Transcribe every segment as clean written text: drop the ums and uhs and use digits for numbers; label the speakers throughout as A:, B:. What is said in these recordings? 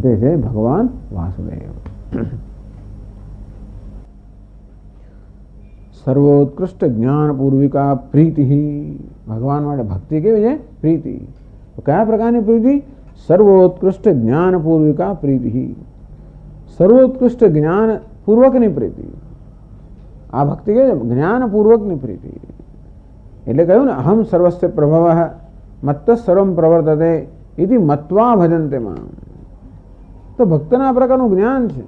A: તે છે ભગવાન વાસુદેવ. સર્વોત્કૃષ્ટ જ્ઞાન પૂર્વિકા પ્રીતિ. ભગવાન માટે ભક્તિ કેવી છે? પ્રીતિ. તો કયા પ્રકારની પ્રીતિ? સર્વોત્કૃષ્ટ જ્ઞાન પૂર્વિકા પ્રીતિ. સર્વોત્કૃષ્ટ જ્ઞાન પૂર્વકની પ્રીતિ. આ ભક્તિ કેવી છે? જ્ઞાન પૂર્વકની પ્રીતિ. એટલે કહ્યું ને, અહમ સર્વસ્ય પ્રભવ મત્ત સર્વમ પ્રવર્તતે ઇતિ મત્વા ભજન્તે મામ. તો ભક્તના આ પ્રકારનું જ્ઞાન છે.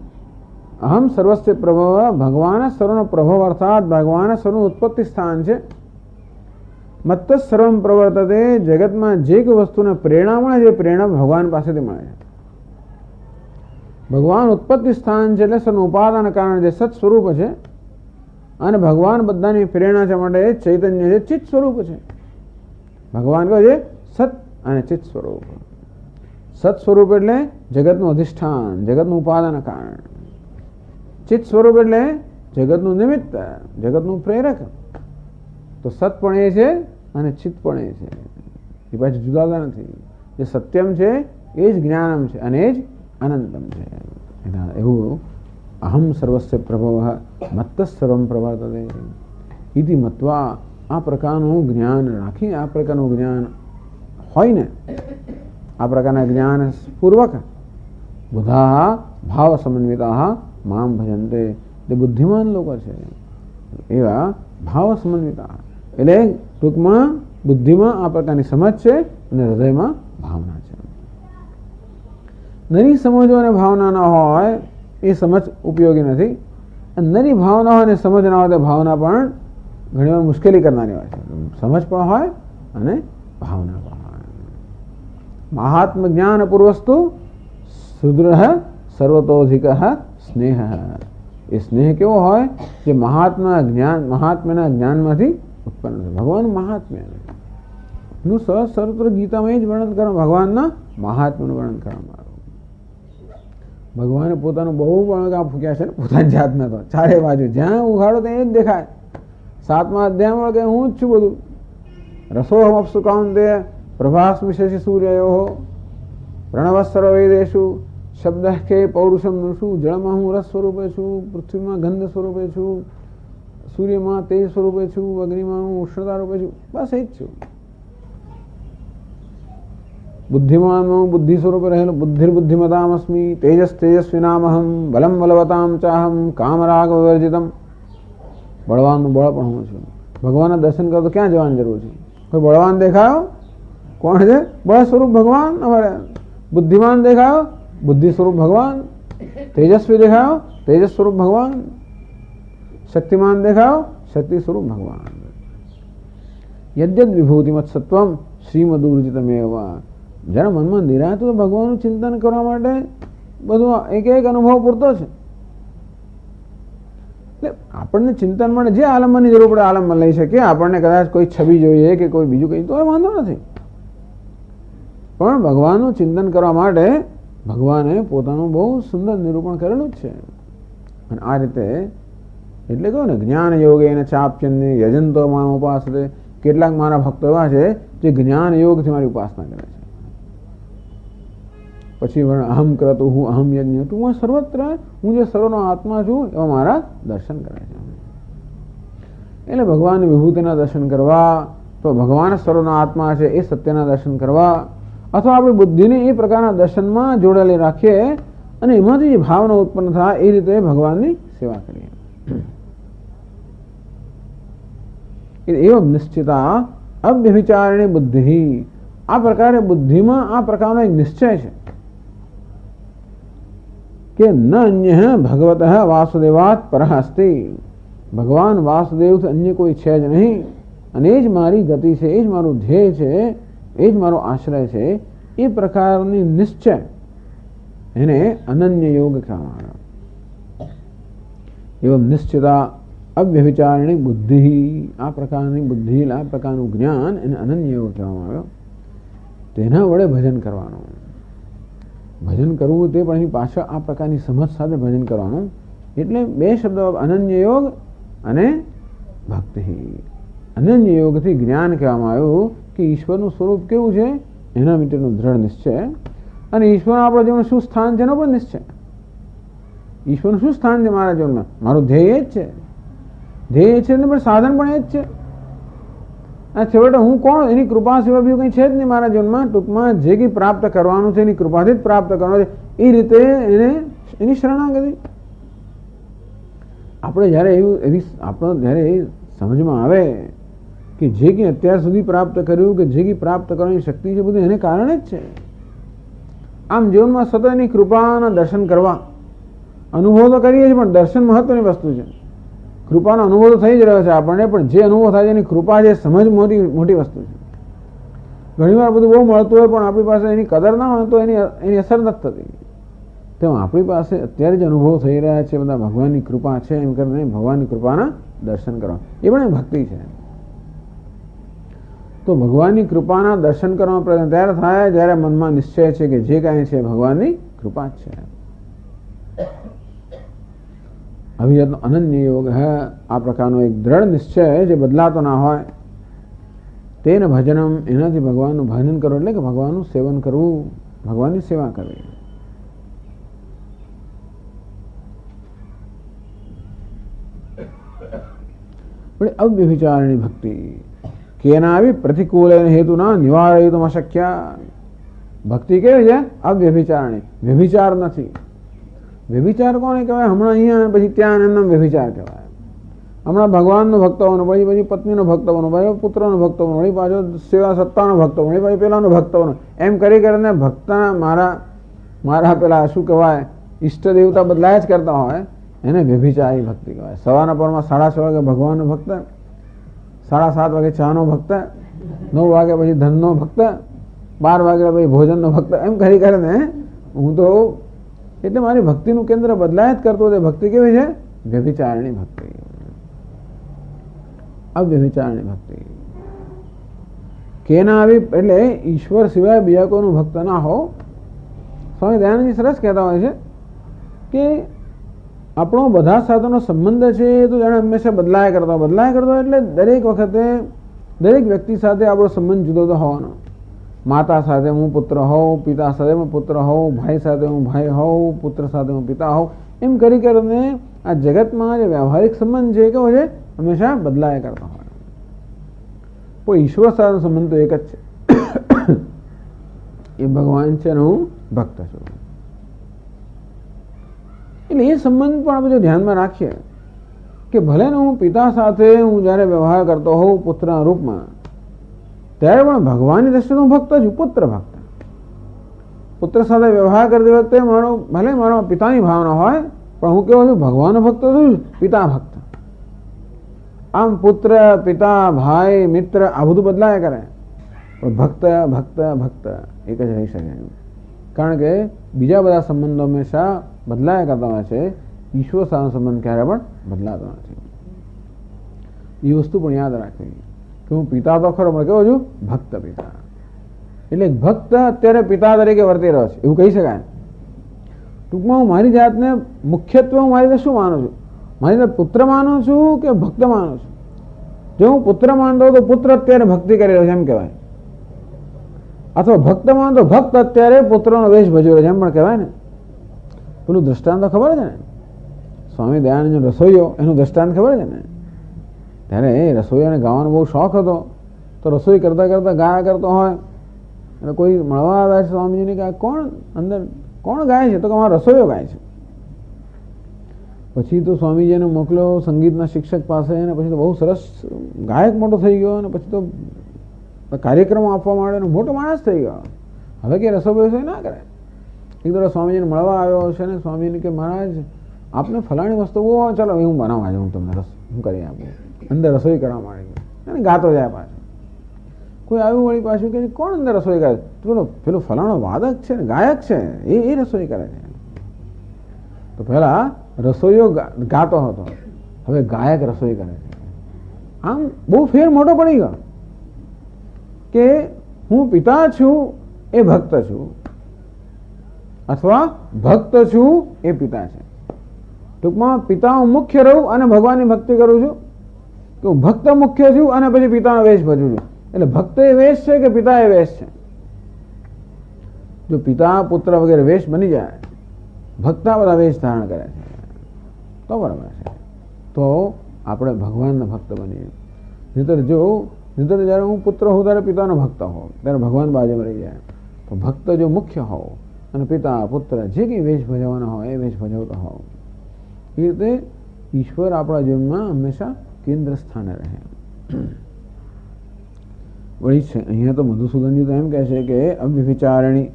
A: અહમ સર્વસ્ય પ્રભવ, ભગવાન સર્વનો પ્રભવ અર્થાત ભગવાન સર્વનું ઉત્પત્તિ સ્થાન છે. મત્ત સર્વમ પ્રવર્તતે, જગતમાં જે કોઈ વસ્તુને પ્રેરણા મળે છે, પ્રેરણા ભગવાન પાસેથી મળે છે. ભગવાન ઉત્પત્તિ સ્થાન છે એટલે સર્વનું ઉપાદાન કારણ જે સત સ્વરૂપ છે, અને ભગવાન બધાની પ્રેરણા છે માટે ચૈતન્ય છે, ચિત્ત સ્વરૂપ છે. ભગવાન કહે છે સત અને ચિત્ત સ્વરૂપ. સત સ્વરૂપ એટલે જગતનું અધિષ્ઠાન, જગતનું ઉપાદાન કારણ. ચિત્ત સ્વરૂપ એટલે જગતનું નિમિત્ત, જગતનું પ્રેરક. તો સત પણ એ છે અને ચિત્ત પણ એ છે. એ પાછું જુદા જુદા નથી. જે સત્યમ છે એ જ જ્ઞાનમ છે અને એ જ અનંતમ છે. એવું અહમ સર્વસ્ય પ્રભવ મત્ત સર્વમ પ્રવર્તતે ઇતિ મત્વા. આ પ્રકારનું જ્ઞાન રાખી, આ પ્રકારનું જ્ઞાન હોય ને, આ પ્રકારના જ્ઞાન પૂર્વક બુધા ભાવ સમન્વિતા મામ ભજન્તે. તે બુદ્ધિમાન લોકો છે એવા ભાવ સમન્વિતા. એટલે ટૂંકમાં બુદ્ધિમાં આ પ્રકારની સમજ છે અને હૃદયમાં ભાવના છે. નરી સમજો અને ભાવના ન હોય એ સમજ ઉપયોગી નથી. નરી ભાવના હોય અને સમજ ના હોય તો ભાવના પણ ઘણી વાર મુશ્કેલી કરનારી હોય છે. સમજ પણ હોય અને ભાવના પણ હોય. મહાત્મ જ્ઞાન પૂર્વસ્તુ સુદૃઢ સર્વતોધિક સ્નેહ. એ સ્નેહ કેવો હોય? જે મહાત્મ્યના જ્ઞાનમાંથી ઉત્પન્ન છે. ભગવાન મહાત્મ્ય નું સર્વત્ર ગીતામાં એ જ વર્ણન કરવા, ભગવાનના મહાત્મ્યનું વર્ણન કરવામાં આવ્યું. ભગવાને પોતાનું બહુ પણ ફૂક્યા છે ને, પોતાની જાતના તો ચારે બાજુ જ્યાં ઉઘાડો ત્યાં એ જ દેખાય. 7મા અધ્યાયમાં કે હું જ છું બધું. રસોહમ અપ્સુ કાંતે પ્રભાસ્મિ શશિ સૂર્યયો પ્રણવસ્સર્વ વેદેશુ શબ્દ કે પૌરુષમ નૃષુ. જળમાં હું રસ સ્વરૂપે છું, પૃથ્વીમાં ગંધ સ્વરૂપે છું, સૂર્યમાં તેજ સ્વરૂપે છું, અગ્નિમાં હું ઉષ્ણતા રૂપે છું. બસ એ જ છું. બુદ્ધિમાન હું બુદ્ધિ સ્વરૂપે રહેલો. બુદ્ધિર્બુદ્ધિમતામ અસ્મિ, તેજસ તેજસ્વીનામહમ, બલમ બલવતામ ચાહમ, કામરાગ વિવર્જિતમ. બળવાનનું બળ પણ હું છું. ભગવાનના દર્શન કરો તો ક્યાં જવાની જરૂર છે? કોઈ બળવાન દેખાયો? કોણ છે? બળ સ્વરૂપ ભગવાન. અમારે બુદ્ધિમાન દેખાયો? બુદ્ધિ સ્વરૂપ ભગવાન. તેજસ્વી દેખાયો? તેજસ સ્વરૂપ ભગવાન. શક્તિમાન દેખાયો? શક્તિ સ્વરૂપ ભગવાન. યદ્યદ વિભૂતિમત સત્વમ શ્રીમદુર્જિતમેવ. જ્યારે મનમાં નિરાશ તો ભગવાનનું ચિંતન કરવા માટે બધું એક એક અનુભવ પૂરતો છે. એટલે આપણને ચિંતન માટે જે આલંબનની જરૂર પડે આલંબન લઈ શકીએ. આપણને કદાચ કોઈ છબી જોઈએ કે કોઈ બીજું કંઈ તો એ વાંધો નથી. પણ ભગવાનનું ચિંતન કરવા માટે ભગવાને પોતાનું બહુ સુંદર નિરૂપણ કરેલું જ છે. અને આ રીતે એટલે કહ્યું ને, જ્ઞાન યોગે એને ચાપ્યને યજંતો મામ ઉપાસતે. કેટલાક મારા ભક્તો એવા છે જે જ્ઞાન યોગથી મારી ઉપાસના કરે છે. પછી અહમ કરતું હું અહમ યજ્ઞ તું, હું સર્વત્ર, હું જે સર્વનો આત્મા છું એવા મારા દર્શન કરે છે. એટલે ભગવાનની વિભૂતિના દર્શન કરવા, તો ભગવાન સર્વનો આત્મા છે એ સત્યના દર્શન કરવા, અથવા આપણી બુદ્ધિને એ પ્રકારના દર્શનમાં જોડેલી રાખીએ અને એમાંથી જે ભાવના ઉત્પન્ન થાય એ રીતે ભગવાનની સેવા કરીએ. એવમ નિશ્ચિતા અવ્યભિચારિણી બુદ્ધિ. આ પ્રકારે બુદ્ધિમાં આ પ્રકારનો એક નિશ્ચય છે કે ન અન્ય ભગવત વાસુદેવાત પરઃ અસ્તિ. ભગવાન વાસુદેવથી અન્ય કોઈ છે જ નહીં, અને એ જ મારી ગતિ છે, એ જ મારું ધ્યેય છે, એ જ મારો આશ્રય છે. એ પ્રકારની નિશ્ચય એને અનન્ય યોગ કહેવામાં આવ્યો. એવમ નિશ્ચિતા અવ્યભિચારિણી બુદ્ધિ. આ પ્રકારની બુદ્ધિ, આ પ્રકારનું જ્ઞાન એને અનન્ય યોગ કહેવામાં આવ્યો. તેના વડે ભજન કરવાનું. ભજન કરવું તે પણ એની પાછળ આ પ્રકારની સમજ સાથે ભજન કરવાનું. એટલે બે શબ્દો, અનન્ય યોગ અને ભક્તિ. અનન્ય યોગથી જ્ઞાન કહેવામાં આવ્યું કે ઈશ્વરનું સ્વરૂપ કેવું છે એના માટેનો દ્રઢ નિશ્ચય. અને ઈશ્વર આપણા જીવનમાં શું સ્થાન છે એનો પણ નિશ્ચય. ઈશ્વરનું શું સ્થાન છે મારા જીવનમાં? મારું ધ્યેય એ જ છે. ધ્યેય છે એટલે પણ સાધન પણ એ જ છે. આ છેવટે હું કોણ? એની કૃપા સિવાય બીજું કંઈ છે જ નહીં મારા જીવનમાં. ટૂંકમાં જે કંઈ પ્રાપ્ત કરવાનું છે એની કૃપાથી જ પ્રાપ્ત કરવાનું છે. એ રીતે એની શરણાગતિ. આપણે જ્યારે જ્યારે એ સમજમાં આવે કે જે કંઈ અત્યાર સુધી પ્રાપ્ત કર્યું કે જે કંઈ પ્રાપ્ત કરવાની શક્તિ છે બધું એને કારણે જ છે. આમ જીવનમાં સતત એની કૃપાના દર્શન કરવા, અનુભવ તો કરીએ છીએ પણ દર્શન મહત્વની વસ્તુ છે. કૃપાનો અનુભવ તો થઈ જ રહ્યો છે આપણને, પણ જે અનુભવ થાય છે એની કૃપા જે સમજ મોટી વસ્તુ છે. ઘણીવાર બધું બહુ મળતું હોય પણ આપણી પાસે એની કદર ના હોય તો એની અસર નથી થતી. તેમાં આપણી પાસે અત્યારે જ અનુભવ થઈ રહ્યા છે બધા ભગવાનની કૃપા છે એમ કરીને ભગવાનની કૃપાના દર્શન કરવા, એ પણ ભક્તિ છે. તો ભગવાનની કૃપાના દર્શન કરવાનો પ્રયત્ન ત્યારે થાય જ્યારે મનમાં નિશ્ચય છે કે જે કાંઈ છે ભગવાનની કૃપા જ છે. અવિરતનો અનન્ય યોગ હે, આ પ્રકારનો એક દ્રઢ નિશ્ચય જે બદલાતો ના હોય. તેને ભજનમ, એનાથી ભગવાનનું ભજન કરવું એટલે કે ભગવાનનું સેવન કરવું, ભગવાનની સેવા કરવી. અવ્યભિચારિણી ભક્તિ કેનાવી પ્રતિકૂલ હેતુના નિવારયિતુમ અશક્ય. ભક્તિ કેવી છે? અવ્યભિચારણી, વ્યભિચાર નથી. વ્યભિચાર કોને કહેવાય? હમણાં અહીંયા પછી ત્યાં એમનો વ્યભિચાર કહેવાય. હમણાં ભગવાનનો ભક્ત બનો, પછી પત્નીનો ભક્ત બનો, પછી પુત્રનો ભક્ત બનો, પછી પાછો સેવા સત્તાનો ભક્ત બનો, પછી પેલાનો ભક્ત બનો, એમ કરી કરીને ભક્તના મારા પેલા શું કહેવાય ઈષ્ટ દેવતા બદલાય જ કરતા હોય એને વ્યભિચારી ભક્તિ કહેવાય. સવારના પરમાં 6:30 વાગે ભગવાનનો ભક્ત, 7:30 વાગે ચાનો ભક્ત, 9 વાગે પછી ધનનો ભક્ત, 12 વાગે પછી ભોજનનો ભક્ત, એમ કરી કરીને હું તો એટલે મારી ભક્તિનું કેન્દ્ર બદલાય જ કરતો. તે ભક્તિ કેવી છે? વ્યભિચારણી ભક્તિ, અવ્યભિચારણી ભક્તિ. કેના આવી એટલે ઈશ્વર સિવાય બીજા કોઈનું ભક્ત ના હો. સ્વામી દયાનંદજી સરસ કહેતા હોય છે કે આપણો બધા સાથેનો સંબંધ છે એ તો જાણે હંમેશા બદલાય કરતો એટલે દરેક વખતે દરેક વ્યક્તિ સાથે આપણો સંબંધ જુદો તો હોવાનો. માતા સાથે હું પુત્ર હોઉં, પિતા સાથે હું પુત્ર હોઉં, ભાઈ સાથે હું ભાઈ હોઉં, પુત્ર સાથે હું પિતા હોઉં, એમ કરી કરીને આ જગતમાં જે વ્યવહારિક સંબંધ છે કેવો છે? હંમેશા બદલાય કરતા હોય. પણ ઈશ્વર સાથેનો સંબંધ તો એક જ છે. એ ભગવાન છે અને હું ભક્ત છું. એટલે એ સંબંધ પણ આપણે જો ધ્યાનમાં રાખીએ કે ભલે ને હું પિતા સાથે હું જ્યારે વ્યવહાર કરતો હોઉં પુત્રના રૂપમાં, ત્યારે પણ ભગવાનની દ્રષ્ટિએ હું ભક્ત છું, પુત્ર ભક્ત. પુત્ર સાથે વ્યવહાર કરતી વખતે ભલે મારો પિતાની ભાવના હોય પણ હું કેવો છું? ભગવાનનો ભક્ત છું, પિતા ભક્ત. આમ પુત્ર, પિતા, ભાઈ, મિત્ર આ બધું બદલાય કરે પણ ભક્ત ભક્ત ભક્ત એક જ રહી શકે. કારણ કે બીજા બધા સંબંધો હંમેશા બદલાયા કરતા હોય છે. ઈશ્વર સાથેનો સંબંધ ક્યારે પણ બદલાતો નથી. એ વસ્તુ પણ યાદ રાખવી કે હું પિતા તો ખરો પણ કેવો છું? ભક્ત પિતા. એટલે ભક્ત અત્યારે પિતા તરીકે વર્તી રહ્યો છે એવું કહી શકાય. ટૂંકમાં હું મારી જાતને મુખ્યત્વે હું મારી રીતે શું માનું છું? મારી રીતે પુત્ર માનું છું કે ભક્ત માનું છું? જો હું પુત્ર માનતો તો પુત્ર અત્યારે ભક્તિ કરી રહ્યો છે એમ કહેવાય, અથવા ભક્ત માનતો ભક્ત અત્યારે પુત્રનો વેશ ભજવી રહ્યો છે એમ પણ કહેવાય ને. પેલું દ્રષ્ટાંત તો ખબર છે ને, સ્વામી દયાનંદ રસોઈયો એનું દ્રષ્ટાંત ખબર છે ને. ત્યારે એ રસોઈયાને ગાવાનો બહુ શોખ હતો તો રસોઈ કરતા કરતા ગાયા કરતો હોય અને કોઈ મળવા આવ્યા છે સ્વામીજીને કે કોણ ગાય છે? તો કે અમારો રસોઈયો ગાય છે. પછી તો સ્વામીજીને મોકલ્યો સંગીતના શિક્ષક પાસે અને પછી તો બહુ સરસ ગાયક મોટો થઈ ગયો અને પછી તો કાર્યક્રમો આપવા માંડે, મોટો માણસ થઈ ગયો. હવે કે રસોઈ ના કરે. એક દોરા સ્વામીજીને મળવા આવ્યો છે ને સ્વામીને કે મહારાજ આપને ફલાણી વસ્તુ બહુ ચાલો હું બનાવવા હું તમને હું કરી આપું. અંદર રસોઈ કરવા માંડી અને ગાતો જાય પાછું. કોઈ આવ્યું વળી પાછું કે કોણ અંદર રસોઈ કરે? પેલો ફલાણો વાદક છે ને ગાયક છે એ રસોઈ કરે છે. તો પહેલા રસોઈયો ગાતો હતો, હવે ગાયક રસોઈ કરે છે. આમ બહુ ફેર મોટો પડી ગયો કે હું પિતા છું એ ભક્ત છું, અથવા ભક્ત છું એ પિતા છે. ટૂંકમાં પિતા હું મુખ્ય રહું અને ભગવાનની ભક્તિ કરું છું, કે હું ભક્ત મુખ્ય છું અને પછી પિતાનો વેશ ભજું છું. એટલે ભક્ત એ વેશ છે કે પિતા એ વેશ છે? જો પિતા પુત્ર વગેરે વેશ બની જાય, ભક્તા બધા વેશ ધારણ કરે છે, તો બરાબર છે, તો આપણે ભગવાનના ભક્ત બનીએ. નહીતર જ્યારે હું પુત્ર હોઉં ત્યારે પિતાનો ભક્ત હોઉં, ત્યારે ભગવાન બાજુમાં રહી જાય. તો ભક્ત જો મુખ્ય હોવ અને પિતા પુત્ર જે કંઈ વેશ ભજવવાના હોય એ વેશ ભજવતા હોવ, એ રીતે ઈશ્વર આપણા જીવનમાં હંમેશા કેન્દ્ર સ્થાને રહે. વળી છે અહીંયા તો મધુસૂદનજી તો એમ કહે છે કે અવ્યભિચારણી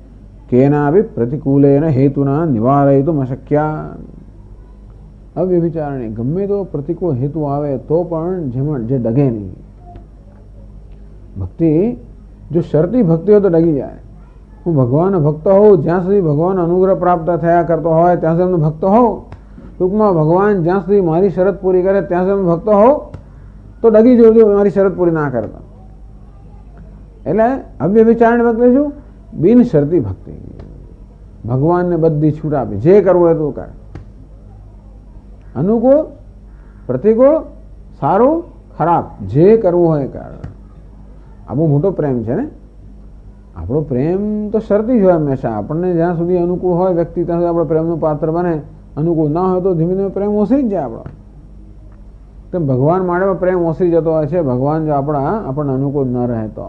A: કેનાભિ પ્રતિકૂલેન હેતુના નિવારયિતુમ અશક્યા. અવ્યભિચારણી ગમે તો પ્રતિકૂળ હેતુ આવે તો પણ જેમાં જે ડગે નહીં. ભક્તિ જો શરતી ભક્તિ હોય તો ડગી જાય. હું ભગવાન ભક્ત હોઉં જ્યાં સુધી ભગવાન અનુગ્રહ પ્રાપ્ત થયા કરતો હોય ત્યાં સુધી ભક્ત હોઉં. ટૂંકમાં ભગવાન જ્યાં સુધી મારી શરત પૂરી કરે ત્યાં સુધી ભક્ત હોઉં તો ડગી જોજો મારી શરત પૂરી ના કરતા. એટલે અવ્યભિચારણી ભક્તિ શું? બિન શરતી ભક્તિ. ભગવાનને બધી છૂટ આપી, જે કરવું હોય તું કર. અનુકૂળ પ્રતિકૂળ સારું ખરાબ જે કરવું હોય કર. આ બહુ મોટો પ્રેમ છે ને. આપણો પ્રેમ તો શરતી જ હોય હંમેશા. આપણને જ્યાં સુધી અનુકૂળ હોય વ્યક્તિ ત્યાં સુધી આપણે પ્રેમનું પાત્ર બને. અનુકૂળ ના હોય તો ધીમે ધીમે પ્રેમ ઓસરી જ જાય આપણો. તેમ ભગવાન માટે પ્રેમ ઓસરી જતો હોય છે ભગવાન જો આપણને અનુકૂળ ન રહે તો.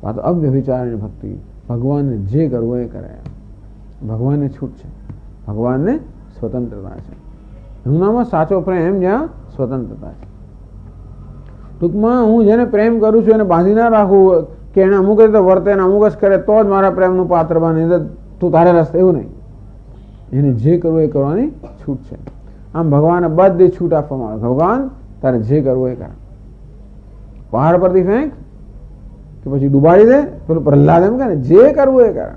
A: આ તો અવ્યભિચારણી ભક્તિ. ભગવાનને જે કરવું એ કરે. ભગવાનને છૂટ છે, ભગવાનને સ્વતંત્રતા છે. એનું નામ સાચો પ્રેમ જ્યાં સ્વતંત્રતા છે. ટૂંકમાં હું જેને પ્રેમ કરું છું એને બાંધી ના રાખવું કે એને અમુક રીતે વર્તે ને અમુક જ કરે તો જ મારા પ્રેમનું પાત્ર બને, તું તારે રસ્તે, એવું નહીં. એને જે કરવું એ કરવાની છૂટ છે. આમ ભગવાનને બધી છૂટ આપવામાં આવે. ભગવાન તારે જે કરવું એ કરે. પહાડ પરથી ફેંક કે પછી ડુબાડી દે, પેલું પ્રહલાદ એમ કે ને જે કરવું એ કરે.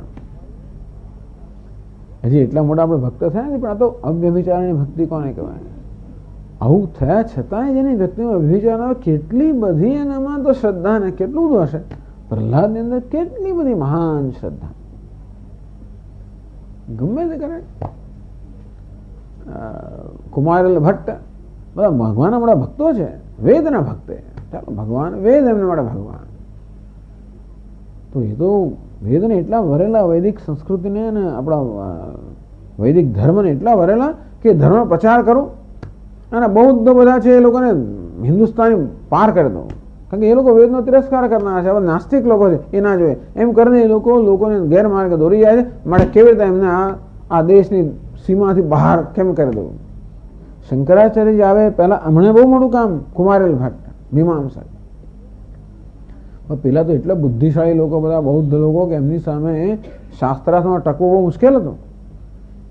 A: હજી એટલા મોટા આપણે ભક્ત થયા નથી, પણ આ તો અવ્યભિચારણી ભક્તિ કોને કહેવાય? આવું થયા છતાંય જેની વ્યક્તિમાં અવ્યભિચાર કેટલી બધી એનામાં તો શ્રદ્ધા ને કેટલું બધું હશે. પ્રહલાદની અંદર કેટલી બધી મહાન શ્રદ્ધા, ગમે તે કરે. કુમારેલ ભટ્ટ બધા ભગવાન આપણા ભક્તો છે, વેદના ભક્ત. ચાલો ભગવાન વેદ એમને માટે ભગવાન. તો એ તો વેદને એટલા વરેલા, વૈદિક સંસ્કૃતિને અને આપણા વૈદિક ધર્મને એટલા વરેલા કે ધર્મ પ્રચાર કરો. અને બૌદ્ધ બધા છે એ લોકોને હિન્દુસ્તાની પાર કરી દો, કારણ કે એ લોકો વેદનો તિરસ્કાર કરનાર છે. હવે નાસ્તિક લોકો છે એ ના જોઈએ એમ કરીને એ લોકોને ગેરમાર્ગે દોરી જાય છે. માટે કેવી રીતે એમને આ દેશની સીમાથી બહાર કેમ કરી દઉં? શંકરાચાર્ય આવે પહેલા હમણાં બહુ મોટું કામ કુમારેલ ભટ્ટ મીમાંસક. પેલા તો એટલા બુદ્ધિશાળી લોકો બધા બૌદ્ધ લોકો કે એમની સામે શાસ્ત્રાર્થમાં ટકવું બહુ મુશ્કેલ હતું.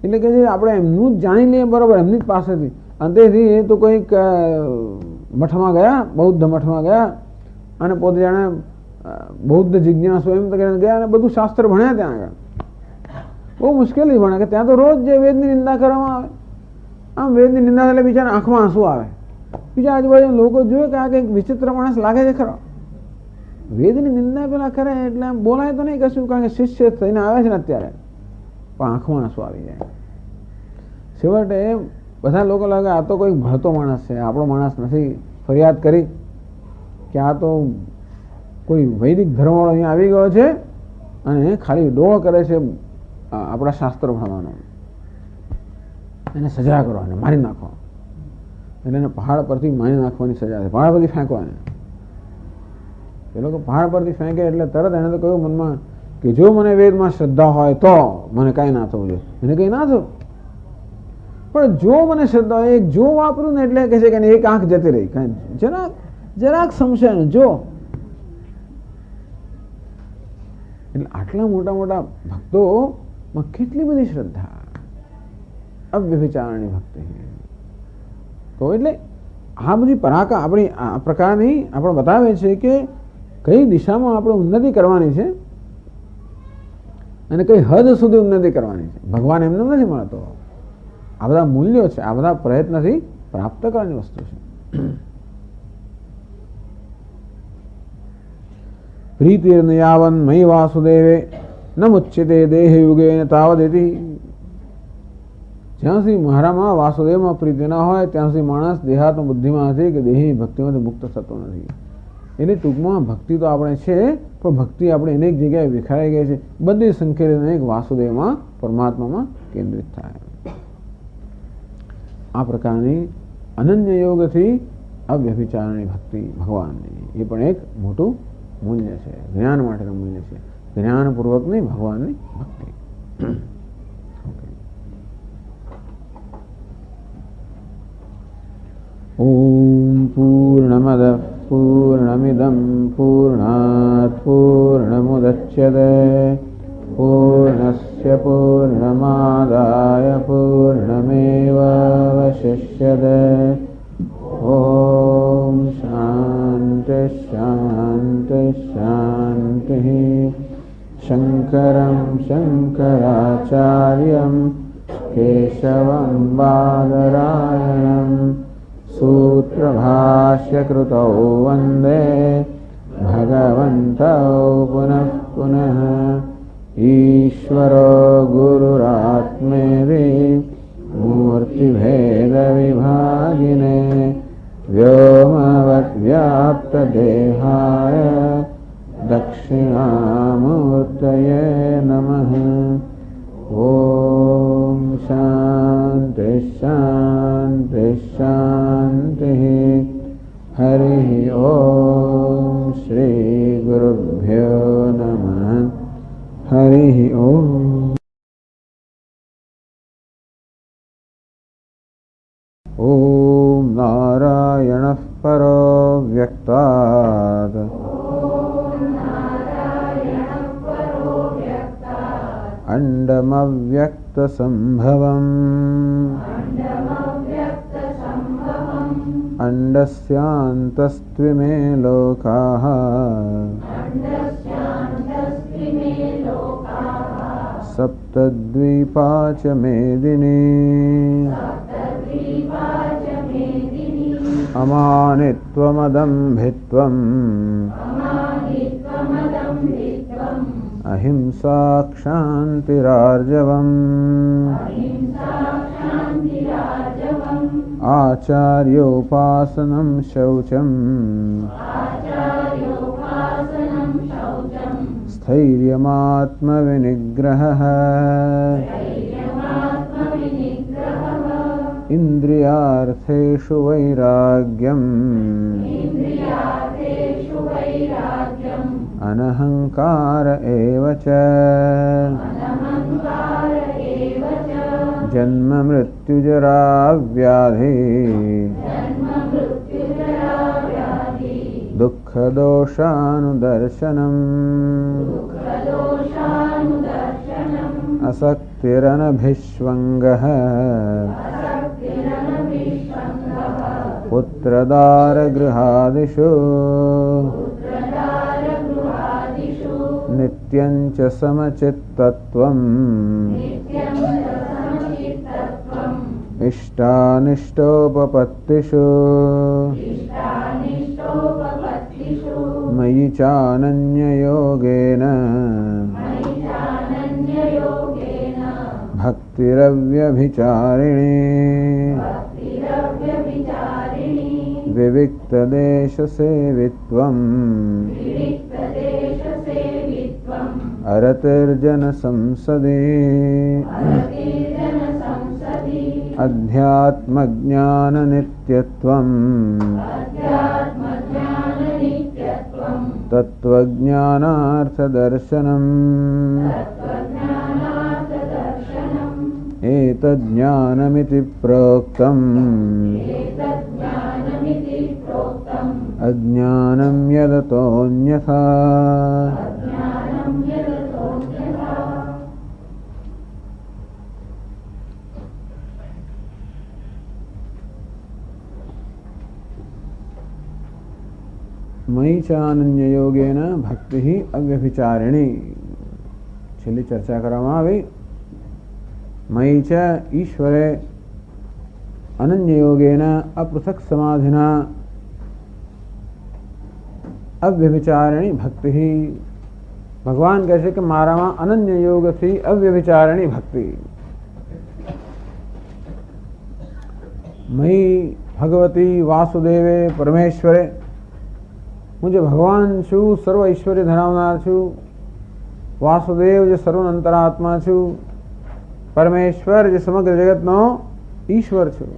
A: એટલે કે જે આપણે એમનું જ જાણી લઈએ બરાબર એમની જ પાસેથી. અંતેથી એ તો કોઈક મઠમાં ગયા, બૌદ્ધ મઠમાં ગયા અને પોતે જાણે બૌદ્ધ જિજ્ઞાસુ એમ ગયા અને બધું શાસ્ત્ર ભણ્યા ત્યાં આગળ. બહુ મુશ્કેલી ભણે કે ત્યાં તો રોજ જે વેદની નિંદા કરવામાં આવે. આમ વેદની નિંદા એટલે બિચારા આંખમાં આંસુ આવે. બીજા આજુબાજુ લોકો જોયે કે આ કંઈક વિચિત્ર માણસ લાગે છે ખરો. વેદની નિંદા પેલા કરે એટલે આમ બોલાય તો નહીં કશું, કારણ કે શિષ્ય થઈને આવે છે ને અત્યારે, પણ આંખમાં આંસુ આવી જાય. છેવટે બધા લોકો લાગે આ તો કોઈ ભળતો માણસ છે, આપણો માણસ નથી. ફરિયાદ કરી કે આ તો કોઈ વૈદિક ધર્મવાળો અહીંયા આવી ગયો છે અને ખાલી ડોળ કરે છે આપણા શાસ્ત્રો ભણવાનો. એને સજા કરો, એને મારી નાખો. એટલે એને પહાડ પરથી મારી નાખવાની સજા છે, પહાડ પરથી ફેંકવાને. એ લોકો પહાડ પરથી ફેંકે એટલે તરત એને તો કહ્યું મનમાં કે જો મને વેદમાં શ્રદ્ધા હોય તો મને કાંઈ ના થવું જોઈએ. એને કંઈ ના થયું, પણ જો મને શ્રદ્ધા હોય, એક જો વાપરું ને એટલે કહે છે કે એક આંખ જતી રહી, જરાક સંશય જો. એટલે આટલા મોટા મોટા ભક્તોમાં કેટલી બધી શ્રદ્ધા, અવ્યભિચારણી ભક્તિ. તો એટલે આ બધી પરાકા આપણી આ પ્રકારની આપણે બતાવે છે કે કઈ દિશામાં આપણે ઉન્નતિ કરવાની છે અને કઈ હદ સુધી ઉન્નતિ કરવાની છે. ભગવાન એમને નથી મળતો. આ બધા મૂલ્યો છે, આ બધા પ્રયત્નથી પ્રાપ્ત કરવાની વસ્તુ છે. પ્રીતિર્ન યાવન મયી વાસુદેવે ન મુચ્યતે દેહ યુગે તાવદેતી. જ્યાં સુધી મારામાં વાસુદેવમાં પ્રીતિ ના હોય ત્યાં સુધી માણસ દેહાત્મ બુદ્ધિમાં નથી કે દેહની ભક્તિમાંથી મુક્ત થતો નથી. એટલે ટૂંકમાં ભક્તિ તો આપણે છે, પણ ભક્તિ આપણે અનેક જગ્યાએ વિખરાઈ ગઈ છે. બધી સંકેલને એક વાસુદેવમાં પરમાત્મામાં કેન્દ્રિત થાય. આ પ્રકારની અનન્ય યોગથી અવ્યભિચારની ભક્તિ ભગવાનની એ પણ એક મોટું મૂલ્ય છે, જ્ઞાન માટેનું મૂલ્ય છે. જ્ઞાનપૂર્વકની ભગવાનની ભક્તિ. ઓમ પૂર્ણમદ પૂર્ણમિદં પૂર્ણાત પૂર્ણમુદચ્યતે પૂર્ણસ્ય પૂર્ણમાદાય પૂર્ણમેવાવશિષ્યતે. ઓમ શાંતિ શાંતિ શાંતિ. શંકરં શંકરાચાર્યં કેશવં બાદરાયણં सूत्रभाष्यकृतौ वन्दे भगवन्तौ पुनः पुनः. ईश्वरो गुरुरात्मेति मूर्तिभेदविभागिने व्योमवद्व्याप्तदेहाय दक्षिणामूर्तये नमः. ओम शांति शांति शांति. हरि ओम श्री गुरुभ्यो नमः. हरि ओम. ओम नारायणः परो व्यक्तात् अंडमव्यक्तसंभवम् अंडस्यान्तस्त्विमे लोकाः सप्तद्वीपा च मेदिनी. अमानित्वमदम्भित्वम् अहिंसा क्षान्तिरार्जवम् आचार्योपासनं शौचम् स्थैर्यमात्मविनिग्रहः इन्द्रियार्थेषु वैराग्यम् अनहंकार एव च जन्म मृत्युजरा व्याधि दुःखदोषानुदर्शनम् असक्तिरनभिष्वङ्गः पुत्रदारगृहादिषु नित्यं च समचित्तत्वम् इष्टानिष्टोपपत्तिषु मयि चानन्ययोगेन भक्तिरव्यभिचारिणी विविक्तदेशसेवित्वम् अरतिर्जनसंसदि अध्यात्मज्ञाननित्यत्वम् तत्त्वज्ञानार्थदर्शनम् एतज्ज्ञानमिति प्रोक्तम् अज्ञानं यदतोऽन्यथा मयि चानन्य योगेन भक्ति अव्यभिचारिणी. छेल्ली चर्चा करवामां आवी. मयि च ईश्वरे अनन्य योगेन अपृथक समाधिना अव्यभिचारिणी भक्ति. भगवान कहे कि मारामां अनन्य योग थी अव्यभिचारिणी भक्ति. मयि भगवती वासुदेवे परमेश्वरे હું જે ભગવાન છું, સર્વ ઐશ્વર્ય ધરાવનાર છું, વાસુદેવ જે સર્વ અંતરાત્મા છું, પરમેશ્વર જે સમગ્ર જગતનો ઈશ્વર છું,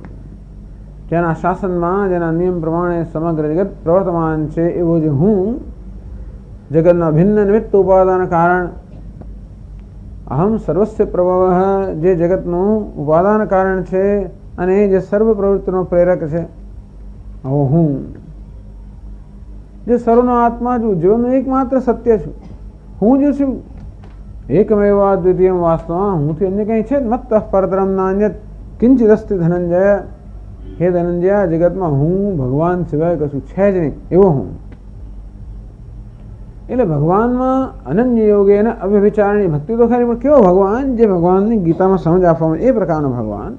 A: જેના શાસનમાં જેના નિયમ પ્રમાણે સમગ્ર જગત પ્રવર્તમાન છે, એવો જે હું જગતના ભિન્ન નિમિત્ત ઉપાદાન કારણ અહમ સર્વસ્ય પ્રભવ જે જગતનું ઉપાદાન કારણ છે અને જે સર્વ પ્રવૃત્તિનો પ્રેરક છે, આવો હું જે સર્વનો આત્મા છું, જીવનનું એકમાત્ર સત્ય છું, હું જે છું એકમેવા દ્વિતીયમ વાસ્તવમાં હુંથી અન્ય કંઈ છે મત્તઃ પરતરમ નાન્યત કિંચિદ અસ્તિ ધનંજય. હે ધનંજય, જગતમાં હું ભગવાન સિવાય કશું છે જ નહીં, એવો હું. એટલે ભગવાનમાં અનન્ય યોગે અને અવ્યભિચારની ભક્તિ તો ખરી, પણ કેવો ભગવાન? જે ભગવાનની ગીતામાં સમજ આપવામાં એ પ્રકારનો ભગવાન.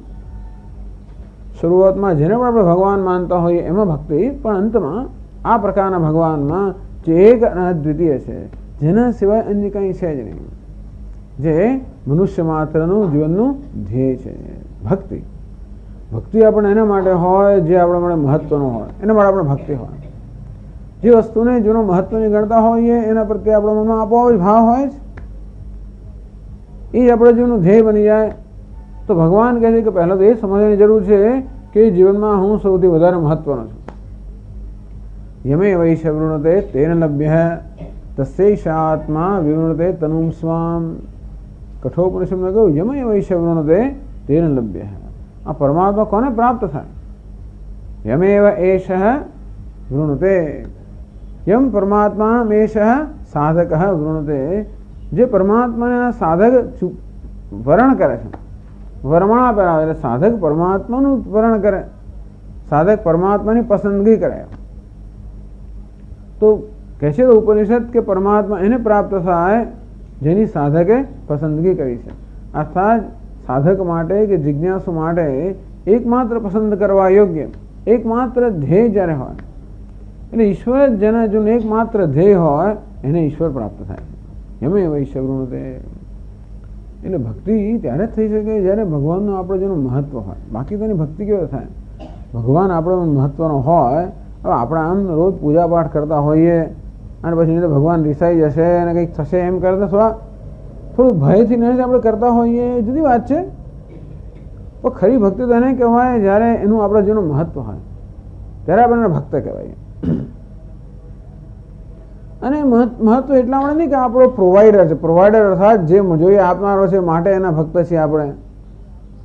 A: શરૂઆતમાં જેને પણ આપણે ભગવાન માનતા હોઈએ એમાં ભક્તિ, પણ અંતમાં આ પ્રકારના ભગવાનમાં જે એક અને અદ્વિતીય છે, જેના સિવાય અન્ય કંઈ છે જ નહીં, જે મનુષ્ય માત્રનું જીવનનું ધ્યેય છે. ભક્તિ ભક્તિ આપણે એના માટે હોય જે આપણા માટે મહત્વનું હોય, એના માટે આપણે ભક્તિ હોય. જે વસ્તુને જેનો મહત્વની ગણતા હોઈએ એના પ્રત્યે આપણા મનમાં આપોઆપ જ ભાવ હોય જ, એ આપણા જીવનનું ધ્યેય બની જાય. તો ભગવાન કહે છે કે પહેલાં તો એ સમજવાની જરૂર છે કે જીવનમાં હું સૌથી વધારે મહત્વનો છું. યમે વૈશ વૃણતે તેન લભ્ય તસ્યૈષાત્મા વિવૃણતે તનુમ સ્વામ. કઠોપનિષદમાં કહ્યું યમે વૈશ વૃણતે તેન લભ્ય. આ પરમાત્મા કોને પ્રાપ્ત થાય? યમેવ એષ વૃણતે. યમ પરમાત્મા એષ સાધક વૃણતે. જે પરમાત્માના સાધક વરણ કરે છે, વરમણા પહેરાવે, એટલે સાધક પરમાત્માનું વરણ કરે, સાધક પરમાત્માની પસંદગી કરે. તો કહે છે ઉપનિષદ કે પરમાત્મા એને પ્રાપ્ત થાય જેની સાધકે પસંદગી કરી છે. અર્થાત સાધક માટે કે જિજ્ઞાસુ માટે એકમાત્ર પસંદ કરવા યોગ્ય એકમાત્ર ધ્યેય જ્યારે હોય, એટલે ઈશ્વર જેના જો એકમાત્ર ધ્યેય હોય એને ઈશ્વર પ્રાપ્ત થાય છે. એમ વૈશ્વૃણતે. એટલે ભક્તિ ત્યારે જ થઈ શકે જ્યારે ભગવાનનું આપણે જેનું મહત્વ હોય. બાકી તો એની ભક્તિ કેવી થાય? ભગવાન આપણો મહત્વનો હોય. હવે આપણે આમ રોજ પૂજા પાઠ કરતા હોઈએ અને પછી નહીં તો ભગવાન રિસાઈ જશે અને કંઈક થશે એમ કરતા થોડું ભયથી નહીં આપણે કરતા હોઈએ, એ જુદી વાત છે. પણ ખરી ભક્તિ તો એને કહેવાય જ્યારે એનું આપણા જેનું મહત્વ હોય ત્યારે આપણે ભક્ત કહેવાય. અને મહત્વ એટલા માટે નહીં કે આપણો પ્રોવાઈડર છે, પ્રોવાઈડર અર્થાત જે જોઈએ આપનારો છે માટે એના ભક્ત છીએ આપણે.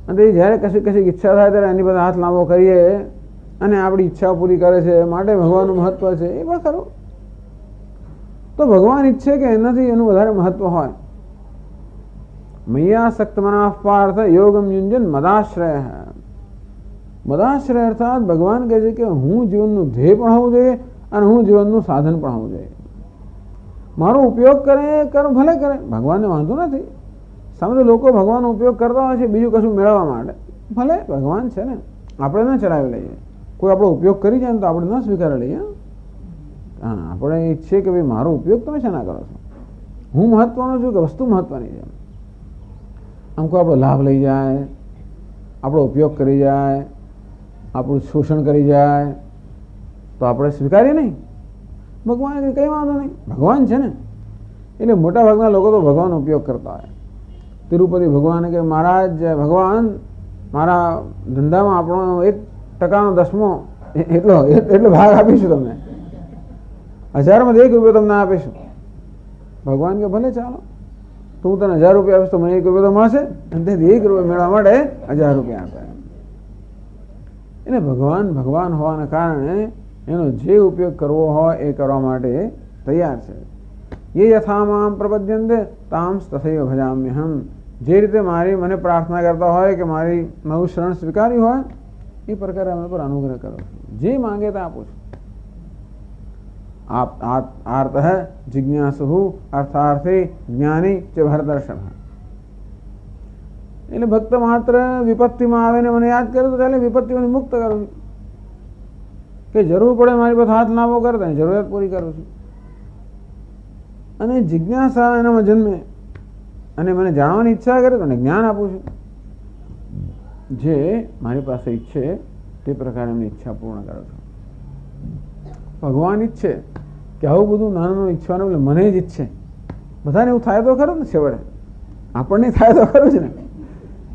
A: અને જ્યારે કશી ઈચ્છા થાય ત્યારે એની પાસે હાથ લાંબો કરીએ અને આપણી ઈચ્છાઓ પૂરી કરે છે માટે ભગવાનનું મહત્વ છે, એ પણ ખરું. તો ભગવાન ઈચ્છે કે એનાથી એનું વધારે મહત્વ હોય. મૈયાસક્ત મનાઃ પાર્થ યોગમ યુંજન મદાશ્રય. મદાશ્રય અર્થાત ભગવાન કહે છે કે હું જીવનનું ધ્યેય પણ હોવું જોઈએ અને હું જીવનનું સાધન પણ હોવું જોઈએ. મારો ઉપયોગ કરે ભલે કરે, ભગવાનને વાંધો નથી. સામે લોકો ભગવાનનો ઉપયોગ કરતા હોય છે બીજું કશું મેળવવા માટે, ભલે ભગવાન છે ને, આપણે ન ચલાવી લઈએ. કોઈ આપણો ઉપયોગ કરી જાય ને તો આપણે ન સ્વીકારી લઈએ. હા, આપણે ઈચ્છીએ કે ભાઈ મારો ઉપયોગ તમે શેના કરો છો? હું મહત્વનો છું કે વસ્તુ મહત્વની છે? આમ કોઈ આપણો લાભ લઈ જાય, આપણો ઉપયોગ કરી જાય, આપણું શોષણ કરી જાય તો આપણે સ્વીકારીએ નહીં. ભગવાન કંઈ વાંધો નહીં, ભગવાન છે ને. એટલે મોટાભાગના લોકો તો ભગવાનનો ઉપયોગ કરતા હોય. તિરુપતિ ભગવાન કે મહારાજ ભગવાન મારા ધંધામાં આપણો 1% એટલો ભાગ આપીશું તમને, 1000માંથી 1 રૂપિયો તમને આપીશું. ભગવાન કે ભલે ચાલો, તો હું તને 1000 રૂપિયા આપીશ તો મને 1 રૂપિયો તો મળશે, અને તેથી 1 રૂપિયો મેળવવા માટે 1000 રૂપિયા આપે. એટલે ભગવાન હોવાના કારણે એનો જે ઉપયોગ કરવો હોય એ કરવા માટે તૈયાર છે. એ યથામામ પ્રપદ્યન્તે તામ તથૈવ ભજામ્યહમ. જે રીતે મને પ્રાર્થના કરતા હોય કે મારું શરણ સ્વીકાર્યું હોય એ પ્રકારે અમે પર અનુગ્રહ કરો. જે માંગે તે આપું છું. આર્ત જિજ્ઞાસુ અર્થાર્થી જ્ઞાની ચ ભરદર્શન. એટલે ભક્ત માત્ર વિપત્તિમાં આવે ને મને યાદ કરે તો ચાલે, વિપત્તિમાંથી મુક્ત કરું છું. કે જરૂર પડે મારી પાસે હાથ લાંબો કરતા જરૂરિયાત પૂરી કરું છું. અને જિજ્ઞાસા એનામાં જન્મે અને મને જાણવાની ઈચ્છા કરે તો મને જ્ઞાન આપું છું. જે મારી પાસે ઈચ્છે તે પ્રકારે એમની ઈચ્છા પૂર્ણ કરું છું. ભગવાન ઈચ્છે કે આવું બધું નાનું ઈચ્છવાનું એટલે મને જ ઈચ્છે. બધાને એવું થાય તો ખરું ને છેવડે, આપણને થાય તો ખરું જ ને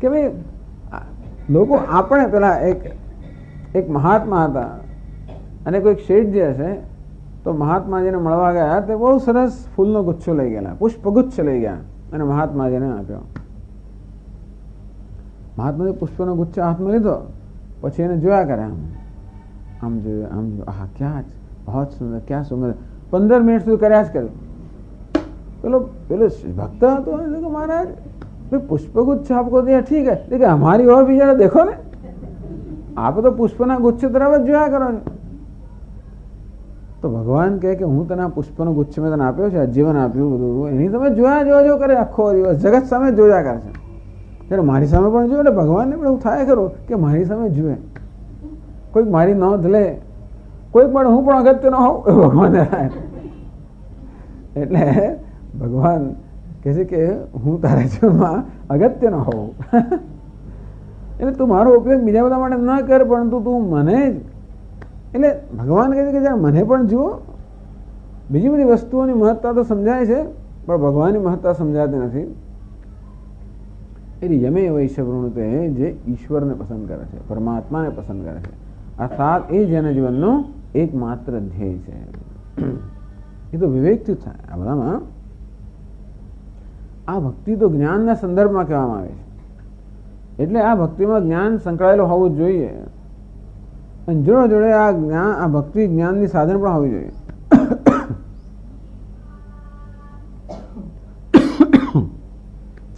A: કે ભાઈ લોકો આપણે પેલા એક મહાત્મા હતા અને કોઈક શેઠજી હશે તો મહાત્માજીને મળવા ગયા તે બહુ સરસ ફૂલનો ગુચ્છો લઈ ગયેલા, પુષ્પગુચ્છ લઈ ગયા અને મહાત્માજીને આપ્યો. મહાત્માજી પુષ્પનો ગુચ્છ હાથમાં લીધો, પછી એને જોયા કરે, આમ જોયું, આમ જોયું, હા ક્યાં બહુ સુંદર, ક્યાં સુંદર. 15 મિનિટ સુધી કર્યા જ કર્યું. પેલો ભક્ત હતો કે મહારાજ પુષ્પગुच्छ आपको दिया ठीक है, लेकिन हमारी और भी जरा देखो ने, आप तो પુષ્પના ગુચ્છ તરફ જ જોયા કરો. તો ભગવાન કહે કે હું તને પુષ્પનો ગુચ્છ મેં તને આપ્યો છે, આજીવન આપ્યું બધું, એની તમે જોયા કરે આખો દિવસ, જગત સામે જોયા કરે છે. ત્યારે મારી સામે પણ જોયું, એટલે ભગવાનને પણ એવું થાય ખરું કે મારી સામે જુએ, કોઈક મારી નોંધ લે, કોઈક પણ હું પણ અગત્યનો હોઉં એ ભગવાનને થાય. એટલે ભગવાન કહે છે કે હું તારા જીવનમાં અગત્યનો હોઉં. એટલે તું મારો ઉપયોગ બીજા બધા માટે ન કર, પરંતુ તું મને જ. એટલે ભગવાન કહે છે કે જ્યારે મને પણ જુઓ. બીજી બધી વસ્તુઓની મહત્તા તો સમજાય છે, પણ ભગવાનની મહત્તા સમજાતી નથી. એટલે યમે વૈશ્વવૃણુતે, જે ઈશ્વરને પસંદ કરે છે, પરમાત્માને પસંદ કરે છે, અર્થાત એ જેના જીવનનો એકમાત્ર ધ્યેય છે. એ તો વિવેકથી થાય. આ બધામાં આ ભક્તિ તો જ્ઞાનના સંદર્ભમાં કહેવામાં આવે છે. એટલે આ ભક્તિમાં જ્ઞાન સંકળાયેલું હોવું જ જોઈએ, અને જોડે જોડે આ ભક્તિ જ્ઞાનની સાધન પણ હોવી જોઈએ.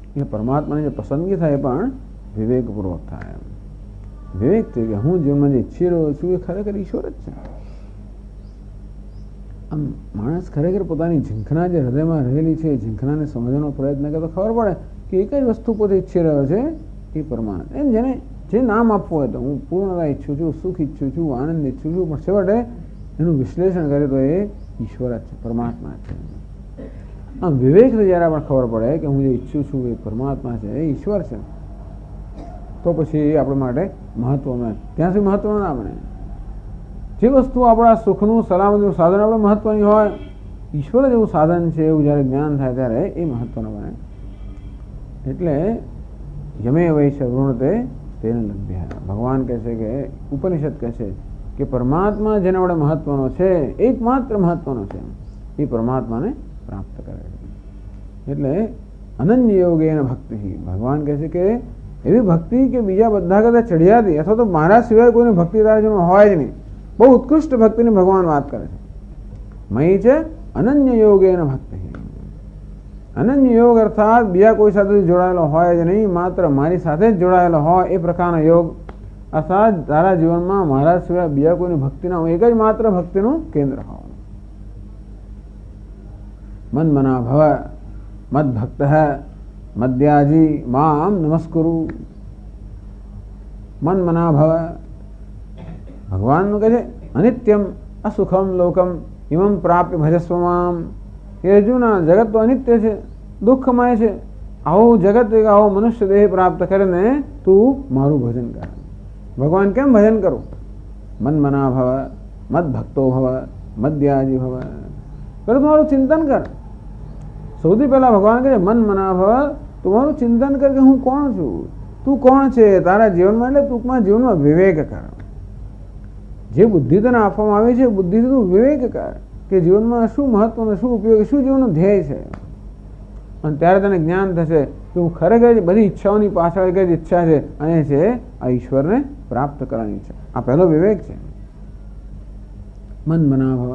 A: એટલે પરમાત્માની જે પસંદગી થાય પણ વિવેકપૂર્વક થાય. વિવેકથી કે હું જીવનમાં જે ઈચ્છી રહ્યો છું એ ખરેખર ઈશ્વર જ છે. આમ માણસ ખરેખર પોતાની ઝીંખના જે હૃદયમાં રહેલી છે એ ઝીંખનાને સમજવાનો પ્રયત્ન કરે તો ખબર પડે કે એક જ વસ્તુ પોતે ઈચ્છી રહ્યો છે એ પરમાત્મા. એમ જેને જે નામ આપવું હોય તો હું પૂર્ણતા ઈચ્છું છું, સુખ ઈચ્છું છું, આનંદ ઈચ્છું છું, પણ છેવટે એનું વિશ્લેષણ કરે તો એ ઈશ્વર જ છે, પરમાત્મા છે. આમ વિવેકથી જ્યારે પણ ખબર પડે કે હું જે ઈચ્છું છું એ પરમાત્મા છે, એ ઈશ્વર છે, તો પછી એ આપણા માટે મહત્વનું, ત્યાં સુધી મહત્વનું ના બને. જે વસ્તુ આપણા સુખનું સલામતીનું સાધન આપણે મહત્વની હોય, ઈશ્વર જ એવું સાધન છે એવું જ્યારે જ્ઞાન થાય ત્યારે એ મહત્વનું બને. એટલે યમે વૈશ્વવૃણુતે તેને લભ્યા. ભગવાન કહે છે કે ઉપનિષદ કહે છે કે પરમાત્મા જેના વડે મહત્વનો છે, એકમાત્ર મહત્વનો છે, એ પરમાત્માને પ્રાપ્ત કરે છે. એટલે અનન્ય યોગેન ભક્તિ. ભગવાન કહે છે કે એવી ભક્તિ કે બીજા બધા કરતા ચઢિયાતી, અથવા તો મારા સિવાય કોઈને ભક્તિ તારા જીવનમાં હોય જ નહીં. બહુ ઉત્કૃષ્ટ ભક્તિની ભગવાન વાત કરે છે. મહી છે અનન્ય યોગેન ભક્તિ. અનન્ય યોગ અર્થાત બીજા કોઈ સાથે જોડાયેલો હોય જ નહીં, માત્ર મારી સાથે જ જોડાયેલો હોય એ પ્રકારનો યોગ, અર્થાત તારા જીવનમાં મારા સિવાય બીજા કોઈની ભક્તિ ના હોય, એક જ માત્ર ભક્તિનું કેન્દ્ર હોવાનું. મન મના ભવ મદ ભક્ત મદ્યાજી મામ નમસ્કુરુ. મન મના ભવ. ભગવાનનું કહે છે અનિત્યમ અસુખમ લોકમ ઇમમ પ્રાપ્ય ભજસ્વમામ. એ અર્જુના, જગત તો અનિત્ય છે, દુઃખમય છે, આવું જગત આવો મનુષ્ય દેહ પ્રાપ્ત કરીને તું મારું ભજન કર. ભગવાન કેમ ભજન કરું? મન મના ભવ મદ ભક્તો ભવ મદ્યાજી ભવ. પેલું તમારું ચિંતન કર. સૌથી પહેલા ભગવાન કહે મન મના ભવ, તમારું ચિંતન કર કે હું કોણ છું, તું કોણ છે તારા જીવનમાં. એટલે ટૂંકમાં જીવનમાં વિવેક કર. જે બુદ્ધિ તને આપવામાં આવી છે, બુદ્ધિથી તું વિવેક કર કે જીવનમાં શું મહત્વનું, શું ઉપયોગ, શું જીવનનું ધ્યેય છે. અને ત્યારે તને જ્ઞાન થશે કે હું ખરેખર બધી ઈચ્છાઓની પાછળ એક જ ઈચ્છા છે, અને છે આ ઈશ્વરને પ્રાપ્ત કરવાની ઈચ્છા. આ પહેલો વિવેક છે. મન મના ભવ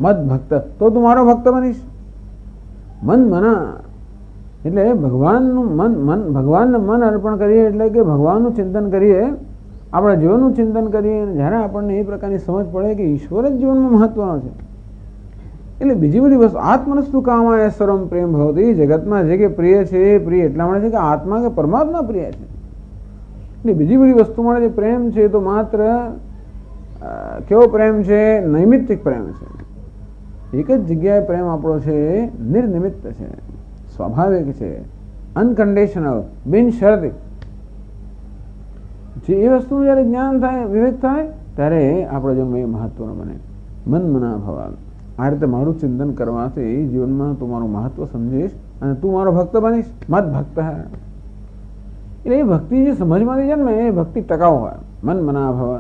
A: મદ ભક્ત, તો તું મારો ભક્ત બનીશ. મન મના એટલે ભગવાનનું ભગવાનને મન અર્પણ કરીએ, એટલે કે ભગવાનનું ચિંતન કરીએ, આપણા જીવનનું ચિંતન કરીએ. જ્યારે આપણને એ પ્રકારની સમજ પડે કે ઈશ્વર જ જીવનમાં મહત્વનો છે, એટલે બીજી બધી વસ્તુ આત્મનસ્તુ કામાય સર્વમ પ્રેમ ભવતી. જગતમાં જે કે પ્રિય છે એ પ્રિય એટલા માટે છે કે આત્મા કે પરમાત્મા પ્રિય છે. એટલે બીજી બધી વસ્તુ માટે જે પ્રેમ છે તો માત્ર કેવો પ્રેમ છે? નૈમિત્તિક પ્રેમ છે. એક જ જગ્યાએ પ્રેમ આપણો છે, નિર્નિમિત્ત છે, સ્વાભાવિક છે, અનકન્ડિશનલ, બિનશરતી. જે એ વસ્તુનું જ્યારે જ્ઞાન થાય, વિવેક થાય, ત્યારે આપણો જન્મ એ મહત્વનો બને. મન મના ભવ. આ રીતે મારું ચિંતન કરવાથી જીવનમાં તું મારું મહત્વ સમજીશ અને તું મારો ભક્ત બનીશ. મદ ભક્ત હે એટલે એ ભક્તિ જે સમજમાંથી જન્મે એ ભક્તિ ટકાઉ હોય. મન મના ભવ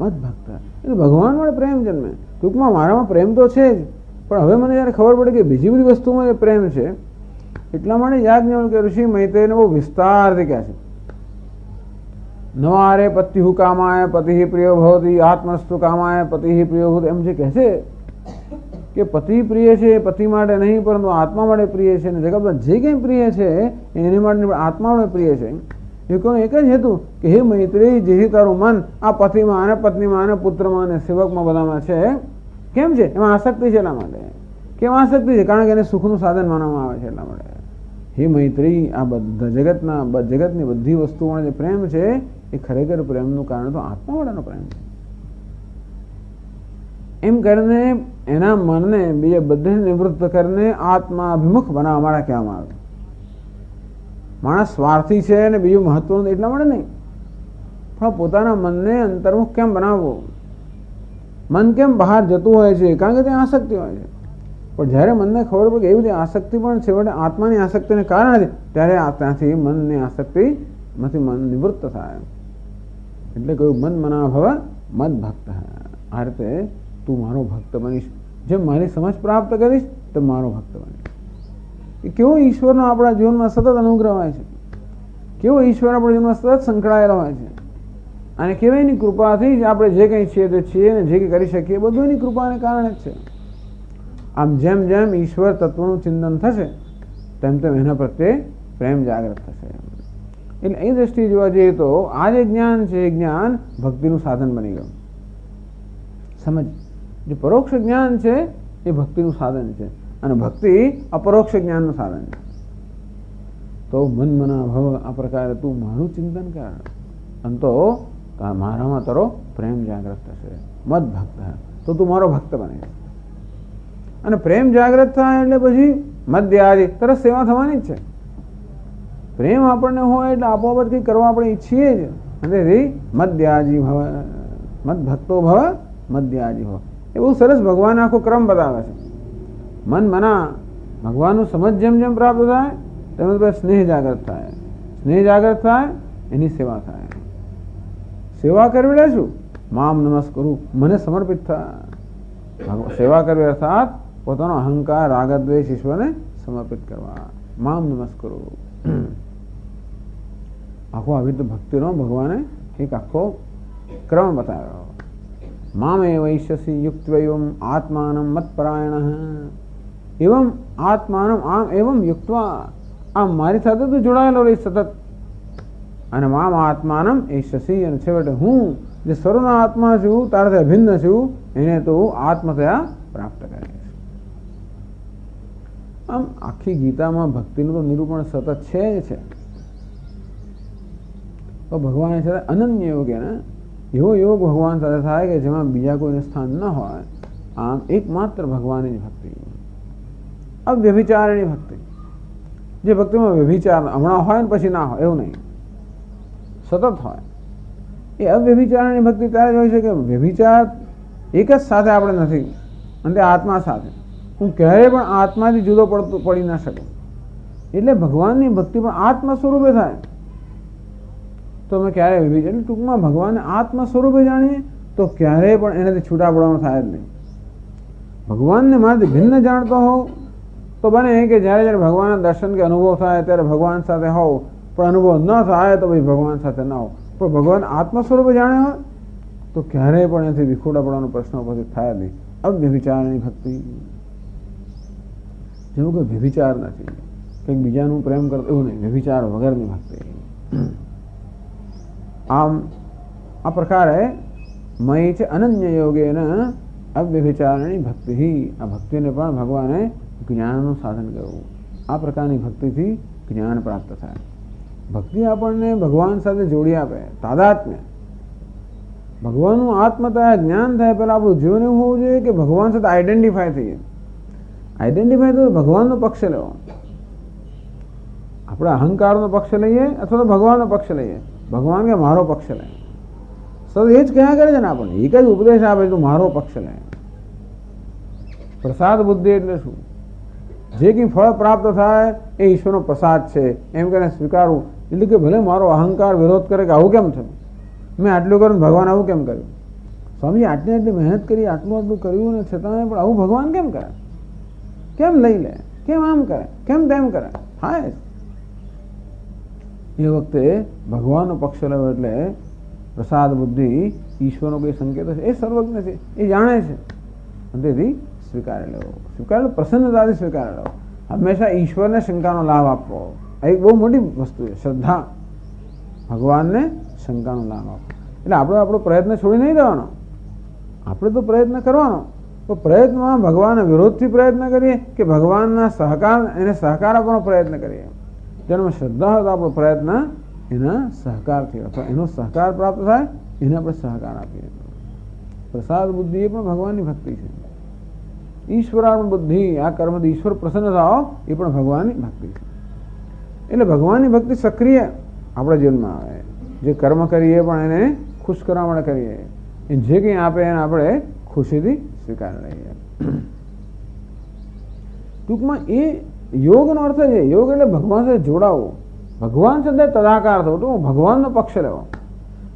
A: મદ ભક્ત એટલે ભગવાન વડે પ્રેમ જન્મે. ટૂંકમાં મારામાં પ્રેમ તો છે જ, પણ હવે મને જ્યારે ખબર પડે કે બીજી બધી વસ્તુમાં જે પ્રેમ છે, એટલા માટે યાજ્ઞવલ્ક્ય ઋષિ મૈત્રેયને બહુ વિસ્તારથી કહે છે. નવારે પત્યુ કામાય પતિ પ્રિય ભવતી આત્મસ્તુ કામાય પતિ પ્રિય ભવતી. એમ જે કહે છે કે પતિ પ્રિય છે પતિ માટે નહીં પરંતુ આત્મા માટે પ્રિય છે, અને જગતમાં જે કંઈ પ્રિય છે એની માટે આત્મા માટે પ્રિય છે. એ કોનો એક જ હેતુ કે હે મૈત્રેય, જેથી તારું મન આ પતિમાં અને પત્નીમાં અને પુત્રમાં અને સેવકમાં બધામાં છે. કેમ છે? એમાં આસક્તિ છે. એટલા માટે કેમ આસક્તિ છે? કારણ કે એને સુખનું સાધન માનવામાં આવે છે. એટલા માટે હે મૈત્રી, આ બધા જગતની બધી વસ્તુઓનો જે પ્રેમ છે એ ખરેખર પ્રેમનું કારણ તો આત્માવાળાનો પ્રેમ છે. એમ કરીને એના મનને બીજે બધે નિવૃત્ત કરીને આત્માભિમુખ બનાવવા માટે કહેવામાં આવે. માણસ સ્વાર્થી છે ને બીજું મહત્વનું એટલા માટે નહીં, પણ પોતાના મનને અંતર્મુખ કેમ બનાવવું. મન કેમ બહાર જતું હોય છે? કારણ કે ત્યાં આસક્તિ હોય છે. પણ જ્યારે મનને ખબર પડે કે એવી બધી આસક્તિ પણ છેવટે આત્માની આસક્તિને કારણે ત્યારે ત્યાંથી મનની આસક્તિમાંથી મન નિવૃત્ત થાય. એટલે કહ્યું મન મના ભવ મદ ભક્ત. આ રીતે તું મારો ભક્ત બનીશ. જેમ મારી સમજ પ્રાપ્ત કરીશ તો મારો ભક્ત બનીશ. એ કેવો ઈશ્વરનો આપણા જીવનમાં સતત અનુગ્રહ હોય છે, કેવો ઈશ્વર આપણા જીવનમાં સતત સંકળાયેલો હોય છે, અને કેવી એની કૃપાથી જ આપણે જે કંઈ છીએ તે છીએ અને જે કંઈ કરી શકીએ બધું એની કૃપાને કારણે જ છે. આમ જેમ જેમ ઈશ્વર તત્વનું ચિંતન થશે તેમ તેમ એના પ્રત્યે પ્રેમ જાગૃત થશે. એટલે એ દ્રષ્ટિએ જોવા જઈએ તો આ જે જ્ઞાન છે એ જ્ઞાન ભક્તિનું સાધન બની ગયું. સમજ, જે પરોક્ષ જ્ઞાન છે એ ભક્તિનું સાધન છે અને ભક્તિ અપરોક્ષ જ્ઞાનનું સાધન છે. તો મન મના ભવ આ પ્રકારે તું મારું ચિંતન કર અને તો મારામાં તારો પ્રેમ જાગૃત થશે. મદ ભક્ત તો તું મારો ભક્ત બને. અને પ્રેમ જાગૃત થાય એટલે પછી મધ્યાજી તરત સેવા થવાની જ છે. પ્રેમ આપણને હોય એટલે આપોઆપ કંઈ કરવા આપણે ઈચ્છીએ જ. અને મધ્યાજી ભવ મદ ભક્તો ભવ મધ્યાજી ભવ. એ બહુ સરસ ભગવાન આખો ક્રમ બતાવે છે. મન મના ભગવાનનું સમજ જેમ જેમ પ્રાપ્ત થાય તેમ સ્નેહ જાગૃત થાય. સ્નેહ જાગૃત થાય એની સેવા થાય. સેવા કરવી એટલે શું? મામ નમસ્કરું, મને સમર્પિત થાય. સેવા કરવી અર્થાત પોતાનો અહંકાર રાગદ્વેષ ઈશ્વરને સમર્પિત કરવા. મામ નમસ્કરું. આખો આવી રીતે ભક્તિનો ભગવાને એક આખો ક્રમ બતાવ્યો. મામે વૈશ્યસી યુક્તવયમ આત્માનમ મત્પરાયણ એવમ આત્માનમ આમ એવમ યુક્તવા. આમ મારી સાથે તું જોડાયેલો રહીશ સતત. અને મામ આત્માનમ એષ્યસી, અને છેવટે હું જે સર્વનો આત્મા છું, તારાથી અભિન્ન છું, એને તું આત્મતયા પ્રાપ્ત કરીશ. આમ આખી ગીતામાં ભક્તિનું તો નિરૂપણ સતત છે જ છે. તો ભગવાન છે અનન્ય યોગ, ને એવો યોગ ભગવાન સાથે થાય કે જેમાં બીજા કોઈને સ્થાન ન હોય. આમ એકમાત્ર ભગવાનની ભક્તિ, અવ્યભિચારની ભક્તિ. જે ભક્તિમાં વ્યભિચાર હમણાં હોય ને પછી ના હોય એવું નહીં, સતત હોય. એ અવ્યભિચારની ભક્તિ ત્યારે જ હોય છે કે વ્યભિચાર એક જ સાથે આપણે નથી, અને તે આત્મા સાથે. હું ક્યારેય પણ આત્માથી જુદો પડી ના શકું. એટલે ભગવાનની ભક્તિ પણ આત્મ સ્વરૂપે થાય તો અમે ક્યારેય વ્યભિચાર, એટલે ટૂંકમાં ભગવાનને આત્મ સ્વરૂપે જાણીએ તો ક્યારેય પણ એનાથી છૂટા પડવાનું થાય જ નહીં. ભગવાનને મારાથી ભિન્ન જાણતો હોવ તો બને કે જ્યારે જ્યારે ભગવાનના દર્શન કે અનુભવ થાય ત્યારે ભગવાન સાથે હોવ, પણ અનુભવ ન થાય તો પછી ભગવાન સાથે ન હોવ. પણ ભગવાન આત્મ સ્વરૂપે જાણે હોય તો ક્યારેય પણ એનાથી વિખૂટા પડવાનો પ્રશ્ન ઉપસ્થિત થાય જ નહીં. અવ્યભિચારની ભક્તિ, જેવું કોઈ વ્યભિચાર નથી, કંઈક બીજાનું પ્રેમ કરતો એવું નહીં, વ્યભિચાર વગરની ભક્તિ. આમ આ પ્રકારે મય છે અનન્ય યોગેન અવ્યભિચારણી ભક્તિ. આ ભક્તિને પણ ભગવાને જ્ઞાનનું સાધન કરવું. આ પ્રકારની ભક્તિથી જ્ઞાન પ્રાપ્ત થાય. ભક્તિ આપણને ભગવાન સાથે જોડી આપે, તાદાત્મ્ય. ભગવાનનું આત્મતા જ્ઞાન થાય પહેલાં આપણું જીવન એવું હોવું જોઈએ કે ભગવાન સાથે આઈડેન્ટિફાય થઈએ. આઈડેન્ટિફાય તો ભગવાનનો પક્ષ લેવો. આપણે અહંકારનો પક્ષ લઈએ અથવા તો ભગવાનનો પક્ષ લઈએ. ભગવાન કે મારો પક્ષ લે, સર એ જ કયા કરે છે ને આપણને એક જ ઉપદેશ આપે તું મારો પક્ષ લે. પ્રસાદ બુદ્ધિ એટલે શું? જે કંઈ ફળ પ્રાપ્ત થાય એ ઈશ્વરનો પ્રસાદ છે એમ કરીને સ્વીકારવું. એટલે કે ભલે મારો અહંકાર વિરોધ કરે કે આવું કેમ થયું, મેં આટલું કર્યું ભગવાન આવું કેમ કર્યું, સ્વામી આટલી આટલી મહેનત કરી આટલું કર્યું ને છતાં પણ આવું ભગવાન કેમ કરે, કેમ લઈ લે, કેમ આમ કરે, કેમ તેમ કરે, થાય. એ વખતે ભગવાનનો પક્ષ લેવો એટલે પ્રસાદ બુદ્ધિ ઈશ્વરનો કોઈ સંકેત છે, એ સર્વજ્ઞ છે, એ જાણે છે, તેથી સ્વીકારી લેવો. સ્વીકાર પ્રસન્નતાથી સ્વીકારી લેવો. હંમેશા ઈશ્વરને શંકાનો લાભ આપવો આ એક બહુ મોટી વસ્તુ છે. શ્રદ્ધા, ભગવાનને શંકાનો લાભ આપવો. એટલે આપણે આપણો પ્રયત્ન છોડી નહીં દેવાનો, આપણે તો પ્રયત્ન કરવાનો. તો પ્રયત્નમાં ભગવાનના વિરોધથી પ્રયત્ન કરીએ કે ભગવાનના સહકાર, એને સહકાર આપવાનો પ્રયત્ન કરીએ. જેનામાં શ્રદ્ધા હોય તો આપણો પ્રયત્ન એના સહકારથી અથવા એનો સહકાર પ્રાપ્ત થાય એને આપણે સહકાર આપીએ. પ્રસાદ બુદ્ધિ એ પણ ભગવાનની ભક્તિ છે. ઈશ્વરાર્પણ બુદ્ધિ, આ કર્મથી ઈશ્વર પ્રસન્ન થાઓ એ પણ ભગવાનની ભક્તિ છે. એટલે ભગવાનની ભક્તિ સક્રિય આપણા જીવનમાં આવે. જે કર્મ કરીએ પણ એને ખુશ કરવા માટે કરીએ, એ જે કંઈ આપે એને આપણે ખુશીથી સ્વીકારી લઈએ. ટૂંકમાં એ યોગનો અર્થ છે. યોગ એટલે ભગવાન સાથે જોડાવું, ભગવાન સાથે તદાકાર થવું, તો ભગવાનનો પક્ષ લેવો.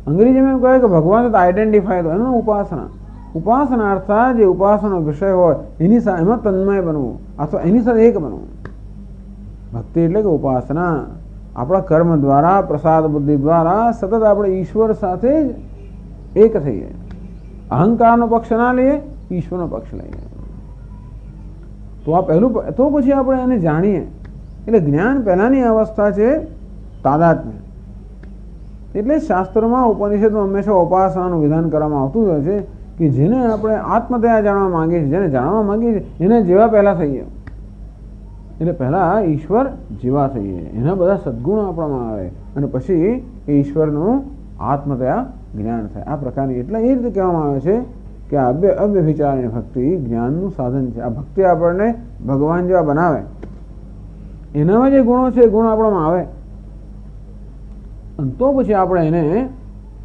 A: અંગ્રેજીમાં એમ કહે કે ભગવાન સાથે આઈડેન્ટિફાય થવું, એનું ઉપાસના. ઉપાસના અર્થાત જે ઉપાસનાનો વિષય હોય એની સાથે એમાં તન્મય બનવું અથવા એની સાથે એક બનવું. ભક્તિ એટલે કે ઉપાસના. આપણા કર્મ દ્વારા, પ્રસાદ બુદ્ધિ દ્વારા સતત આપણે ઈશ્વર સાથે જ એક થઈએ. અહંકારનો પક્ષ ના લઈએ, ઈશ્વરનો પક્ષ લઈએ. તો આ પહેલું, તો પછી આપણે એને જાણીએ. એટલે જ્ઞાન પહેલાની અવસ્થા છે તાદાત્મ્ય. એટલે શાસ્ત્રોમાં, ઉપનિષદમાં હંમેશા ઉપાસનાનું વિધાન કરવામાં આવતું હોય છે કે જેને આપણે આત્મતયા જાણવા માંગીએ છીએ, જેને જાણવા માંગીએ છીએ એને જેવા પહેલાં થઈએ. એટલે પહેલાં ઈશ્વર જેવા થઈએ, એના બધા સદ્ગુણો આપણામાં આવે અને પછી એ ઈશ્વરનું આત્મતયા જ્ઞાન થાય. આ પ્રકારની, એટલે એ રીતે કહેવામાં આવે છે કે આ અવ્યભિચારની ભક્તિ જ્ઞાનનું સાધન છે. આ ભક્તિ આપણને ભગવાન જેવા બનાવે. એનામાં જે ગુણો છે એ ગુણો આપણામાં આવે અને તો પછી આપણે એને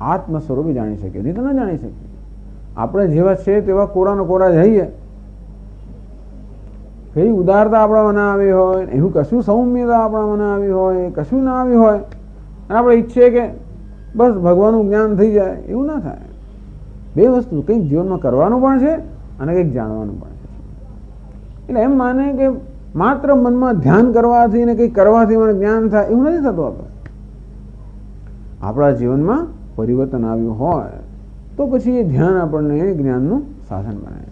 A: આત્મ સ્વરૂપે જાણી શકીએ, નહીં તો ન જાણી શકીએ. આપણે જેવા છે તેવા કોરાનો કોરા જઈએ, કઈ ઉદારતા આપણા મને આવી હોય, એવું કશું સૌમ્યતા આપણા મને આવી હોય, કશું ના આવી હોય અને આપણે ઈચ્છીએ કે બસ ભગવાનનું જ્ઞાન થઈ જાય, એવું ના થાય. બે વસ્તુ, કંઈક જીવનમાં કરવાનું પણ છે અને કંઈક જાણવાનું પણ છે. એટલે એમ માને કે માત્ર મનમાં ધ્યાન કરવાથી ને કંઈક કરવાથી મને જ્ઞાન થાય, એવું નથી થતું. આપણા જીવનમાં પરિવર્તન આવ્યું હોય તો પછી એ ધ્યાન આપણને જ્ઞાનનું સાધન બનાવે.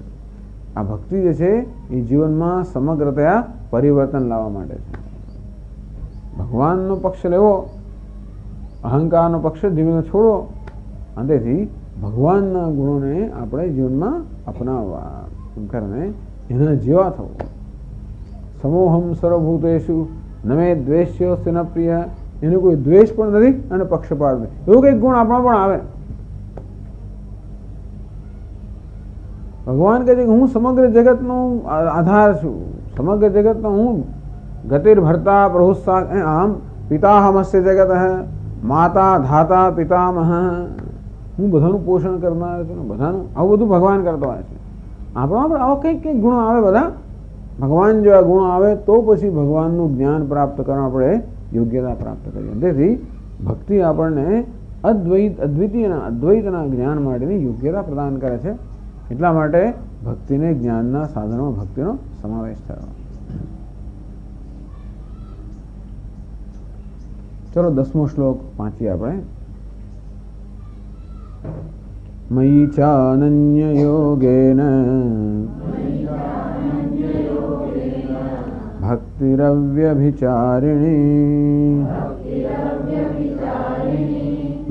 A: આ ભક્તિ જે છે એ જીવનમાં સમગ્રતયા પરિવર્તન લાવવા માટે છે. ભગવાનનો પક્ષ લેવો, અહંકારનો પક્ષ ધીમે છોડવો અને તેથી ભગવાનના ગુણોને આપણે જીવનમાં અપનાવવા, કરીને એના જેવા થવું. સમોહમ સર્વભૂતેષુ નમે દ્વેષ્યોસ્તિ ન પ્રિય, એનો કોઈ દ્વેષ પણ નથી અને પક્ષપાત નથી. એવું કંઈક ગુણ આપણા પણ આવે. ભગવાન કહે છે કે હું સમગ્ર જગતનો આધાર છું, સમગ્ર જગતનો હું ગતિર ભરતા પ્રભુસ્સા આમ પિતાહમસ્ય જગત માતા ધાતા પિતામહ, હું બધાનું પોષણ કરનાર છું, બધાનું આવું બધું ભગવાન કરતો હોય છે. આપણા પણ આવા કંઈક કંઈક ગુણો આવે, બધા ભગવાન જેવા ગુણો આવે તો પછી ભગવાનનું જ્ઞાન પ્રાપ્ત કરવા આપણે યોગ્યતા પ્રાપ્ત કરીએ. તેથી ભક્તિ આપણને અદ્વૈતના જ્ઞાન માટેની યોગ્યતા પ્રદાન કરે છે. એટલા માટે ભક્તિને જ્ઞાનના સાધનમાં ભક્તિનો સમાવેશ થયો. ચલો 10મો શ્લોક વાંચીએ આપણે. મયી ચાનન્ય યોગેન ભક્તિરવ્યભિચારિણી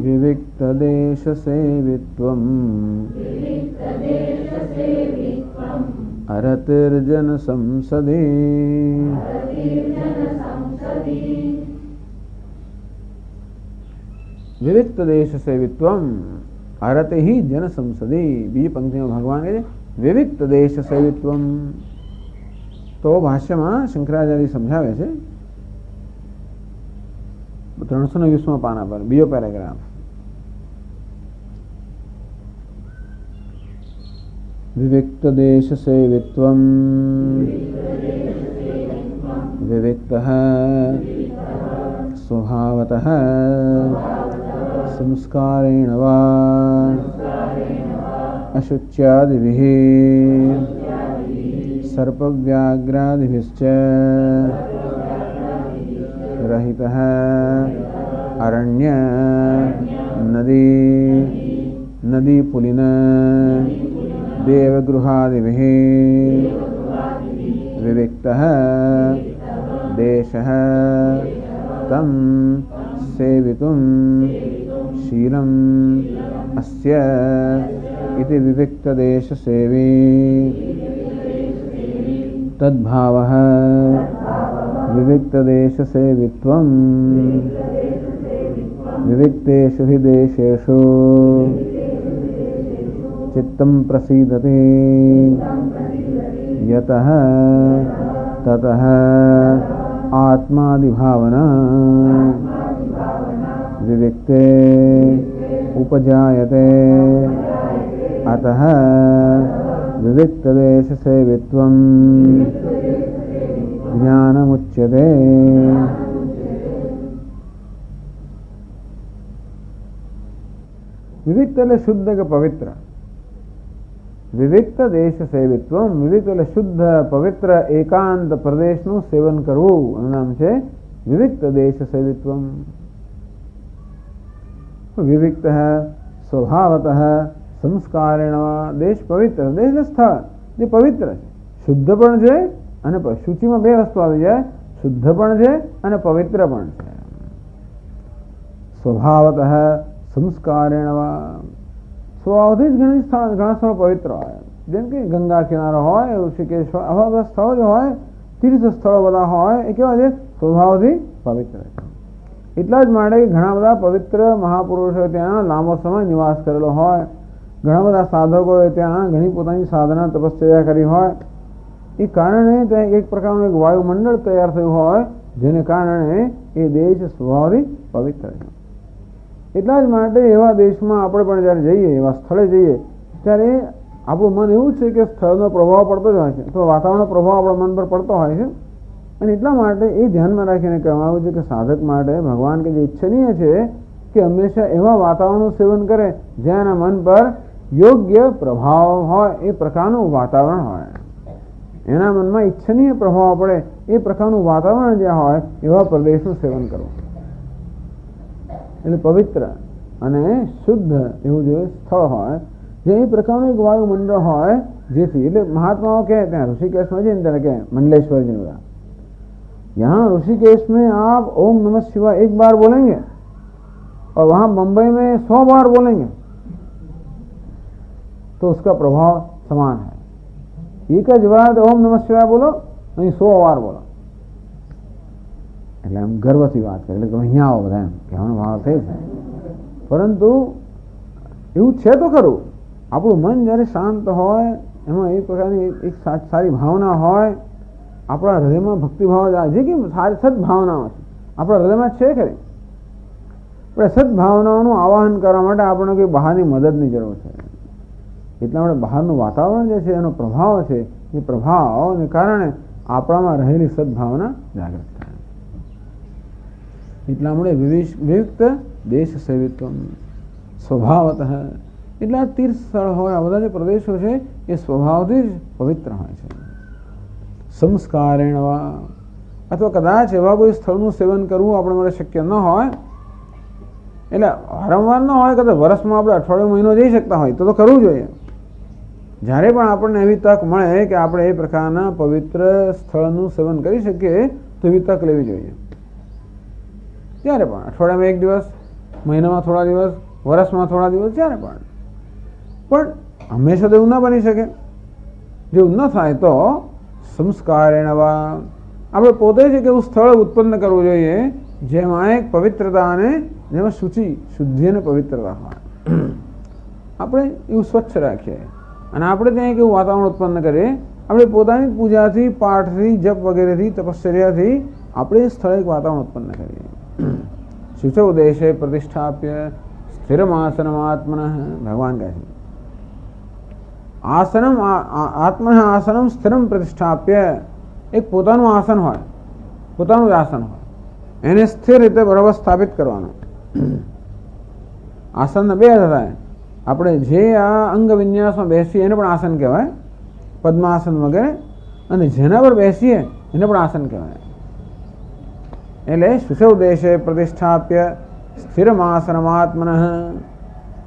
A: વિવિક્ત દેશ સેવિત્વમ અરતિર્જન સંસદી. વિવિક્ત દેશ સેવિત્વમ અરતિ જન સંસદી. બીજી પંક્તિમાં ભગવાન કહે છે વિવિક્ત દેશ સેવિત્વમ. તો ભાષ્યમાં શંકરાચાર્ય સમજાવે છે 320મા પાના પર બીજો પેરેગ્રાફ. विविक्तदेशसेवित्वं विविक्तः स्वभावतः संस्कारेण वा अशुच्यादिभिः सर्पव्याघ्रादिभिश्च रहितः अरण्य नदीपुलिन देवगृहादिभिः विविक्तः देशः तं सेवितुं शीलम् अस्य इति विविक्तदेशसेवी तद्भावः विविक्तदेशसेवित्वं विविक्तेषु हि देशेषु चित्तं प्रसीदति यतः ततः आत्मादिभावना विविक्ते उपजायते अतः विविक्तदेशसेवित्वं ज्ञानमुच्यते। विविक्त એટલે શુદ્ધ કે પવિત્ર. વિવિક્ત દેશ સેવિત્વમ, વિવિક્ત એટલે શુદ્ધ પવિત્ર એકાંત પ્રદેશનું સેવન કરવું એનું નામ છે વિવિક્ત દેશ સેવિત્વમ. વિવિક્ત સ્વભાવતઃ સંસ્કારેણ દેશ પવિત્ર, દેશ સ્થળ જે પવિત્ર છે, શુદ્ધ પણ છે અને શુચિમાં બે વસ્તુ આવી જાય, શુદ્ધ પણ છે અને પવિત્ર પણ છે. સ્વભાવતઃ સંસ્કારેણ સ્વભાવથી જ ઘણા સ્થળો પવિત્ર હોય, જેમ કે ગંગા કિનારો હોય, ઋષિકેશ હોય, આવા બધા સ્થળો જે હોય, તીર્થ સ્થળો બધા હોય એ કેવા છે? સ્વભાવથી પવિત્ર છે. એટલા જ માટે ઘણા બધા પવિત્ર મહાપુરુષો ત્યાં લાંબો સમય નિવાસ કરેલો હોય, ઘણા બધા સાધકોએ ત્યાં ઘણી પોતાની સાધના તપશ્ચર્યા કરી હોય, એ કારણે ત્યાં એક પ્રકારનું એક વાયુમંડળ તૈયાર થયું હોય, જેને કારણે એ દેશ સ્વભાવથી પવિત્ર છે. એટલા જ માટે એવા દેશમાં આપણે પણ જ્યારે જઈએ, એવા સ્થળે જઈએ, ત્યારે આપણું મન એવું છે કે સ્થળનો પ્રભાવ પડતો જ હોય છે, અથવા વાતાવરણનો પ્રભાવ આપણા મન પર પડતો હોય છે. અને એટલા માટે એ ધ્યાનમાં રાખીને કહેવામાં આવ્યું છે કે સાધક માટે ભગવાન કે જે ઈચ્છનીય છે કે હંમેશા એવા વાતાવરણનું સેવન કરે જ્યાં એના મન પર યોગ્ય પ્રભાવ હોય, એ પ્રકારનું વાતાવરણ હોય, એના મનમાં ઈચ્છનીય પ્રભાવ પડે એ પ્રકારનું વાતાવરણ જ્યાં હોય એવા પ્રદેશનું સેવન કરવું. એટલે પવિત્ર અને શુદ્ધ એવું જે સ્થળ હોય, જે એ પ્રકારનું એક વાયુમંડળ હોય, જેથી એટલે મહાત્માઓ કહે ત્યાં ऋषिकेश જઈને ત્યારે કહે मंडलेश्वर जी का, यहाँ ऋषिकेश में आप ओम नमः शिवाय 1 बार बोलेंगे और वहाँ मुंबई में 100 बार बोलेंगे तो उसका प्रभाव समान है. एक જ વાત ઓમ નમઃ શિવાય બોલો, અહીં 100 વાર બોલો. એટલે આમ ગર્વથી વાત કરે, એટલે અહીંયા આવો બધા એમ કહેવાનો ભાવ થઈ છે. પરંતુ એવું છે તો ખરું, આપણું મન જ્યારે શાંત હોય, એમાં એક પ્રકારની એક સારી ભાવના હોય, આપણા હૃદયમાં ભક્તિભાવ જાય, જે કે સારી સદભાવનાઓ છે આપણા હૃદયમાં છે ખરી, પણ સદભાવનાઓનું આવાહન કરવા માટે આપણને કોઈ બહારની મદદની જરૂર છે. એટલા માટે બહારનું વાતાવરણ જે છે એનો પ્રભાવ છે, એ પ્રભાવને કારણે આપણામાં રહેલી સદભાવના જાગૃત થાય. એટલા માટે વિવિક્ત દેશ સેવિત્વમ સ્વભાવતઃ, એટલા તીર્થ સ્થળ હોય, આ બધા જે પ્રદેશો છે એ સ્વભાવથી જ પવિત્ર હોય છે. સંસ્કારેણ વા, અથવા કદાચ એવા કોઈ સ્થળનું સેવન કરવું આપણે માટે શક્ય ન હોય, એટલે વારંવાર ન હોય, કદાચ વર્ષમાં આપણે અઠવાડિયો મહિનો જઈ શકતા હોય તો કરવું જોઈએ. જ્યારે પણ આપણને એવી તક મળે કે આપણે એ પ્રકારના પવિત્ર સ્થળનું સેવન કરી શકીએ તો એવી તક લેવી જોઈએ. ત્યારે પણ અઠવાડિયામાં 1 દિવસ, મહિનામાં થોડા દિવસ, વર્ષમાં થોડા દિવસ, જ્યારે પણ હંમેશા તો એવું ના બની શકે. જો ન થાય તો સંસ્કારેણ વા, આપણે પોતે જ એક એવું સ્થળ ઉત્પન્ન કરવું જોઈએ જેમાં એક પવિત્રતા અને જેમાં શુદ્ધિ અને પવિત્રતા હોય. આપણે એવું સ્વચ્છ રાખીએ અને આપણે ત્યાં એક એવું વાતાવરણ ઉત્પન્ન કરીએ, આપણે પોતાની પૂજાથી, પાઠથી, જપ વગેરેથી, તપશ્ચર્યાથી આપણે એ સ્થળે એક વાતાવરણ ઉત્પન્ન કરીએ. શુચૌ દેશે પ્રતિષ્ઠાપ્ય સ્થિરમાસનમાત્મનઃ, ભગવાન કહે છે આસનમ આત્મન આસનમ સ્થિરમ પ્રતિષ્ઠાપ્ય, એક પોતાનું આસન હોય, પોતાનું જ આસન હોય, એને સ્થિર રીતે બરાબર સ્થાપિત કરવાનું. આસન બે થાય. આપણે જે આ અંગ વિન્યાસમાં બેસીએ એને પણ આસન કહેવાય, પદ્માસન વગેરે, અને જેના પર બેસીએ એને પણ આસન કહેવાય. એટલે શુચૌ દેશે પ્રતિષ્ઠાપ્ય સ્થિરમાસનમાત્મન,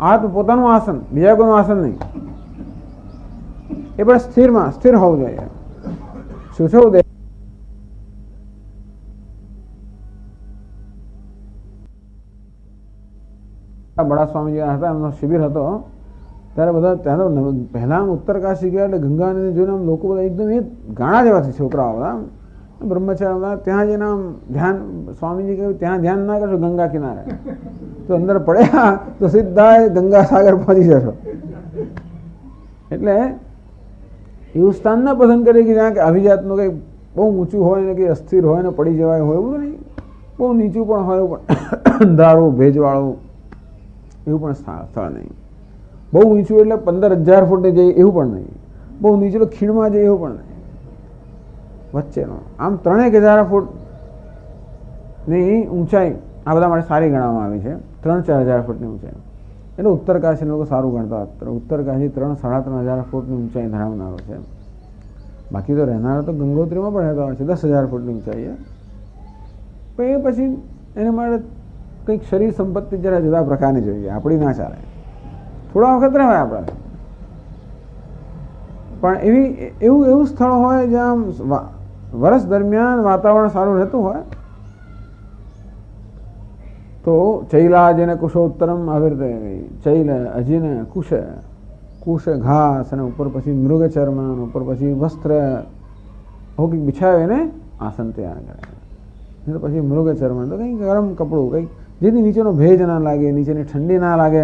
A: આત્મ પોતાનું આસન, બીજા કોઈનું આસન નહીં, એ પણ સ્થિર હોવું જોઈએ. શુચૌ દેશ બડા સ્વામીજી હતા, એમનો શિબિર હતો, ત્યારે બધા ત્યાં તો પહેલા ઉત્તરકાશી ગયા એટલે ગંગાને જોઈને આમ લોકો બધા એકદમ એ ગાણા જેવા છે છોકરાઓ બધા બ્રહ્મચારી. ત્યાં જઈને આમ ધ્યાન, સ્વામીજી કહ્યું ત્યાં ધ્યાન ના કરશો ગંગા કિનારે, તો અંદર પડ્યા તો સીધા ગંગા સાગર પહોંચી જશો. એટલે એવું સ્થાન ના પસંદ કરીએ કે જ્યાં કે અભિજાતનું કંઈ બહુ ઊંચું હોય ને કંઈ અસ્થિર હોય ને પડી જવાય હોય, એવું નહીં. બહુ નીચું પણ હોય, એવું પણ અંધારું ભેજવાળું એવું પણ સ્થળ નહીં. બહુ ઊંચું એટલે 15,000 ફૂટે જાય એવું પણ નહીં, બહુ નીચું ખીણમાં જાય એવું પણ નહીં, વચ્ચેનો આમ 3,000 ફૂટની ઊંચાઈ આ બધા માટે સારી ગણવામાં આવી છે. 3-4,000 ફૂટની ઊંચાઈ એટલે ઉત્તરકાશી લોકો સારું ગણતા. ઉત્તરકાશી 3-3,500 ફૂટની ઊંચાઈ ધરાવનારો છે. બાકી તો રહેનારા તો ગંગોત્રીમાં પણ રહેતા હોય છે 10,000 ફૂટની ઊંચાઈએ. પણ એ પછી એને માટે કંઈક શરીર સંપત્તિ જરા જુદા પ્રકારની જોઈએ, આપણી ના ચાલે. થોડા વખત રહે આપણે, પણ એવું સ્થળ હોય જ્યાં વર્ષ દરમિયાન વાતાવરણ સારું રહેતું હોય, તો ચૈલા જેને કુશોત્તરમ આવી રીતે ચૈલ અજીન કુશ ઘાસ, અને ઉપર પછી મૃગચર્મ, ઉપર પછી વસ્ત્ર કંઈક બિછાવે ને આસન તૈયાર કરે. તો પછી મૃગચર્મ તો કંઈક ગરમ કપડું, કંઈક જેથી નીચેનો ભેજ ના લાગે, નીચેની ઠંડી ના લાગે,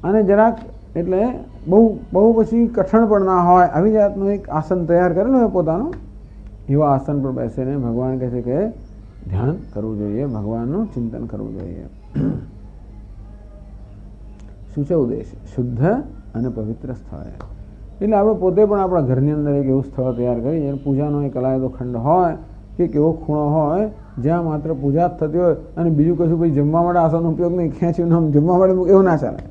A: અને જરાક એટલે બહુ પછી કઠણ પણ ના હોય, આવી જાતનું એક આસન તૈયાર કરેલું હોય પોતાનું. એવા આસન પર બેસીને ભગવાન કહે છે કે ધ્યાન કરવું જોઈએ, ભગવાનનું ચિંતન કરવું જોઈએ. શુચૌ દેશ, શુદ્ધ અને પવિત્ર સ્થળ. એટલે આપણે પોતે પણ આપણા ઘરની અંદર એક એવું સ્થળ તૈયાર કરી, જેને પૂજાનો એક અલાયદો ખંડ હોય કે એવો ખૂણો હોય જ્યાં માત્ર પૂજા જ થતી હોય, અને બીજું કશું ભાઈ જમવા માટે આસનનો ઉપયોગ નહીં, ખેંચીને જમવા માટે એવું ના ચાલે.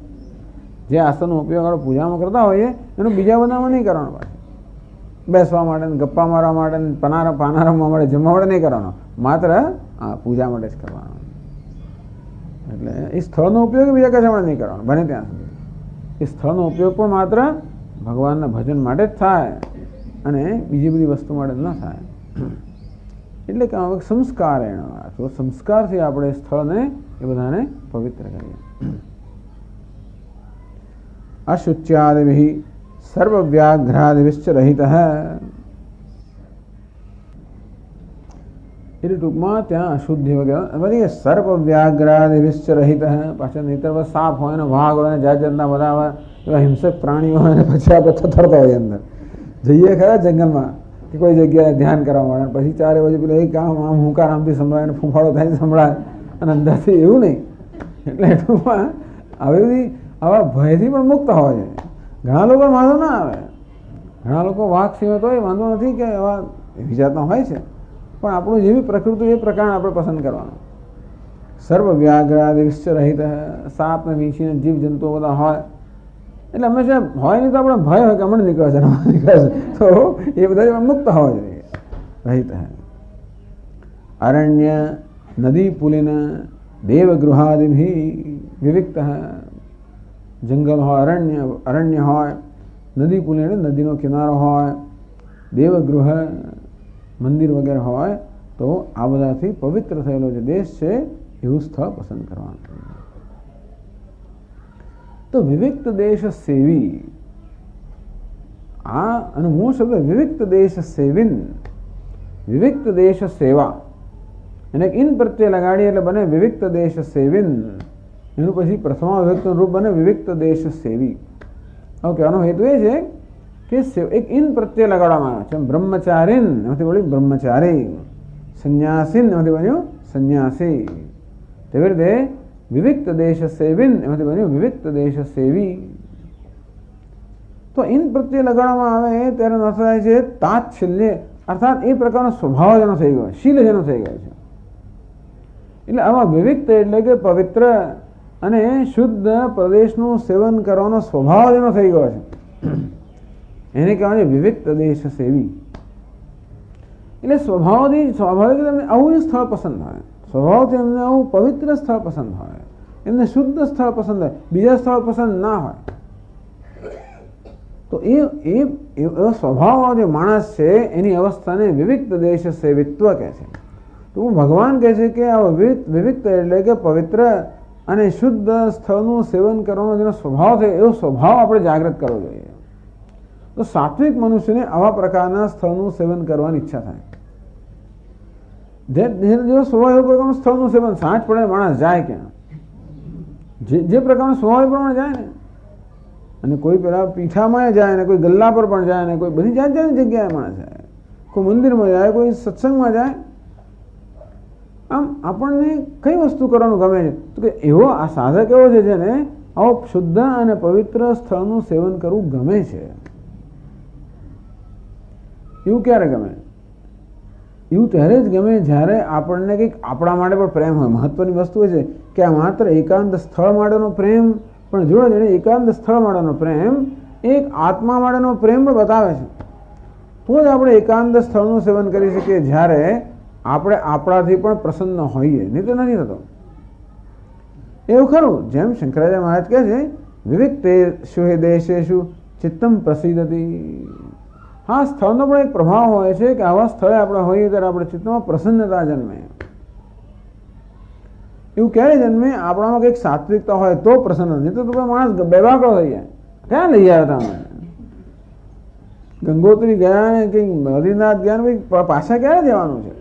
A: જે આસનનો ઉપયોગ આપણે પૂજામાં કરતા હોઈએ એનો બીજા બધામાં નહીં કરવાનો. પાછું બેસવા માટે, ગપ્પા મારવા માટે, પાના રમવા માટે, જમવા માટે નહીં કરવાનો, માત્ર પૂજા માટે જ કરવાનો. એટલે એ સ્થળનો ઉપયોગ બીજા કશા માટે નહીં કરવાનો બને ત્યાં સુધી. એ સ્થળનો ઉપયોગ પણ માત્ર ભગવાનના ભજન માટે જ થાય, અને બીજી બધી વસ્તુ માટે જ ન થાય. એટલે કે સંસ્કાર એનો સંસ્કારથી આપણે સ્થળને એ બધાને પવિત્ર કરીએ. અશુચ્યાદિભિ સર્વવ્યાઘ્રાદિભિશ્ચ રહિતઃ. એટલે ટૂંકમાં ત્યાં અશુદ્ધિ વગેરે બધી સર્વવ્યાઘ્રાદિભિશ્ચ રહિતઃ. પાછળ નહીતર સાપ હોય ને, વાઘ હોય ને, જાત જાતના બધા હોય એવા હિંસક પ્રાણીઓ હોય ને, પછી આપણે થરતા હોય અંદર જઈએ ખરા જંગલમાં કે કોઈ જગ્યાએ ધ્યાન કરવા મળે, પછી ચારે બાજુ પેલા એક આમ હુંકાર આમથી સંભળાય, ફૂંફાળો થાય સંભળાય, અને અંદરથી એવું નહીં. એટલે ટૂંકમાં આવી બધી આવા ભયથી પણ મુક્ત હોય છે. ઘણા લોકો વાંધો ના આવે, ઘણા લોકો વાઘ સિંહ તો એ વાંધો નથી કે એવા એવી જાતના હોય છે, પણ આપણું જેવી પ્રકૃતિ એ પ્રકારે આપણે પસંદ કરવાનું. સર્વ વ્યાઘ્રાદિશ્ચ રહિત, સાપ ને વીંછી ને જીવ જંતુઓ બધા હોય, એટલે હંમેશા હોય નહીં તો આપણે ભય હોય કે હમણાં નીકળે છે, તો એ બધા મુક્ત હોવા જોઈએ. રહિત અરણ્ય નદી પુલિન દેવગૃહાદિભિ વિવિક્ત. જંગલ હોય, અરણ્ય હોય, નદી પુલિન એટલે નદીનો કિનારો હોય, દેવગૃહ મંદિર વગેરે હોય, તો આ બધાથી પવિત્ર થયેલો જે દેશ છે એવું સ્થળ પસંદ કરવાનું. તો વિવિક્ત દેશ સેવી, આ અને મૂળ શબ્દ વિવિક્ત દેશ સેવિન, વિવિક્ત દેશ સેવા, એને ઇન પ્રત્યે લગાડીએ એટલે બને વિવિક્ત દેશ સેવિન. એનું પછી પ્રથમા વિભક્તનું રૂપ બને વિવિક્ત દેશ સેવી. ઓકે, આનો હેતુ એ છે કે એક ઇન પ્રત્યે લગાડવામાં આવે છે. બ્રહ્મચારીન એમાંથી બોલ્યું બ્રહ્મચારી, સંન્યાસીન એમાંથી બન્યું સંન્યાસી. તેવી રીતે વિવિક્ત દેશ સેવિન એમાંથી બન્યું વિવિક્ત દેશ સેવી. તો ઇન પ્રત્યે લગાડવામાં આવે ત્યારે અર્થ થાય છે તાત્સલ્ય, અર્થાત એ પ્રકારનો સ્વભાવ જેનો થઈ ગયો, શીલ જેનો થઈ ગયો છે. એટલે આવા વિવિક્ત એટલે કે પવિત્ર અને શુદ્ધ પ્રદેશનું સેવન કરવાનો સ્વભાવ જેનો થઈ ગયો છે એને કહેવાય છે વિવિક્ત દેશ સેવી. એટલે સ્વભાવથી સ્વાભાવિક એમને આવું સ્થળ પસંદ હોય, સ્વભાવથી એમને આવું પવિત્ર સ્થળ પસંદ હોય, એમને શુદ્ધ સ્થળ પસંદ હોય, બીજા સ્થળ પસંદ ના હોય. તો એવો સ્વભાવ જે માણસ છે એની અવસ્થાને વિવિક્ત દેશ સેવિત્વ કહે છે. તો ભગવાન કહે છે કે આ વિવિક્ત એટલે કે પવિત્ર અને શુદ્ધ સ્થળનું સેવન કરવાનો જેનો સ્વભાવ છે એવો સ્વભાવ આપણે જાગૃત કરવો જોઈએ. તો સાત્વિક મનુષ્યને આવા પ્રકારના સ્થળનું સેવન કરવાની ઈચ્છા થાય. જેવો સ્વભાવ એવો પ્રકારનું સ્થળનું સેવન, સાંજ પડે માણસ જાય ક્યાં, જે પ્રકારનો સ્વભાવ એ પ્રમાણે જાય ને. અને કોઈ પેલા પીઠામાં જાય ને કોઈ ગલ્લા પર પણ જાય ને કોઈ બધી જાત જાતની જગ્યાએ માણસ જાય, કોઈ મંદિરમાં જાય, કોઈ સત્સંગમાં જાય. આમ આપણને કઈ વસ્તુ કરવાનું ગમે છે તો કે એવો આ સાધક એવો છે જેને આવો શુદ્ધ અને પવિત્ર સ્થળનું સેવન કરવું ગમે છે. એવું ક્યારે ગમે? એવું ત્યારે જ ગમે જ્યારે આપણને કંઈક આપણા માટે પણ પ્રેમ હોય. મહત્વની વસ્તુ એ છે કે આ માત્ર એકાંત સ્થળ માટેનો પ્રેમ પણ જોડે જોડે એકાંત સ્થળ માટેનો પ્રેમ એક આત્મા માટેનો પ્રેમ પણ બતાવે છે. તો જ આપણે એકાંત સ્થળનું સેવન કરી શકીએ જ્યારે આપણે આપણાથી પણ પ્રસન્ન હોઈએ, નહીં તો નથી થતો. એવું ખરું જેમ શંકરાચાર્ય મહારાજ કહે છે વિવિક્તેષુ હિ દેશેષુ ચિત્તમ પ્રસિદ્ધતી. હા, સ્થળનો પણ એક પ્રભાવ હોય છે કે આવા સ્થળે આપણે હોઈએ ત્યારે આપણે ચિત્તમાં પ્રસન્નતા જન્મે. એવું ક્યારે જન્મે? આપણામાં કંઈક સાત્વિકતા હોય તો પ્રસન્ન, નહીં તો માણસ બેબાકડો થઈ જાય. ક્યાં લઈ આવ્યા હતા? ગંગોત્રી ગયા ને કંઈક બદ્રીનાથ ગયા ને પાછા ક્યારે જવાનું છે?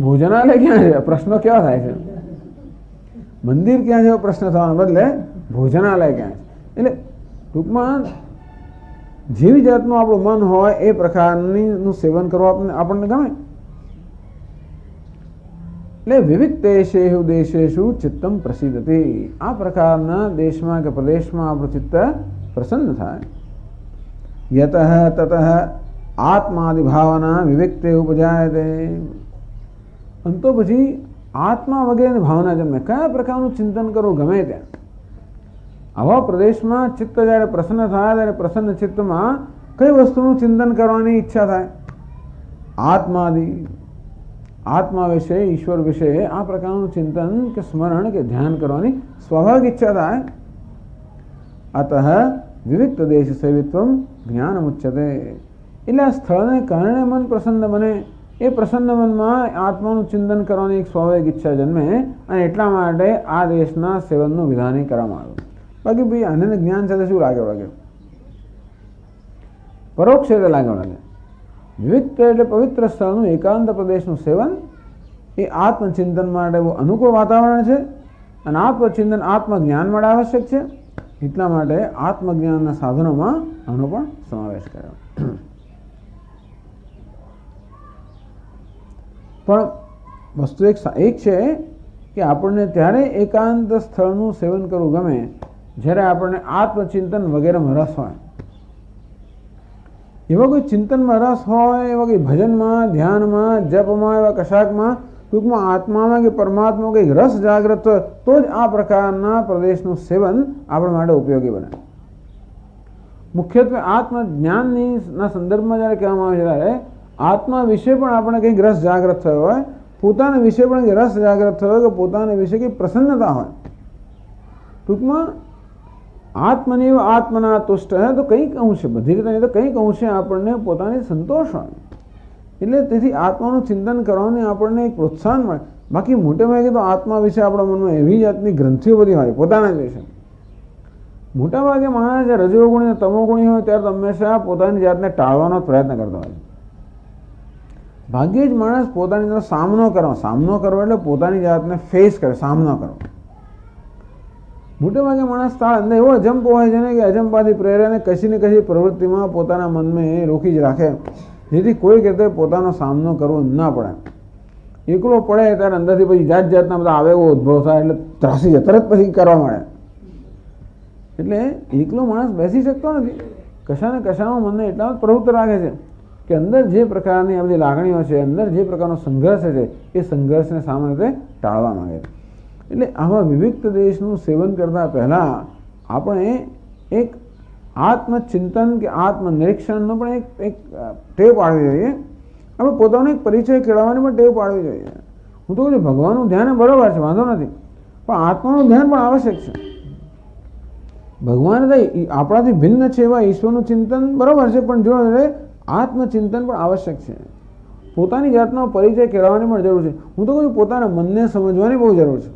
A: ભોજનાલય ક્યાં છે? પ્રશ્નો કેવા થાય છે? મંદિર ક્યાં છે પ્રશ્ન થવાનો બદલે ભોજનાલય ક્યાં છે? એટલે ટૂંકમાં જેવી જાતનું આપણું મન હોય એ પ્રકારનું સેવન કરવું આપણને ગમે. એટલે વિવિક્તેષુ દેશેષુ ચિત્તમ પ્રસિદ્ધતી. આ પ્રકારના દેશમાં કે પ્રદેશમાં આપણું ચિત્ત પ્રસન્ન થાય. યતઃ તતઃ આત્માદિ ભાવના વિવિક્તે ઉપજાયતે. અંતો પછી આત્મા વગેરેની ભાવના જન્મે. કયા પ્રકારનું ચિંતન કરવું ગમે ત્યાં. આવા પ્રદેશમાં ચિત્ત જ્યારે પ્રસન્ન થાય ત્યારે પ્રસન્ન ચિત્તમાં કઈ વસ્તુનું ચિંતન કરવાની ઈચ્છા થાય? આત્માદિ, આત્મા વિશે, ઈશ્વર વિશે આ પ્રકારનું ચિંતન કે સ્મરણ કે ધ્યાન કરવાની સ્વાભાવિક ઈચ્છા થાય. અતઃ વિવિક્ત દેશ સેવિત્વમ જ્ઞાન મુચ્યતે. એટલે આ સ્થળને કારણે મન પ્રસન્ન બને. એ પ્રસન્ન મનમાં આત્માનું ચિંતન કરવાની એક સ્વાભાવિક ઈચ્છા જન્મે અને એટલા માટે આ દેશના સેવનનું વિધાન કરવામાં આવ્યું. બાકી ભાઈ આને જ્ઞાન સાથે શું લાગે? પરોક્ષ રીતે લાગે. વિવિક્ત એટલે પવિત્ર સ્થળનું એકાંત પ્રદેશનું સેવન એ આત્મચિંતન માટે બહુ અનુકૂળ વાતાવરણ છે અને આત્મચિંતન આત્મજ્ઞાન માટે આવશ્યક છે. એટલા માટે આત્મજ્ઞાનના સાધનોમાં આનો પણ સમાવેશ કર્યો. પણ વસ્તુ એક છે કે આપણને ત્યારે એકાંત સ્થળનું સેવન કરવું ગમે જ્યારે આપણને આત્મચિંતન વગેરેમાં રસ હોય. એવા કોઈ ચિંતનમાં રસ હોય, એવા કોઈ ભજનમાં, ધ્યાનમાં, જપમાં, એવા કશાકમાં, ટૂંકમાં આત્મામાં કે પરમાત્મા કંઈક રસ જાગૃત હોય તો જ આ પ્રકારના પ્રદેશનું સેવન આપણા માટે ઉપયોગી બને. મુખ્યત્વે આત્મજ્ઞાનના સંદર્ભમાં જ્યારે કહેવામાં આવે છે ત્યારે આત્મા વિશે પણ આપણે કંઈક રસ જાગૃત થયો હોય, પોતાના વિશે પણ કંઈક રસ જાગૃત થયો હોય કે પોતાના વિશે કંઈક પ્રસન્નતા હોય. ટૂંકમાં આત્મનિવ આત્મના તુષ્ટ તો કંઈક અંશે, બધી રીતે નહીં તો કંઈક અંશે આપણને પોતાની સંતોષ હોય. એટલે તેથી આત્માનું ચિંતન કરવાની આપણને એક પ્રોત્સાહન મળે. બાકી મોટે ભાગે તો આત્મા વિશે આપણા મનમાં એવી જાતની ગ્રંથિઓ બધી હોય પોતાના જ વિશે. મોટા ભાગે માણસ રજોગુણી અને તમોગુણી હોય ત્યારે હંમેશા પોતાની જાતને ટાળવાનો પ્રયત્ન કરતો હોય. ભાગ્યે જ માણસ પોતાની સામનો કરવો એટલે પોતાની જાતને ફેસ કરે, સામનો કરવો. મોટે ભાગે માણસ અંદર એવો અજંપ હોય છે ને કે અજંપાથી પ્રેરાને કશી ને કશી પ્રવૃત્તિમાં પોતાના મનમાં એ રોકી જ રાખે જેથી કોઈ રીતે પોતાનો સામનો કરવો ના પડે. એકલો પડે ત્યારે અંદરથી પછી જાત જાતના બધા આવેગો ઉદ્ભવ થાય એટલે ત્રાસી જાય, તરત પછી કરવા મળે. એટલે એકલો માણસ બેસી શકતો નથી. કશા ને કશામાં મનને એટલા જ પ્રવૃત્ત રાખે છે કે અંદર જે પ્રકારની આ બધી લાગણીઓ છે, અંદર જે પ્રકારનો સંઘર્ષ છે, એ સંઘર્ષને સામાન્ય રીતે ટાળવા માંગે છે. એટલે આવા વિવિક્ત દેશનું સેવન કરતાં પહેલાં આપણે એક આત્મચિંતન કે આત્મનિરીક્ષણનો પણ એક ટેવ પાડવી જોઈએ. આપણે પોતાનો એક પરિચય કેળવવાની પણ ટેવ પાડવી જોઈએ. હું તો કહું છું ભગવાનનું ધ્યાન બરાબર છે, વાંધો નથી, પણ આત્માનું ધ્યાન પણ આવશ્યક છે. ભગવાન આપણાથી ભિન્ન છે એવા ઈશ્વરનું ચિંતન બરાબર છે, પણ જો આત્મચિંતન પણ આવશ્યક છે. પોતાની જાતનો પરિચય કેળવવાની પણ જરૂર છે. હું તો કહું છું પોતાના મનને સમજવાની બહુ જરૂર છે.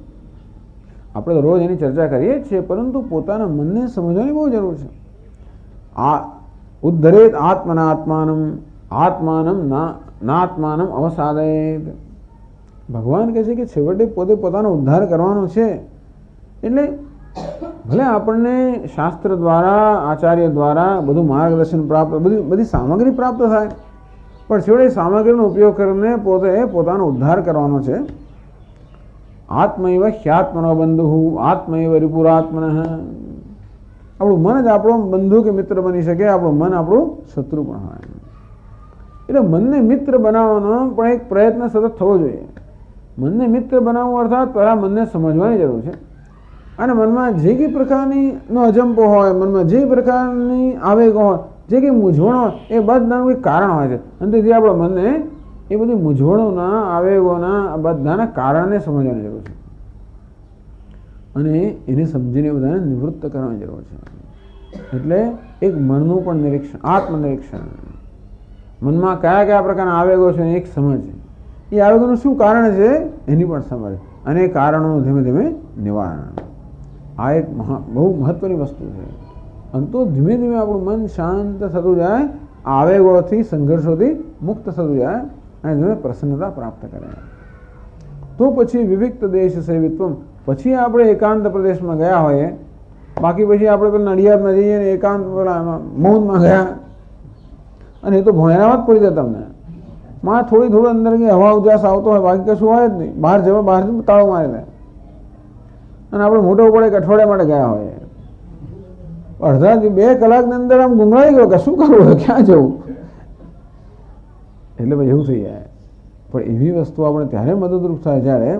A: આપણે તો રોજ એની ચર્ચા કરીએ જ છીએ, પરંતુ પોતાના મનને સમજવાની બહુ જરૂર છે. આ ઉદ્ધરેત આત્મનાત્માનમ આત્માનમ નાત્માનમ અવસાદયેત. ભગવાન કહે છે કે છેવટે પોતે પોતાનો ઉદ્ધાર કરવાનો છે. એટલે ભલે આપણને શાસ્ત્ર દ્વારા, આચાર્ય દ્વારા બધું માર્ગદર્શન પ્રાપ્ત, બધી સામગ્રી પ્રાપ્ત થાય, પણ છેવટે સામગ્રીનો ઉપયોગ કરીને પોતે પોતાનો ઉદ્ધાર કરવાનો છે. આત્મૈવ હ્યાત્મનો બંધુ આત્મૈવ રિપુરાત્મન. આપણું મન જ આપણો બંધુ કે મિત્ર બની શકે, આપણું મન આપણું શત્રુ પણ હોય. એટલે મનને મિત્ર બનાવવાનો પણ એક પ્રયત્ન સતત થવો જોઈએ. મનને મિત્ર બનાવવું અર્થાત પહેલાં મનને સમજવાની જરૂર છે. અને મનમાં જે કંઈ પ્રકારની અજંપો હોય, મનમાં જે પ્રકારની આવેગો હોય, જે કંઈ મૂંઝવણ હોય, એ બધાનું કંઈક કારણ હોય છે. અને તેથી આપણા મનને એ બધી મૂંઝવણોના, આવેગોના બધાના કારણને સમજવાની જરૂર છે. અને એને સમજીને બધાને નિવૃત્ત કરવાની જરૂર છે. એટલે એક મનનું પણ નિરીક્ષણ, આત્મનિરીક્ષણ, મનમાં કયા કયા પ્રકારના આવેગો છે એક સમજ, એ આવેગોનું શું કારણ છે એની પણ સમજ, અને એ કારણોનું ધીમે ધીમે નિવારણ. આ એક બહુ મહત્વની વસ્તુ છે. અને તો ધીમે ધીમે આપણું મન શાંત થતું જાય, આવેગોથી, સંઘર્ષોથી મુક્ત થતું જાય, અને ધીમે પ્રસન્નતા પ્રાપ્ત કરે. તો પછી વિવિક્ત દેશ સેવિત્વ, પછી આપણે એકાંત પ્રદેશમાં ગયા હોઈએ, બાકી પછી આપણે પેલા નડિયાદમાં જઈએ ને એકાંત મૌનમાં ગયા, અને એ તો ભોયરામાં જ પડી જાય તમને. માં થોડું અંદર હવા ઉજાસ આવતો હોય, બાકી કશું હોય જ નહીં. બહારથી તાળો મારી લે. અને આપણે મોટો પડે કે અઠવાડિયા માટે ગયા હોય, અડધાથી 2 કલાકની અંદર આમ ગુંગળાઈ ગયો કે શું કરવું હોય, ક્યાં જવું, એટલે પછી એવું થઈ જાય. પણ એવી વસ્તુ આપણે ત્યારે મદદરૂપ થાય જ્યારે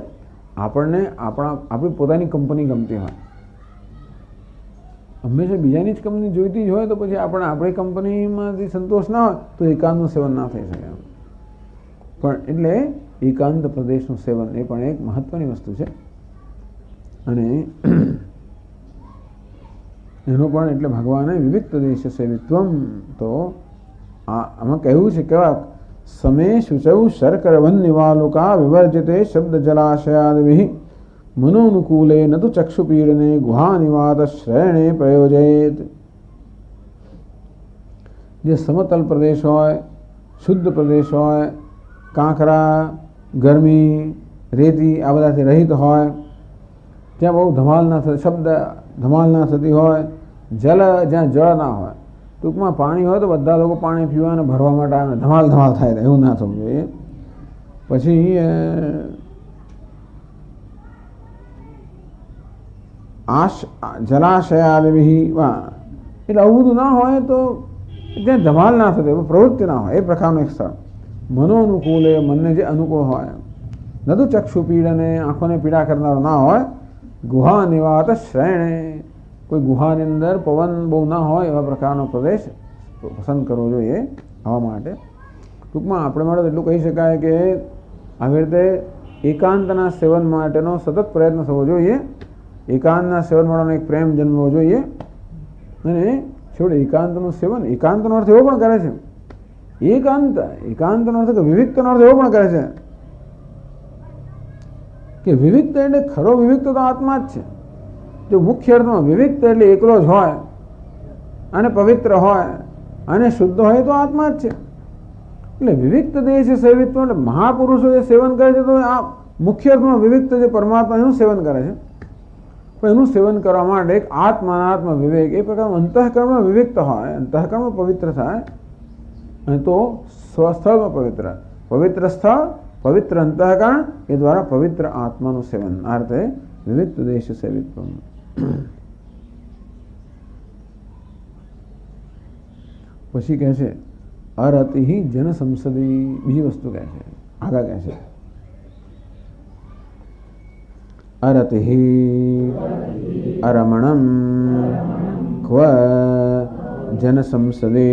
A: આપણને આપણી પોતાની કંપની ગમતી હોય. હંમેશા બીજાની જ કંપની જોઈતી જ હોય તો પછી આપણે આપણી કંપનીમાંથી સંતોષ ના હોય તો એકાંતનું સેવન ના થઈ શકે. પણ એટલે એકાંત પ્રદેશનું સેવન એ પણ એક મહત્વની વસ્તુ છે. અને એનો પણ એટલે ભગવાને વિવિક્ત દેશ સેવિત્વમ, તો આમાં કહેવું છે કેવા સમે શુચૌ શર્કર વન નિવાલુકા વિવર્જિતે શબ્દ જલાશયાદિ મનોનુકૂલે ન તો ચક્ષુપીડને ગુહા નિવાત શ્રેણે પ્રયોજયેત. જે સમતલ પ્રદેશ હોય, શુદ્ધ પ્રદેશ હોય, કાંકરા, ગરમી, રેતી આ બધાથી રહિત હોય, ત્યાં બહુ ધમાલ ના થતી, શબ્દ ધમાલ ના થતી હોય, જ્યાં જળ ના હોય, ટૂંકમાં પાણી હોય તો બધા લોકો પાણી પીવા અને ભરવા માટે આવે, ધમાલ થાય, એવું ના થવું જોઈએ. પછી જલાશયાદિ, એટલે આવું બધું ના હોય તો ત્યાં ધમાલ ના થતી, પ્રવૃત્તિ ના હોય, એ પ્રકારનું એક સ્થળ. મનોનુકૂળ, મનને જે અનુકૂળ હોય, ન તો ચક્ષુ પીડને આંખોને પીડા કરનારો ના હોય, ગુહા નિવાત શ્રેણે, કોઈ ગુહાની અંદર પવન બહુ ના હોય એવા પ્રકારનો પ્રદેશ પસંદ કરવો જોઈએ આવા માટે. ટૂંકમાં આપણે માટે એટલું કહી શકાય કે આવી રીતે એકાંતના સેવન માટેનો સતત પ્રયત્ન થવો જોઈએ. એકાંતના સેવન માટેનો એક પ્રેમ જન્મવો જોઈએ. અને છોડ એકાંતનું સેવન, એકાંતનો અર્થ એવો પણ કરે છે, એકાંતનો અર્થ કે વિવિક્તનો અર્થ એવો પણ કરે છે કે વિવિક્ત એટલે ખરો વિવિક્ત તો આત્મા જ છે. જો મુખ્ય અર્થમાં વિવિક્ત એટલે એકલો જ હોય અને પવિત્ર હોય અને શુદ્ધ હોય તો આત્મા જ છે. એટલે વિવિક્ત દેશ સેવિત્વ એટલે મહાપુરુષો જે સેવન કરે છે તો આ મુખ્ય અર્થમાં વિવિક્ત જે પરમાત્મા એનું સેવન કરે છે. પણ એનું સેવન કરવા માટે એક આત્માનાત્મ વિવેક, એ પ્રકારનું અંતઃકરણમાં વિવિક્ત હોય, અંતઃકરણમાં પવિત્ર થાય, અને તો સ્વસ્થળમાં પવિત્ર સ્થળ, પવિત્ર અંતઃકરણ, એ દ્વારા પવિત્ર આત્માનું સેવન. આ રીતે વિવિક્ત દેશ સેવિત્વ. પછી કહે છે અરતિ જન સંસદી, બીજી વસ્તુ કહે છે, આગળ કહે છે અરતિ અરમણમ ક્વ જન સંસદે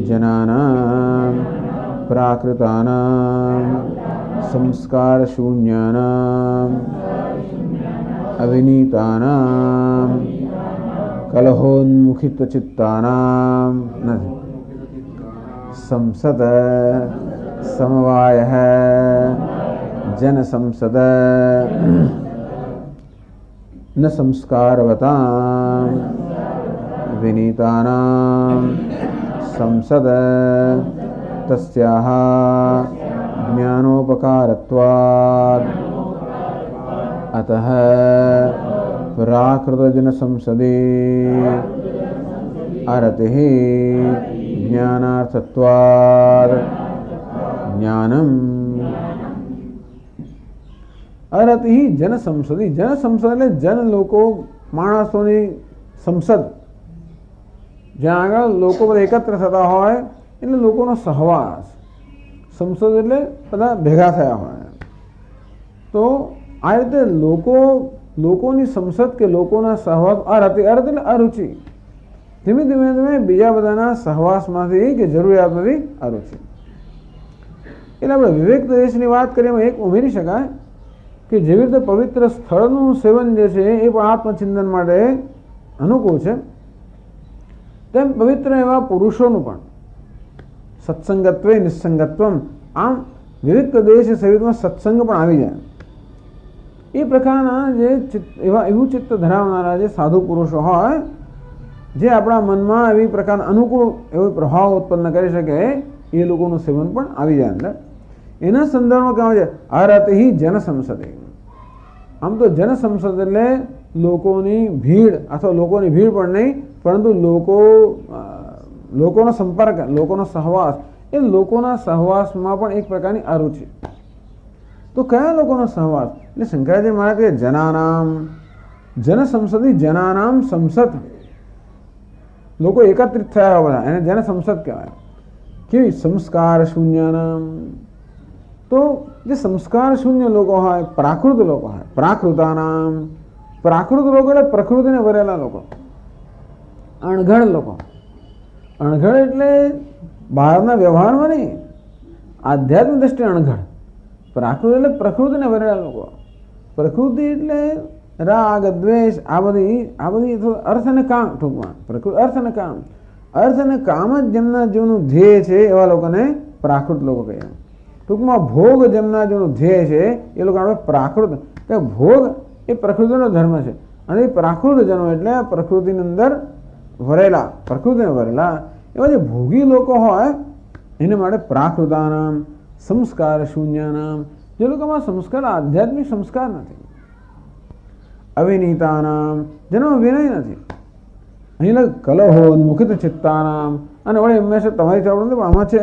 A: જનાનામ પ્રાકૃતાનામ સંસ્કાર શૂન્યાનામ અવિનીતાનામ કલહોન્મુખિત ચિત્તાનામ નથી સંસદ સમવાય જન સંસદ ન સંસ્કારવતામ વિનીતાનામ સંસદ તસ્યાહ જ્ઞાનોપકારત્વાદ અતઃ પ્રાકૃતજન સંસદે અરતિઃ જ્ઞાનાર્થત્વાદ જ્ઞાનમ અરતિઃ જન સંસદી, જન સંસદ એટલે જન લોકો, માણસોની સંસદ, જ્યાં આગળ લોકો બધા એકત્ર થતા હોય એટલે લોકોનો સહવાસ. સંસદ એટલે બધા ભેગા થયા હોય. તો આ રીતે લોકોની સંસદ કે લોકોના સહવાસ, અરતિ એટલે અરુચિ, ધીમે ધીમે ધીમે બીજા બધાના સહવાસમાંથી કે જરૂરિયાતમાંથી અરુચિ. એટલે આપણે વિવેક દેશની વાત કરીએ એમાં એક ઉમેરી શકાય કે જેવી રીતે પવિત્ર સ્થળનું સેવન જે છે એ પણ આત્મચિંતન માટે અનુકૂળ છે, તેમ પવિત્ર એવા પુરુષોનું પણ સત્સંગત્વે નિસંગત્વમ, આમ વિવેક દેશ સેવિતમાં સત્સંગ પણ આવી જાય. એ પ્રકારના જે એવું ચિત્ત ધરાવનારા જે સાધુ પુરુષો હોય, જે આપણા મનમાં એવી પ્રકારના અનુકૂળ એવો પ્રભાવ ઉત્પન્ન કરી શકે, એ લોકોનું સેવન પણ આવી જાય અંદર. એના સંદર્ભમાં કહેવાય છે અરતિઃ જન સંસદે. આમ તો જન સંસદ એટલે લોકોની ભીડ, અથવા લોકોની ભીડ પણ નહીં, પરંતુ લોકોનો સંપર્ક, લોકોનો સહવાસ, એ લોકોના સહવાસમાં પણ એક પ્રકારની અરુચિ. તો કયા લોકોનો સહવાસ? એટલે શંકરાચાર્ય મહારાજ કહે જનાનામ, જન સંસદી, જનાનામ સંસદ, લોકો એકત્રિત થયા બધા, એને જન સંસદ કહેવાય. કેવી? સંસ્કાર શૂન્યનામ. તો જે સંસ્કાર શૂન્ય લોકો હોય, પ્રાકૃત લોકો હોય, પ્રાકૃતાનામ, પ્રાકૃત લોકો એટલે પ્રકૃતિને ભરેલા લોકો, અણઘડ લોકો. અણઘડ એટલે બહારના વ્યવહારમાં નહીં, આધ્યાત્મિક દ્રષ્ટિએ અણઘડ. પ્રાકૃત એટલે પ્રકૃતિને ભરેલા લોકો. પ્રકૃતિ એટલે રાગ દ્વેષ, આ બધી અર્થ અને કામ, ટૂંકમાં પ્રકૃતિ અર્થ અને કામ, અર્થ અને કામ જ જેમના જીવનનું ધ્યેય છે એવા લોકોને પ્રાકૃત લોકો કહીએ. ટૂંકમાં ભોગ જેમના જેનું ધ્યેય છે એ લોકો આપણે પ્રાકૃત, કે ભોગ એ પ્રકૃતિનો ધર્મ છે, અને એ પ્રાકૃત જનો એટલે પ્રકૃતિની અંદર ભરેલા, પ્રકૃતિને ભરેલા એવા જે ભોગી લોકો હોય એને માટે પ્રાકૃતાનામ, સંસ્કાર શૂન્યનામ, જે લોકોમાં સંસ્કાર, આધ્યાત્મિક સંસ્કાર નથી. અવિનીતાનામ, જેનો વિનય નથી. અહીં કલહોન્મુખિત ચિત્તાનામ, અને વળી હંમેશા તમારી ચાવડ નથી, પણ આમાં છે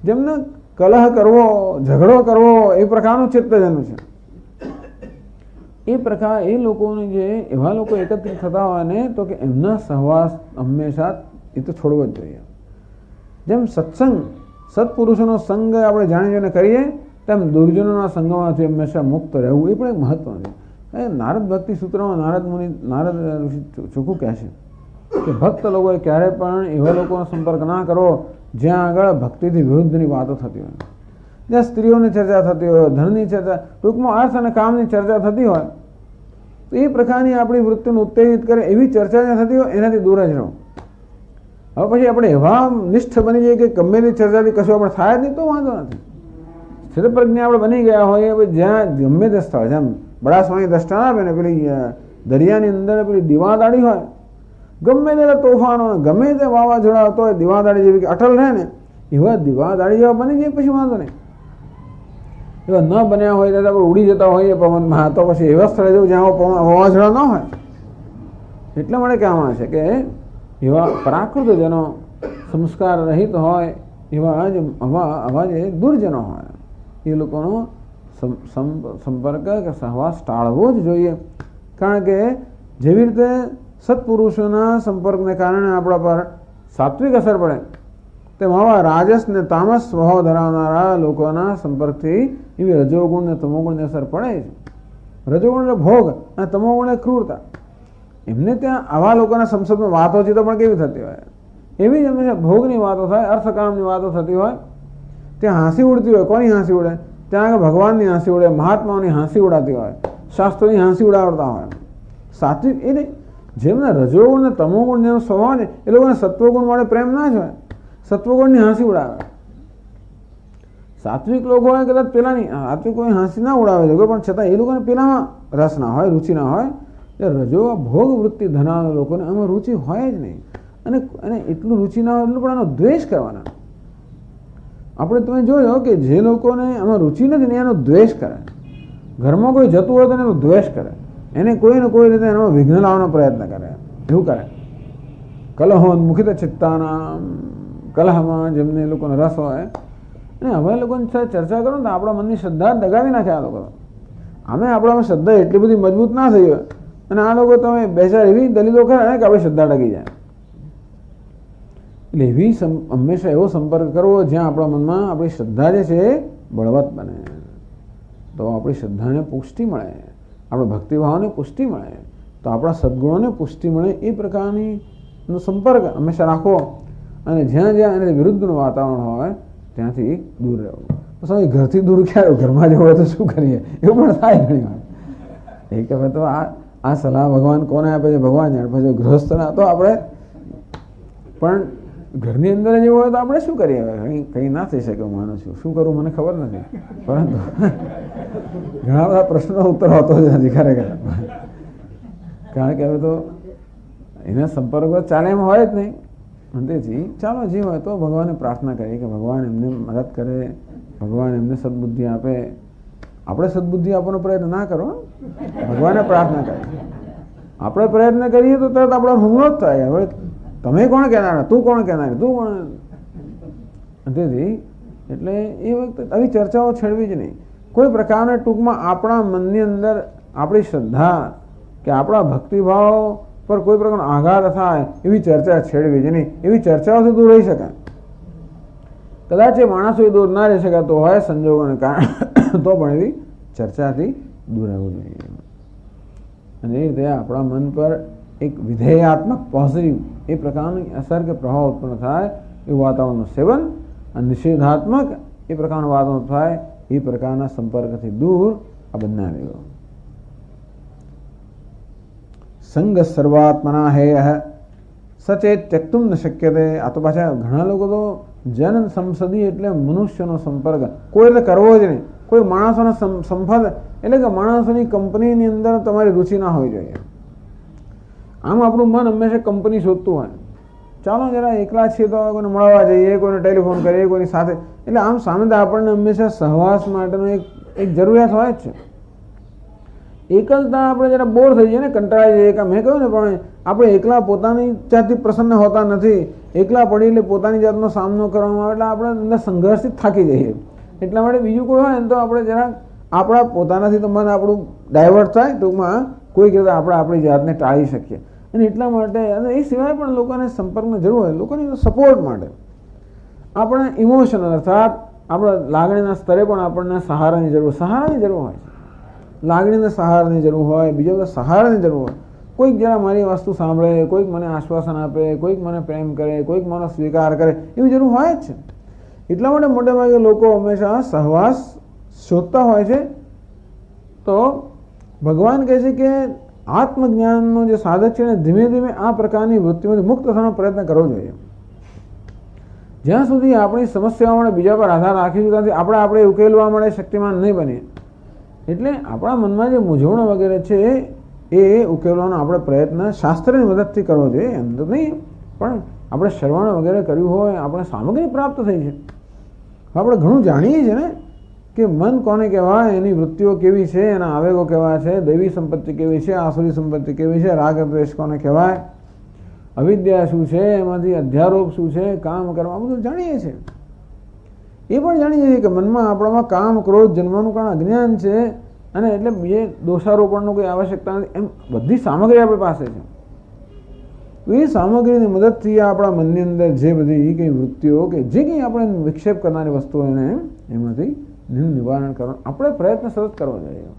A: જેમને કલહ કરવો, ઝઘડો કરવો એ પ્રકારનું ચિત્તજનું છે. એ પ્રકાર એ લોકોને જે એવા લોકો એકત્રિત થતા હોય ને, તો કે એમના સહવાસ હંમેશા એ તો છોડવો જ જોઈએ. જેમ સત્સંગ, સત્પુરુષોનો સંગ આપણે જાણી જોઈને કરીએ, તેમ દુર્જનોના સંગમાંથી હંમેશા મુક્ત રહેવું એ પણ એક મહત્વ છે. નારદ ભક્તિ સૂત્રમાં નારદ ઋષિ ચોખ્ખું કહે છે કે ભક્ત લોકોએ ક્યારે પણ એવા લોકોનો સંપર્ક ના કરવો જ્યાં આગળ ભક્તિથી વિરુદ્ધની વાતો થતી હોય, જ્યાં સ્ત્રીઓની ચર્ચા થતી હોય, ધનની ચર્ચા, ટૂંકમાં અર્થ અને કામની ચર્ચા થતી હોય, તો એ પ્રકારની આપણી વૃત્તિને ઉત્તેજિત કરે એવી ચર્ચા જ્યાં થતી હોય એનાથી દૂર જ રહો. હવે પછી આપણે એવા નિષ્ઠ બની જઈએ કે ગમે તે ચર્ચાથી કશું આપણે થાય જ નહીં તો વાંધો નથી. સ્થિર પ્રજ્ઞા આપણે બની ગયા હોઈએ, જ્યાં ગમે તે સ્થળ, જેમ બડા સ્વામી દ્રષ્ટાન આપે ને, પેલી દરિયાની અંદર પેલી દીવાદાળી હોય, ગમે તેના તોફાનો, ગમે તે વાવાઝોડા હતો હોય, દીવાદાળી જેવી કે અટલ રહે ને, એવા દીવાદાળી જેવા બની જાય પછી વાંધો નહીં. એવા ન બન્યા હોય ત્યારે આપણે ઉડી જતા હોઈએ પવનમાં, તો પછી એવા સ્થળે જવું જ્યાં વાવાઝોડા ન હોય. એટલા માટે કહેવામાં છે કે એવા પ્રાકૃતજનો, સંસ્કાર રહિત હોય એવા જે દુર્જનો હોય એ લોકોનો સંપર્ક કે સહવાસ ટાળવો જ જોઈએ. કારણ કે જેવી રીતે સત્પુરુષોના સંપર્કને કારણે આપણા પર સાત્વિક અસર પડે તેમ આવા રાજસ ને તામસ સ્વભાવ ધરાવનારા લોકોના સંપર્કથી એવી રજોગુણ ને તમોગુણની અસર પડે છે. રજોગુણ એટલે ભોગ અને તમોગુણ એટલે ક્રૂરતા. એમને ત્યાં આવા લોકોના સંસદમાં વાતોચીતો પણ કેવી થતી હોય, એવી જ હંમેશા ભોગની વાતો થાય, અર્થકામની વાતો થતી હોય. ત્યાં હાંસી ઉડતી હોય. કોની હાંસી ઉડે? ત્યાં આગળ ભગવાનની હાંસી ઉડે, મહાત્માઓની હાંસી ઉડાતી હોય, શાસ્ત્રોની હાંસી ઉડાવતા હોય. સાત્વિક એ નહીં, જેમને રજોગુણ ને તમોગુણ જેનો સ્વભાવ છે એ લોકોને સત્વગુણ મળે પ્રેમ ના જ હોય, સત્વગુણની હાંસી ઉડાવે. સાત્વિક લોકો હોય કદાચ પેલાની સાત્વિક કોઈ હાંસી ના ઉડાવે લોકો, પણ છતાં એ લોકોને પેલામાં રસ ના હોય, રુચિ ના હોય. રજો ભોગ વૃત્તિ ધરાવનારા લોકોને આમાં રુચિ હોય જ નહીં. અને એટલું રુચિ ના હોય એટલું પણ આનો દ્વેષ કરવાના. આપણે તમે જોયો કે જે લોકોને આમાં રુચિ નથી ને એનો દ્વેષ કરે. ઘરમાં કોઈ જતું હોય તો એનો દ્વેષ કરે, એને કોઈ ને કોઈ રીતે એનો વિઘ્ન લાવવાનો પ્રયત્ન કરે, એવું કરે. કલહોન્મુખિત ચિત્તાના, કલહમાં જેમને લોકોનો રસ હોય. અને હવે લોકોની સાથે ચર્ચા કરો ને તો આપણા મનની શ્રદ્ધા દગાવી નાખે આ લોકો. અમે આપણામાં શ્રદ્ધા એટલી બધી મજબૂત ના થઈ હોય અને આ લોકો તમે બે ચાર એવી દલીલો કરે ને કે આપણી શ્રદ્ધા ડગી જાય. એટલે એવી હંમેશા એવો સંપર્ક કરવો જ્યાં આપણા મનમાં આપણી શ્રદ્ધા જે છે એ બળવત્ત બને, તો આપણી શ્રદ્ધાને પુષ્ટિ મળે, આપણા ભક્તિભાવને પુષ્ટિ મળે, તો આપણા સદગુણોને પુષ્ટિ મળે. એ પ્રકારની સંપર્ક હંમેશા રાખવો અને જ્યાં જ્યાં એને વિરુદ્ધનું વાતાવરણ હોય ત્યાંથી દૂર રહેવું. તો સમય ઘરથી દૂર ક્યારે, ઘરમાં જવું હોય તો શું કરીએ, એવું પણ થાય ઘણી વાર. એ કે તો આ સલાહ ભગવાન કોને આપે છે? ભગવાન જાણે. પછી ગૃહસ્થના તો આપણે પણ ઘરની અંદર જેવું હોય તો આપણે શું કરીએ? કંઈ ના થઈ શકે, હું માનું છું. શું કરું મને ખબર નથી, પરંતુ ઘણા બધા પ્રશ્નનો ઉત્તર હોતો જ નથી ખરેખર. કારણ કે હવે તો એના સંપર્કો ચાલે એમ હોય જ નહીં. તેથી ચાલો જે હોય તો ભગવાનને પ્રાર્થના કરીએ કે ભગવાન એમને મદદ કરે, ભગવાન એમને સદબુદ્ધિ આપે. આપણે સદબુદ્ધિ આપવાનો પ્રયત્ન ના કરો, ભગવાનને પ્રાર્થના કરીએ. આપણે પ્રયત્ન કરીએ તો તરત આપણો હુમલો જ થાય. હવે તમે કોણ કહેનારા, તું કોણ કહેનાર, તું કોણ? તેથી એટલે એ વખતે આવી ચર્ચાઓ છેડવી જ નહીં. કોઈ પ્રકારને ટૂંકમાં આપણા મનની અંદર આપણી શ્રદ્ધા કે આપણા ભક્તિભાવ પર કોઈ પ્રકારનો આઘાત થાય એવી ચર્ચા છેડવી જ નહીં. એવી ચર્ચાઓથી દૂર રહી શકાય. કદાચ એ માણસો દૂર ના રહી શકાતો હોય સંજોગોને કારણે, તો પણ એવી ચર્ચાથી દૂર રહેવું જોઈએ. અને એ રીતે આપણા મન પર એક વિધેયાત્મક પોઝિટિવ એ પ્રકારની અસર કે પ્રભાવ ઉત્પન્ન થાય એવું વાતાવરણનું સેવન, અને નિષેધાત્મક એ પ્રકારનું વાતાવરણ થાય એ પ્રકારના સંપર્કથી દૂર આ બંને રહેવું. સંગ સર્વાત્મના હેય સચેત ત્યક્તુમ ન શક્યતે. આ તો પાછા ઘણા લોકો તો જન સંસદી એટલે મનુષ્યનો સંપર્ક કોઈ રીતે કરવો જ નહીં. કોઈ માણસોનો સંપર્ક એટલે કે માણસોની કંપનીની અંદર તમારી રુચિ ના હોવી જોઈએ. આમ આપણું મન હંમેશા કંપની શોધતું હોય. ચાલો જરા એકલા છીએ તો કોઈને મળવા જઈએ, કોઈને ટેલિફોન કરીએ, કોઈની સાથે. એટલે આમ સામે આપણને હંમેશા સહવાસ માટેનો એક જરૂરિયાત હોય જ છે. એકલતા આપણે જરા બોર થઈ જઈએ ને, કંટાળી જઈએ. કે મેં કહ્યું ને, પણ આપણે એકલા પોતાની જાતથી પ્રસન્ન હોતા નથી. એકલા પડી એટલે પોતાની જાતનો સામનો કરવામાં આવે એટલે આપણે અંદર સંઘર્ષથી થાકી જઈએ. એટલા માટે બીજું કોઈ હોય ને તો આપણે જરા આપણા પોતાનાથી તો મન આપણું ડાયવર્ટ થાય. ટૂંકમાં કોઈ કહેતા આપણે આપણી જાતને ટાળી શકીએ. અને એટલા માટે, અને એ સિવાય પણ લોકોને સંપર્કની જરૂર હોય, લોકોની સપોર્ટ માટે. આપણે ઇમોશનલ અર્થાત આપણા લાગણીના સ્તરે પણ આપણને સહારાની જરૂર હોય છે. લાગણીને સહારાની જરૂર હોય, બીજા બધા સહારાની જરૂર હોય. કોઈક જરા મારી વસ્તુ સાંભળે, કોઈક મને આશ્વાસન આપે, કોઈક મને પ્રેમ કરે, કોઈક મને સ્વીકાર કરે, એવી જરૂર હોય જ છે. એટલા માટે મોટે ભાગે લોકો હંમેશા સહવાસ શોધતા હોય છે. તો ભગવાન કહે છે કે આત્મજ્ઞાનનો જે સાધક છે ને ધીમે ધીમે આ પ્રકારની વૃત્તિમાંથી મુક્ત થવાનો પ્રયત્ન કરવો જોઈએ. જ્યાં સુધી આપણી સમસ્યાઓને બીજા પર આધાર રાખીશું ત્યાંથી આપણે ઉકેલવા માટે શક્તિમાન નહીં બનીએ. એટલે આપણા મનમાં જે મૂંઝવણો વગેરે છે એ ઉકેલવાનો આપણે પ્રયત્ન શાસ્ત્રની મદદથી કરવો જોઈએ. એમ તો નહીં, પણ આપણે શ્રવણ વગેરે કર્યું હોય, આપણે સામગ્રી પ્રાપ્ત થઈ છે, આપણે ઘણું જાણીએ છીએ ને કે મન કોને કહેવાય, એની વૃત્તિઓ કેવી છે, એના આવેગો કેવા છે, દૈવી સંપત્તિ કેવી છે, આસુરી સંપત્તિ કેવી છે, રાગ દ્વેષ કોને કહેવાય, અવિદ્યા શું છે, એમાંથી અધ્યારોપ શું છે, કામ કરવા, બધું જાણીએ છીએ. એ પણ જાણીએ છીએ કે મનમાં આપણામાં કામ ક્રોધ જન્મવાનું કારણ અજ્ઞાન છે, અને એટલે બીજે દોષારોપણનો કોઈ આવશ્યકતા નથી. એમ બધી સામગ્રી આપણી પાસે છે. તો એ સામગ્રીની મદદથી આપણા મનની અંદર જે બધી કંઈ વૃત્તિઓ કે જે કંઈ આપણે વિક્ષેપ કરનારી વસ્તુઓ એને એમાંથી નિવારણ કરવાનું આપણે પ્રયત્ન સતત કરવો જોઈએ.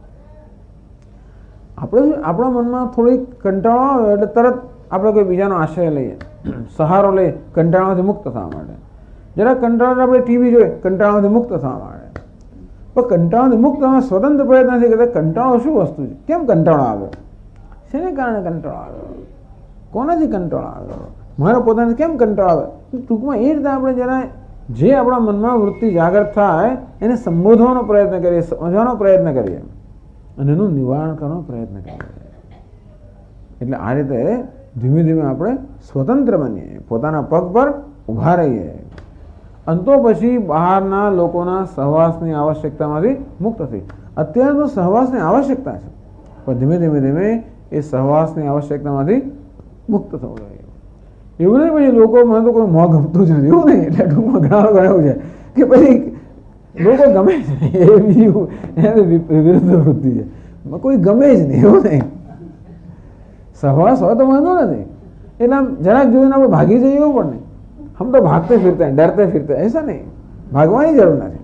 A: આપણે આપણા મનમાં થોડીક કંટાળો આવે એટલે તરત આપણે કોઈ બીજાનો આશ્રય લઈએ, સહારો લઈએ કંટાળામાંથી મુક્ત થવા માટે. જરાક કંટાળો આપણે ટીવી જોઈએ કંટાળામાંથી મુક્ત થવા માટે, પણ કંટાળાથી મુક્ત થવા સ્વતંત્ર પ્રયત્ન નથી કરતા. કંટાળો શું વસ્તુ છે? કેમ કંટાળો આવ્યો? શેને કારણે કંટાળો આવ્યો? કોનાથી કંટાળો આવ્યો? મારા પોતાને કેમ કંટાળો આવે? ટૂંકમાં એ રીતે આપણે જરા જે આપણા મનમાં વૃત્તિ જાગૃત થાય એને સંબોધવાનો પ્રયત્ન કરીએ, સમજવાનો પ્રયત્ન કરીએ અને એનું નિવારણ કરવાનો પ્રયત્ન કરીએ. એટલે આ રીતે ધીમે ધીમે આપણે સ્વતંત્ર બનીએ, પોતાના પગ પર ઊભા રહીએ, અંતો પછી બહારના લોકોના સહવાસની આવશ્યકતામાંથી મુક્ત થઈ. અત્યારે તો સહવાસની આવશ્યકતા છે, પણ ધીમે ધીમે ધીમે એ સહવાસની આવશ્યકતામાંથી મુક્ત થવું જોઈએ. એવું નહીં પછી લોકો મને તો કોઈ મોં ગમતું જ નથી, એવું નહીં. એટલે ટૂંકમાં ઘણા લોકો એવું છે કે પછી લોકો ગમે જ નહીં, એ બીજું એને વિરુદ્ધ વૃત્તિ છે, કોઈ ગમે જ નહીં, એવું નહીં. સહવાસ હોય તો વાંધો નથી, એટલે આમ જરાક જોઈને આપણે ભાગી જઈએ એવું પણ નહીં. હમ તો ભાગતે ફિરતા ડરતે ફિરતા એસા નહીં. ભાગવાની જરૂર નથી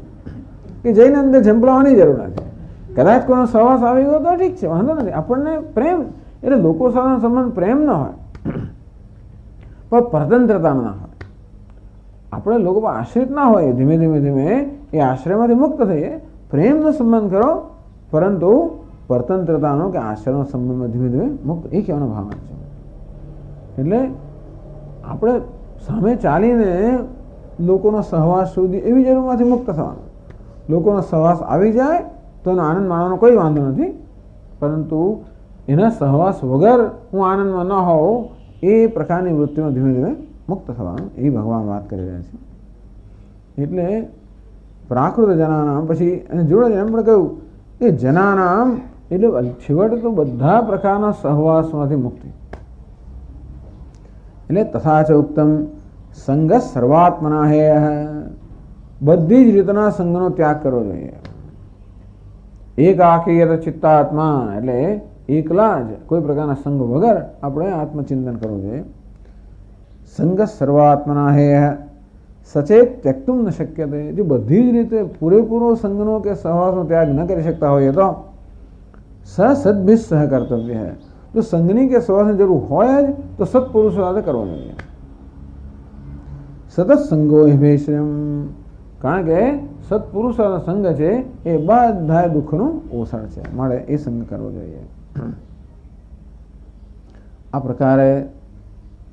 A: કે જઈને અંદર ઝંપલાવાની જરૂર નથી. કદાચ કોઈનો સહવાસ આવી ગયો તો ઠીક છે, વાંધો નથી. આપણને પ્રેમ એટલે લોકો સાથેનો સંબંધ પ્રેમ ન હોય પણ પરતંત્રતા ના હોય. આપણે લોકો પર આશ્રિત ના હોય. ધીમે ધીમે ધીમે એ આશ્રયમાંથી મુક્ત થઈએ, પ્રેમનો સંબંધ કરો, પરંતુ પરતંત્રતાનો કે આશ્રયનો સંબંધમાં ધીમે ધીમે મુક્ત. એ કહેવાનો ભાવ છે. એટલે આપણે સામે ચાલીને લોકોનો સહવાસ સુધી એવી જરૂરમાંથી મુક્ત થવાનું. લોકોનો સહવાસ આવી જાય તો એનો આનંદ માણવાનો કોઈ વાંધો નથી, પરંતુ એના સહવાસ વગર હું આનંદમાં ન હોઉં એ પ્રકારની વૃત્તિમાં ધીમે ધીમે મુક્ત થવાનું એ ભગવાન વાત કરી રહ્યા છે. એટલે પ્રાકૃત જનાનામ પછી એને જોડે એમ પણ કહ્યું કે જનાનામ એટલે છેવટે તો બધા પ્રકારના સહવાસમાંથી મુક્તિ. એટલે તથા ચ ઉત્તમ સંગ સર્વાત્મના હેય, બધી જ રીતના સંઘનો ત્યાગ કરવો જોઈએ. એકાકી ચિત્તાત્મા એટલે એકલા જ કોઈ પ્રકારના સંઘ વગર આપણે આત્મચિંતન કરવું જોઈએ. સંગ સર્વાત્મના હેય સચેત ત્યક્તુમ ન શક્યતે. જો બધી જ રીતે પૂરેપૂરો સંઘનો કે સહવાસનો ત્યાગ ન કરી શકતા હોઈએ તો સદભિ સહ કર્તવ્ય હૈ. જો સંઘની કે સહવાસની જરૂર હોય જ તો સત્પુરુષો સાથે કરવો જોઈએ. સતત સંગો હિમેશ્રમ, કારણ કે સત્પુરુષોનો સંઘ છે એ બધા દુઃખનું ઓસણ છે, મળે એ સંઘ કરવો જોઈએ. આ પ્રકારે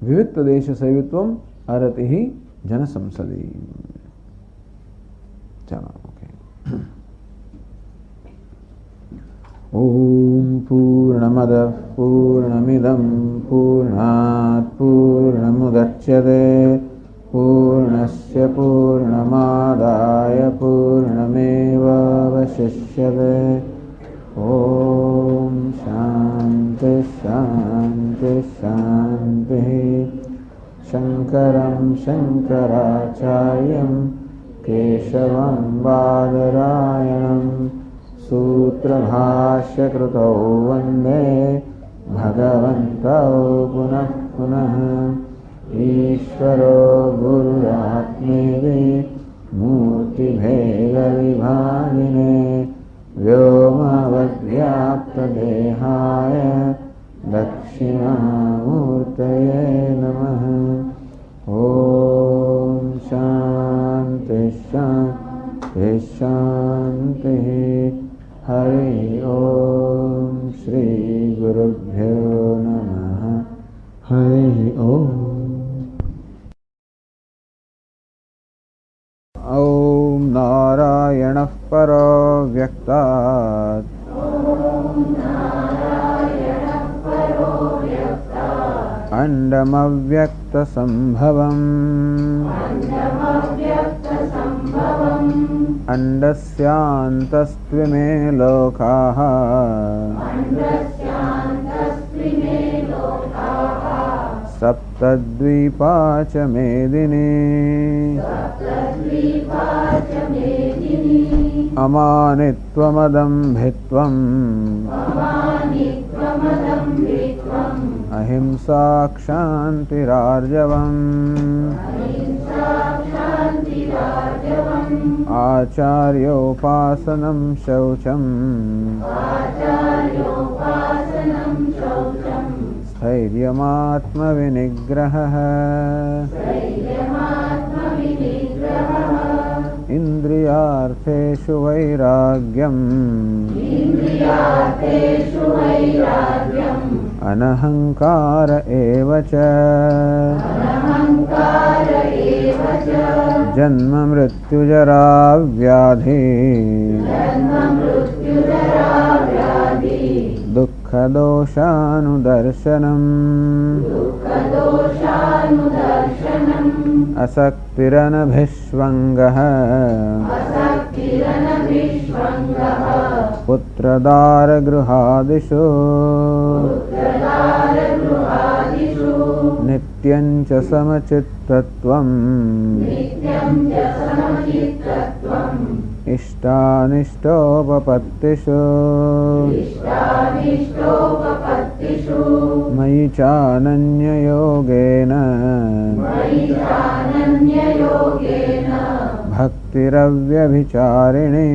A: વિવિધ દેશ સૈવિત્વમ અરતિ જન સંસદી. ચાલો ઓકે. ઓમ પૂર્ણમદ પૂર્ણમિદમ પૂર્ણાત પૂર્ણમુદચ્યતે પૂર્ણસ્ય પૂર્ણમાદાય પૂર્ણમેવાવશિષ્યતે. ઓમ શાંતિ શાંતિ શાંતિ. શંકરં શંકરાચાર્યં કેશવં બાદરાયણં સૂત્રભાષ્યકૃતૌ વંદે ભગવन्तૌ પુનઃ પુનઃ. ઈશ્વરો ગુરુરાત્મેતિ મૂર્તિભેદવિભાગિને વ્યોમવદ્વ્યાપ્તદેહાય દક્ષિણામૂર્તયે નમઃ. ઓમ શાંતિ શાંતિ શાંતિ. હરિ ઓમ શ્રી ગુરુભ્યો નમઃ. હરિ ઓમ. ઓમ નારાયણઃ પરો વ્યક્તાત અંડમવ્યક્તસંભવम् અંડસ્યાन्तस्त्विमे लोकाः सप्तद्वीपा च मेदिनी अमानित्वमदम्भित्वम् अहिंसा क्षान्तिरार्जवम् आचार्योपासनं शौचम् स्थैर्यमात्मविनिग्रहः इन्द्रियार्थेषु वैराग्यम् अनहंकार एव च जन्म मृत्युजरा व्याधि दुःखदोषानुदर्शनम् असक्तिरनभिष्वङ्गः पुत्रदारगृहादिषु नित्यं च समचित्तत्वम् इष्टानिष्टोपपत्तिषु मयि चानन्ययोगेन भक्तिरव्यभिचारिणी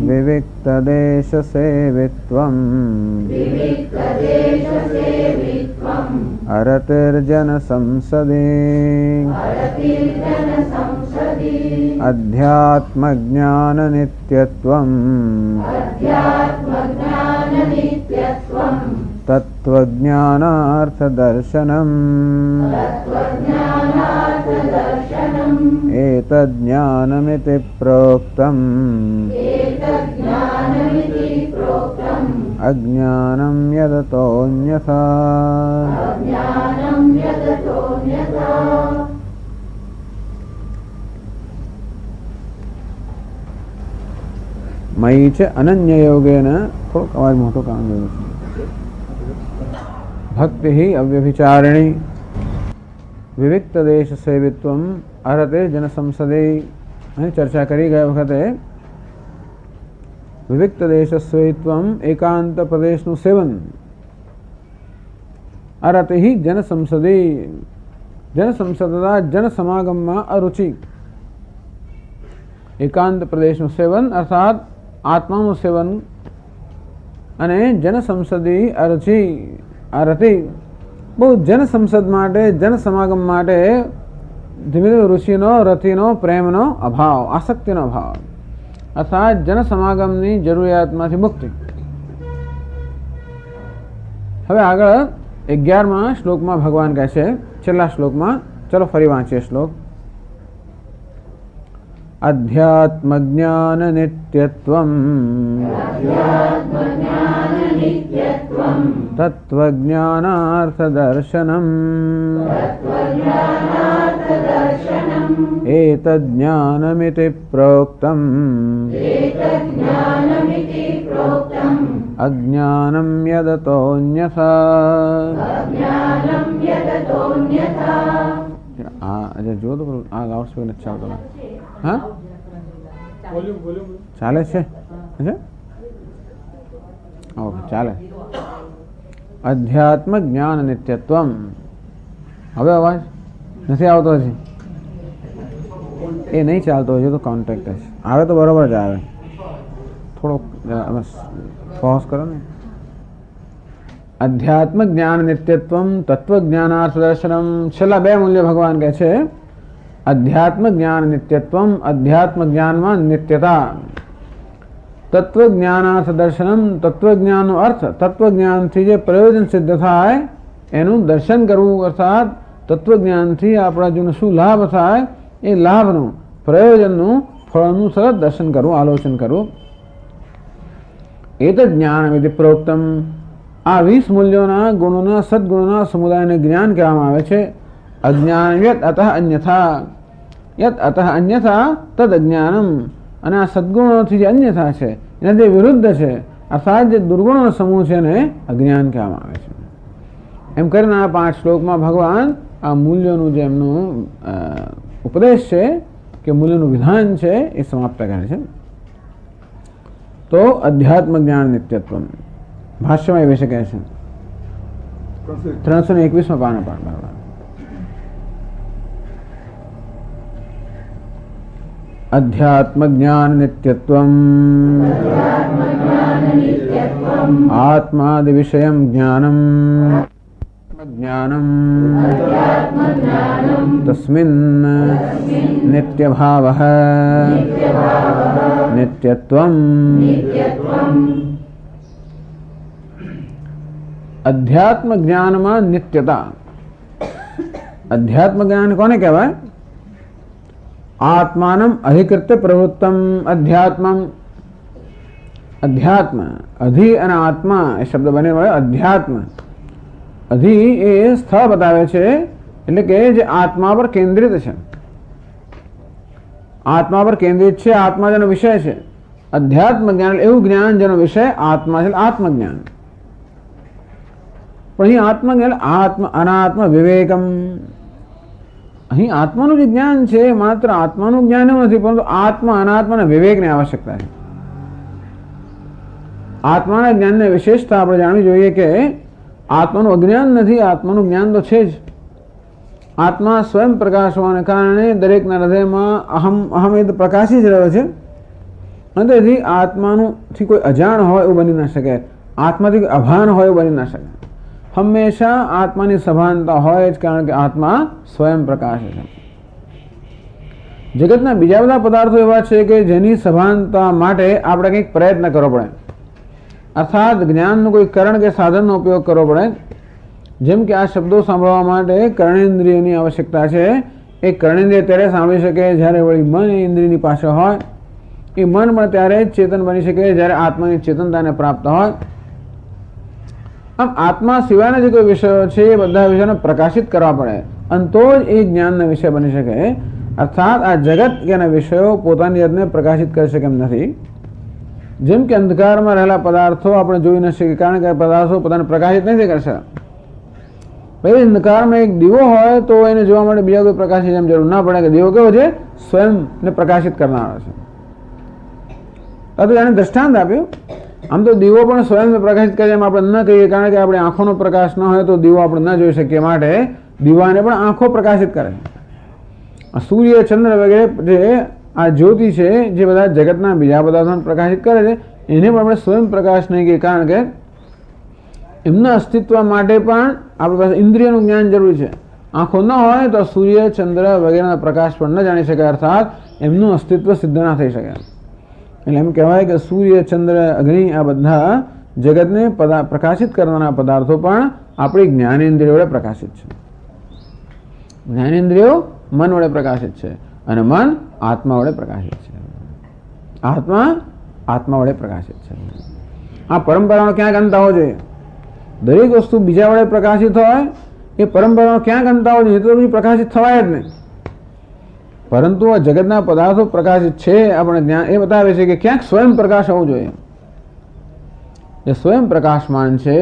A: विविक्तदेशसेवित्वम् अरतिर्जनसंसदि अध्यात्मज्ञाननित्यत्वम् तत्त्वज्ञानार्थदर्शनम् एतज्ज्ञानमिति प्रोक्तम् अज्ञानं यदतोऽन्यथा मयि च अनन्ययोगेन थोड़ा आवाज मोटो काम दे भक्ति ही अव्यभिचारिणी विविक्त देश सेवित्वम अर्हते जन संसदे चर्चा करी गए वखते विविक्त देश सेवित्वम एकांत प्रदेश नु सेवन अर्हते ही जन संसदता जन समागम में अरुचि एकांत प्रदेश नु सेवन अर्थात आत्मा नु सेवन अने जन संसदी अरुचि आरती बहुत जन संसद माटे जन समागम माटे धीमे धीमे रुचिनो रतिनो प्रेमनो अभाव आसक्तिनो अभाव अर्थात जन समागमनी જરૂરિયાતમાંથી મુક્તિ। હવે આગળ 11મા શ્લોકમાં ભગવાન કહે છે છેલ્લા શ્લોકમાં ચલો ફરી વાંચીએ શ્લોક अध्यात्मज्ञान नित्यत्वम् तत्त्वज्ञानार्थदर्शनम् एतज्ज्ञानमिति प्रोक्तम् अज्ञानं यदतोऽन्यथा। अजय जो तो लाउड स्पीकर अच्छा होता है हाँ चाले छे अच्छा ओके चाले अध्यात्म ज्ञान नित्यत्वम हवे अवाज नहीं आवतो हजी ए नहीं चालतो हजू तो कॉन्टेक्ट है आवे तो बराबर ज आवे थोड़ो पॉज करो ने अध्यात्म ज्ञान नित्यत्वम तत्व ज्ञानार्थ दर्शनम छेल्ला बे मूल्य भगवान कहे छे अध्यात्म ज्ञान नित्यत्वम अध्यात्म ज्ञान में नित्यता तत्व ज्ञानार्थ दर्शनम तत्व ज्ञान नो अर्थ तत्व ज्ञान थी जे प्रयोजन सिद्ध थाय एनु दर्शन करवू अर्थात तत्व ज्ञान थी आपड़ा जो शू लाभ थाय ए लाभ नु प्रयोजन नु फल नु सरस दर्शन करू आलोचन करू एतत् ज्ञान विधि प्रोक्तम आ 20 मूल्योना गुणोना सद्गुणोना समुदायने ज्ञान कहेवामां आवे छे। अज्ञान यत् अतः अन्यथा तद अज्ञानम अने आ सद्गुणोथी जे अन्यथा छे एनाथी विरुद्ध छे अर्थात जे दुर्गुणोनो समूह छे ने अज्ञान कहेवामां आवे छे। एम करीने आ 5 श्लोकमां भगवान आ मूल्योनुं जे एमनुं उपदेश छे के मूल्योनुं विधान छे ए समाप्त करे छे। तो अध्यात्म ज्ञान नित्यत्वम ભાષ્યમાં એ વિશે કહે છે 321 પાના પાઠ. અધ્યાત્મ જ્ઞાન નિત્યત્વમ આત્માદિ વિષયમ જ્ઞાનમ જ્ઞાનમ તસ્મિન નિત્યભાવઃ નિત્યત્વમ. અધ્યાત્મ જ્ઞાનમાં નિત્યતા. અધ્યાત્મ જ્ઞાન કોને કહેવાય? આત્માનમ અધિકૃત્ય પ્રવૃત્તમ અધ્યાત્મમ. અધ્યાત્મ, અધિ અને આત્મા એ શબ્દ બને હોય. અધ્યાત્મ, અધિ એ સ્થળ બતાવે છે, એટલે કે જે આત્મા પર કેન્દ્રિત છે, આત્મા પર કેન્દ્રિત છે, આત્મા જેનો વિષય છે. અધ્યાત્મ જ્ઞાન એવું જ્ઞાન જેનો વિષય આત્મા છે, આત્મજ્ઞાન. પણ અહીં આત્મજ્ઞાન આત્મ અનાત્મ વિવેકમ. અહીં આત્માનું જે જ્ઞાન છે માત્ર આત્માનું જ્ઞાન એવું નથી, પરંતુ આત્મા અનાત્મા અને વિવેકની આવશ્યકતા છે. આત્માના જ્ઞાનની વિશેષતા આપણે જાણવી જોઈએ કે આત્માનું અજ્ઞાન નથી, આત્માનું જ્ઞાન તો છે જ. આત્મા સ્વયં પ્રકાશ હોવાને કારણે દરેકના હૃદયમાં અહમ એ પ્રકાશી જ રહ્યો છે, અને તેથી આત્માથી કોઈ અજાણ હોય એવું બની ના શકે, આત્માથી અભાન હોય એવું બની ના શકે. હંમેશા આત્માની સભાનતા હોય જ, કારણ કે આત્મા સ્વયં પ્રકાશ છે. જગતના બીજા બધા પદાર્થો એવા છે કે જેની સભાનતા માટે આપણે કંઈક પ્રયત્ન કરવો પડે, અર્થાત જ્ઞાનનું કોઈ કરણ કે સાધનનો ઉપયોગ કરવો પડે. જેમ કે આ શબ્દો સાંભળવા માટે કર્ણેન્દ્રિયની આવશ્યકતા છે. એ કર્ણેન્દ્રિય ત્યારે સાંભળી શકે જ્યારે વળી મન એ ઇન્દ્રિયની પાસે હોય. એ મન પણ ત્યારે જ ચેતન બની શકે જ્યારે આત્માની ચેતનતાને પ્રાપ્ત હોય. આમ આત્મા સિવાયના જે કોઈ વિષયો છે એ બધા વિષયોને પ્રકાશિત કરવા પડે, અને તો જ એ જ્ઞાનના વિષય બની શકે. અર્થાત આ જગત કે એના વિષયો પોતાની જાતને પ્રકાશિત કરી શકે એમ નથી. જેમ કે અંધકારમાં રહેલા પદાર્થો આપણે જોઈ ન શકીએ, કારણ કે પદાર્થો પોતાને પ્રકાશિત નથી કરશે. ભાઈ અંધકારમાં એક દીવો હોય તો એને જોવા માટે બીજા કોઈ પ્રકાશની જેમ જરૂર ના પડે, કે દીવો કેવો છે? સ્વયંને પ્રકાશિત કરનારો છે. આ તો એને દ્રષ્ટાંત આપ્યું. આમ તો દીવો પણ સ્વયં પ્રકાશિત કરે એમ આપણે ન કહીએ, કારણ કે આપણે આંખોનો પ્રકાશ ન હોય તો દીવો આપણે ન જોઈ શકીએ, માટે દીવાને પણ આંખો પ્રકાશિત કરે. સૂર્ય, ચંદ્ર વગેરે જે આ જ્યોતિ છે, જે બધા જગતના બીજા પદાર્થોને પ્રકાશિત કરે છે, એને પણ આપણે સ્વયં પ્રકાશ નહીં કહીએ, કારણ કે એમના અસ્તિત્વ માટે પણ આપણી પાસે ઇન્દ્રિયનું જ્ઞાન જરૂરી છે. આંખો ન હોય તો સૂર્ય, ચંદ્ર વગેરેના પ્રકાશ પણ ન જાણી શકે, અર્થાત એમનું અસ્તિત્વ સિદ્ધ ના થઈ શકે. એટલે એમ કહેવાય કે સૂર્ય, ચંદ્ર, અગ્નિ આ બધા જગતને પ્રકાશિત કરવાના પદાર્થો પણ આપણી જ્ઞાનેન્દ્રિયો વડે પ્રકાશિત છે. જ્ઞાનેન્દ્રિયો મન વડે પ્રકાશિત છે, અને મન આત્મા વડે પ્રકાશિત છે. આત્મા વડે પ્રકાશિત છે. આ પરંપરાનો ક્યાંક અંત આવવો જોઈએ. દરેક વસ્તુ બીજા વડે પ્રકાશિત હોય એ પરંપરાનો ક્યાંક અંત આવવો જોઈએ, તો પછી પ્રકાશિત થવાય જ નહીં. પરંતુ આ જગતના પદાર્થો પ્રકાશિત છે, આપણે જ્ઞાન એ બતાવે છે કે ક્યાંક સ્વયં પ્રકાશ હોવો જોઈએ. જે સ્વયં પ્રકાશમાન છે,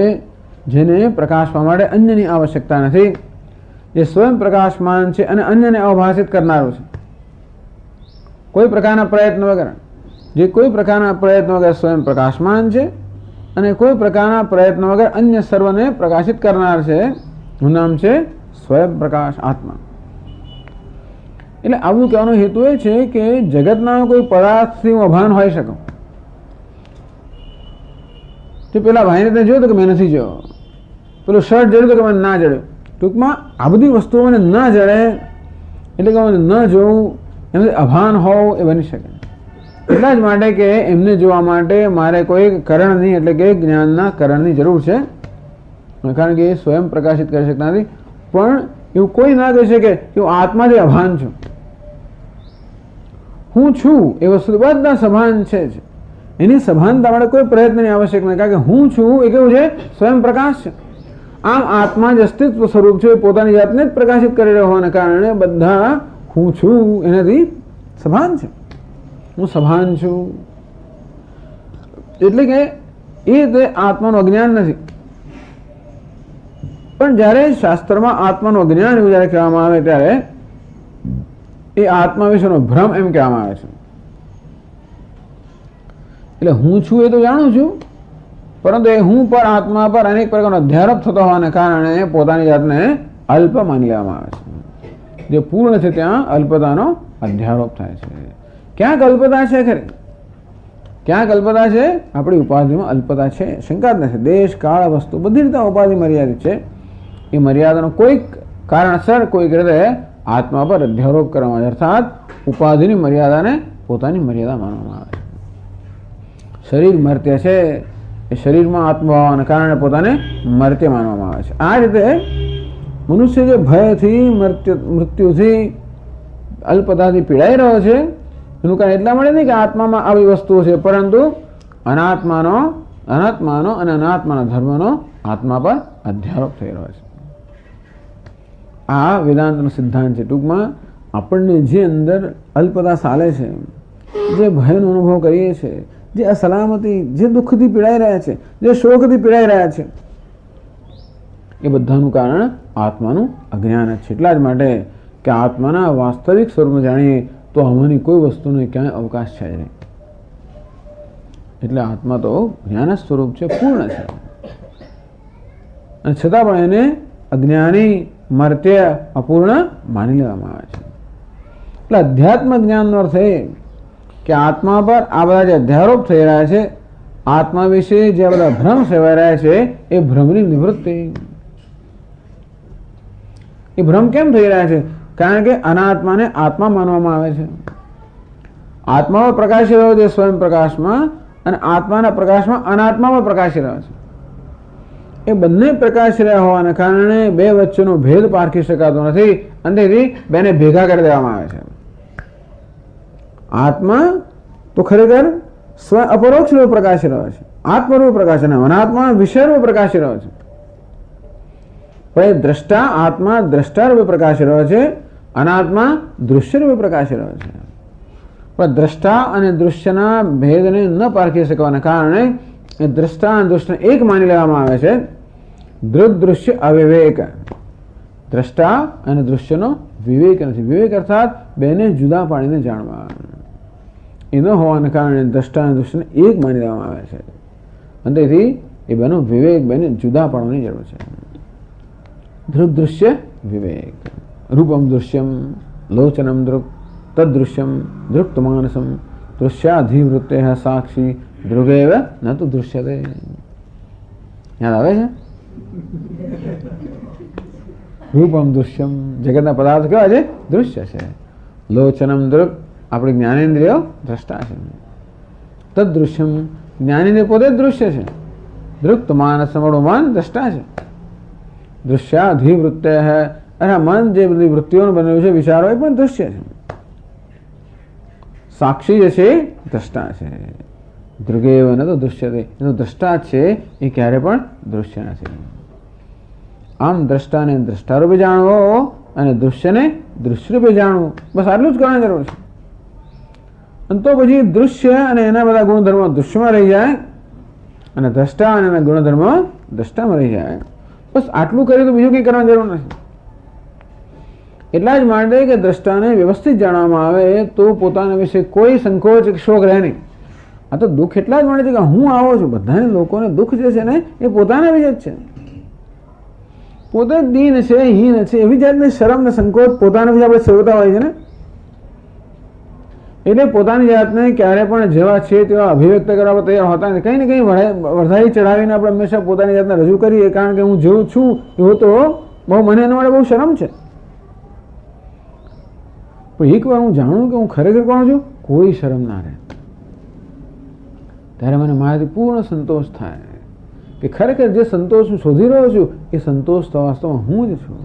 A: જેને પ્રકાશવા માટે અન્યની આવશ્યકતા નથી, જે સ્વયં પ્રકાશમાન છે અને અન્યને અવભાષિત કરનારું છે, કોઈ પ્રકારના પ્રયત્ન વગર. જે કોઈ પ્રકારના પ્રયત્ન વગર સ્વયં પ્રકાશમાન છે અને કોઈ પ્રકારના પ્રયત્ન વગર અન્ય સર્વને પ્રકાશિત કરનાર છે, એનું નામ છે સ્વયં પ્રકાશ આત્મા. એટલે આવું કહેવાનો હેતુ એ છે કે જગતના કોઈ પદાર્થથી હું અભાન હોઈ શકું. તો પેલા ભાઈને તે જોયું કે મેં નથી જોયો, પેલું શર્ટ જડ્યું કે મને ના જડ્યું. ટૂંકમાં આ બધી વસ્તુઓ મને ના જડે, એટલે કે મને ન જોવું, એમને અભાન હોવું એ બની શકે. એટલા જ માટે કે એમને જોવા માટે મારે કોઈ કરણની, એટલે કે જ્ઞાનના કરણની જરૂર છે, કારણ કે એ સ્વયં પ્રકાશિત કરી શકતા નથી. પણ એવું કોઈ ના કહી શકે કે હું આત્માથી અભાન છું. હું છું એ વસ્તુ બધા સભાન છે જ. એની સભાનતા માટે કોઈ પ્રયત્નની આવશ્યક નથી, કારણ કે હું છું એ કેવું છે? સ્વયં પ્રકાશ છે. આમ આત્મા જ અસ્તિત્વ સ્વરૂપ છે, પોતાની જાતને જ પ્રકાશિત કરી રહ્યો હોવાને કારણે બધા હું છું એનાથી સભાન છે. હું સભાન છું એટલે કે એ તે આત્માનું અજ્ઞાન નથી. પણ જ્યારે શાસ્ત્રમાં આત્માનું અજ્ઞાન એવું જ્યારે કહેવામાં આવે ત્યારે એ આત્મા વિશેનો ભ્રમ એમ કહેવામાં આવે છે. એટલે હું છું એ તો જાણું છું, પરંતુ એ હું પર આત્મા પર અનેક પ્રકારનો અધ્યારોપ થતો હોવાને કારણે પોતાની જાતને અલ્પ માની લેવામાં આવે છે. જે પૂર્ણ છે ત્યાં અલ્પતાનો અધ્યારોપ થાય છે. ક્યાંક અલ્પતા છે ખરી, ક્યાંક અલ્પતા છે, આપણી ઉપાધિમાં અલ્પતા છે, શંકા જ નથી. દેશ કાળ વસ્તુ બધી રીતે ઉપાધિ મર્યાદિત છે. એ મર્યાદાનો કોઈક કારણસર કોઈક રીતે આત્મા પર અધ્યારોપ કરવામાં આવે, અર્થાત ઉપાધિની મર્યાદાને પોતાની મર્યાદા માનવામાં આવે છે. શરીર મર્ત્ય છે, એ શરીરમાં આત્મભાવના કારણે પોતાને મર્ત્ય માનવામાં આવે છે. આ રીતે મનુષ્ય જે ભયથી મૃત્યુથી અલ્પતાથી પીડાઈ રહ્યો છે એનું કારણ એટલા માટે નહીં કે આત્મામાં આવી વસ્તુઓ છે, પરંતુ અનાત્માનો અને અનાત્માના ધર્મનો આત્મા પર અધ્યારોપ થઈ રહ્યો છે. આ વેદાંતનો સિદ્ધાંત છે. ટૂંકમાં આપણને જે અંદર અલ્પતા ચાલે છે, જે ભયનો અનુભવ કરીએ છીએ, જે અસલામતી, જે દુઃખથી પીડાઈ રહ્યા છે, જે શોકથી પીડાઈ રહ્યા છે, એ બધાનું કારણ આત્માનું અજ્ઞાન જ છે. એટલા જ માટે કે આત્માના વાસ્તવિક સ્વરૂપને જાણીએ તો આમાંની કોઈ વસ્તુનો ક્યાંય અવકાશ છે નહીં. એટલે આત્મા તો જ્ઞાન સ્વરૂપ છે, પૂર્ણ છે, અને છતાં પણ એને અજ્ઞાની, મર્ત્ય, અપૂર્ણ માની લેવામાં આવે છે. એટલે અધ્યાત્મ જ્ઞાનનો અર્થ એ કે આત્મા પર આ બધા જે અધ્યારોપ થઈ રહ્યા છે, આત્મા વિશે જે બધા ભ્રમ સેવાઈ રહ્યા છે, એ ભ્રમની નિવૃત્તિ. એ ભ્રમ કેમ થઈ રહ્યા છે? કારણ કે અનાત્માને આત્મા માનવામાં આવે છે. આત્મામાં પ્રકાશી રહ્યો છે સ્વયં પ્રકાશમાં, અને આત્માના પ્રકાશમાં અનાત્મામાં પ્રકાશી રહ્યો છે. એ બંને પ્રકાશી રહ્યા હોવાને કારણે બે વચ્ચેનો ભેદ પારખી શકાતો નથી, અને તેથી બેને ભેગા કરી દેવામાં આવે છે. આત્મા તો ખરેખર સ્વ અપરોક્ષ રૂપે પ્રકાશી રહ્યો છે, આત્મરૂપ પ્રકાશ, અને અનાત્મા વિષય રૂપે પ્રકાશી રહ્યો છે. પણ દ્રષ્ટા, આત્મા દ્રષ્ટા રૂપે પ્રકાશી રહ્યો છે, અનાત્મા દૃશ્ય રૂપે પ્રકાશી રહ્યો છે. પણ દ્રષ્ટા અને દૃશ્યના ભેદને ન પારખી શકવાના કારણે એ દ્રષ્ટા અને દૃશ્યને એક માની લેવામાં આવે છે. દૃગ દૃશ્ય અવિવેક. દ્રષ્ટા અને દૃશ્યનો વિવેક નથી. વિવેક અર્થાત બેને જુદા પાડીને જાણવા. એ ન હોવાને કારણે દ્રષ્ટા અને દૃશ્યને એક માની લેવામાં આવે છે, અને તેથી એ બેનો વિવેક, બેને જુદા પાડવાની જરૂર છે. ધ્રુવ દૃશ્ય વિવેક. રૂપમ દૃશ્યમ લોચનમ દૃક તદૃશ્યમ દૃક્ત માનસમ દૃશ્યાધિવૃત્તે સાક્ષી દૃગેવ ન તો દૃશ્યતે. યાદ આવે છે? રૂપમ દૃશ્યમ, જગતના પદાર્થ કેવા છે? દૃશ્ય છે. લોચનમ દૃક, આપણી જ્ઞાનેન્દ્રિયો દ્રષ્ટા છે. તદૃશ્યમ, જ્ઞાનેન્દ્રિય પોતે જ દૃશ્ય છે. દૃક્ત માનસ, આપણું મન દ્રષ્ટા છે. દૃશ્યાધિવૃત્તે હૈ, અને મન જે બધી વૃત્તિઓનું બનેલું છે, વિચારો, એ પણ દૃશ્ય છે. સાક્ષી જે છે દ્રષ્ટા છે. દૃગેવ ન તો દૃશ્યતે, એનો દ્રષ્ટા છે, એ ક્યારે પણ દૃશ્ય નથી. આમ દ્રષ્ટાને દ્રષ્ટારૂપે જાણવો અને દૃશ્યને દૃશ્યરૂપે જાણવું, બસ આટલું જ કરવાની જરૂર છે. અને તો પછી દૃશ્ય અને એના બધા ગુણધર્મો દૃશ્યમાં રહી જાય, અને દ્રષ્ટા અને એના ગુણધર્મો દ્રષ્ટામાં રહી જાય. બસ આટલું કરીએ તો બીજું કંઈ કરવાની જરૂર નથી. એટલા જ માટે કે દ્રષ્ટાને વ્યવસ્થિત જાણવામાં આવે તો પોતાના વિશે કોઈ સંકોચ શોક રહે નહીં. આ તો દુઃખ એટલા જ મળે છે કે હું આવો છું. બધાને લોકોને દુઃખ જે છે ને એ પોતાના વિશે જ છે. પોતે દીન છે, હીન છે, એવી જાતની શરમ ને સંકોચ પોતાના વિશે આપણે સેવતા હોય છે ને. એટલે પોતાની જાતને ક્યારે પણ જેવા છે તેવા અભિવ્યક્ત કરવા તૈયાર હોતા નથી. કંઈ ને કંઈ વધારી ચઢાવીને આપણે હંમેશા પોતાની જાતને રજૂ કરીએ, કારણ કે હું જેવું છું એવું તો બહુ, મને એના માટે બહુ શરમ છે. પણ એક વાર હું જાણું કે હું ખરેખર કોણ છું, કોઈ શરમ ના રહે, ત્યારે મને મારાથી પૂર્ણ સંતોષ થાય કે ખરેખર જે સંતોષ હું શોધી રહ્યો છું એ સંતોષ તો વાસ્તવમાં હું જ છું.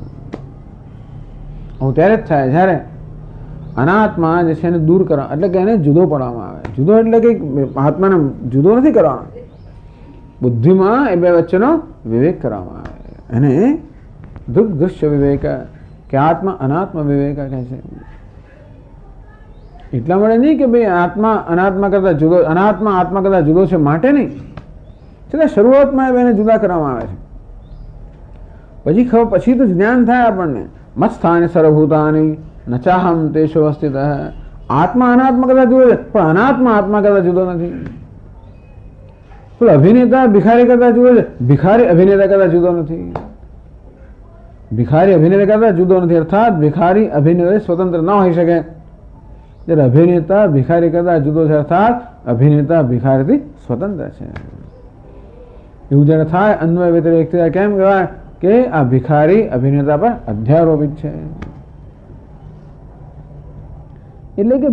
A: હું ત્યારે જ થાય જ્યારે અનાત્મા જે છે એને દૂર કરવા, એટલે કે એને જુદો પાડવામાં આવે. જુદો એટલે કે આત્માને જુદો નથી કરવાનો, બુદ્ધિમાં એ બે વચ્ચેનો વિવેક કરવામાં આવે. એને દૃગ દૃશ્ય વિવેક કે આત્મા અનાત્મા વિવેક કહે છે. એટલા માટે નહીં કે ભાઈ આત્મા અનાત્મા કરતા જુદો, અનાત્મા આત્મા કરતા જુદો છે માટે નહીં, છતાં શરૂઆતમાં એને જુદા કરવામાં આવે છે. પછી તો જ્ઞાન થાય આપણને. મત સ્થાને સર્વભૂતાની નચાહમ તેષુ અવસ્થિત. આત્મા અનાત્મા કરતા જુદો છે, પણ અનાત્મા આત્મા કરતા જુદો નથી. પેલો અભિનેતા ભિખારી કરતા જુદો છે, ભિખારી અભિનેતા કરતા જુદો નથી. ભિખારી અભિનેતા કરતા જુદો નથી, અર્થાત ભિખારી અભિનેતા સ્વતંત્ર ન હોઈ શકે, જ્યારે અભિનેતા ભિખારી કરતા જુદો છે, અર્થાત અભિનેતા ભિખારીથી સ્વતંત્ર છે. એવું જ્યારે થાય અન્વય વ્યતિરેકતા કેમ કહેવાય કે આ ભિખારી અભિનેતા પર અધ્યારોપિત છે. એટલે કે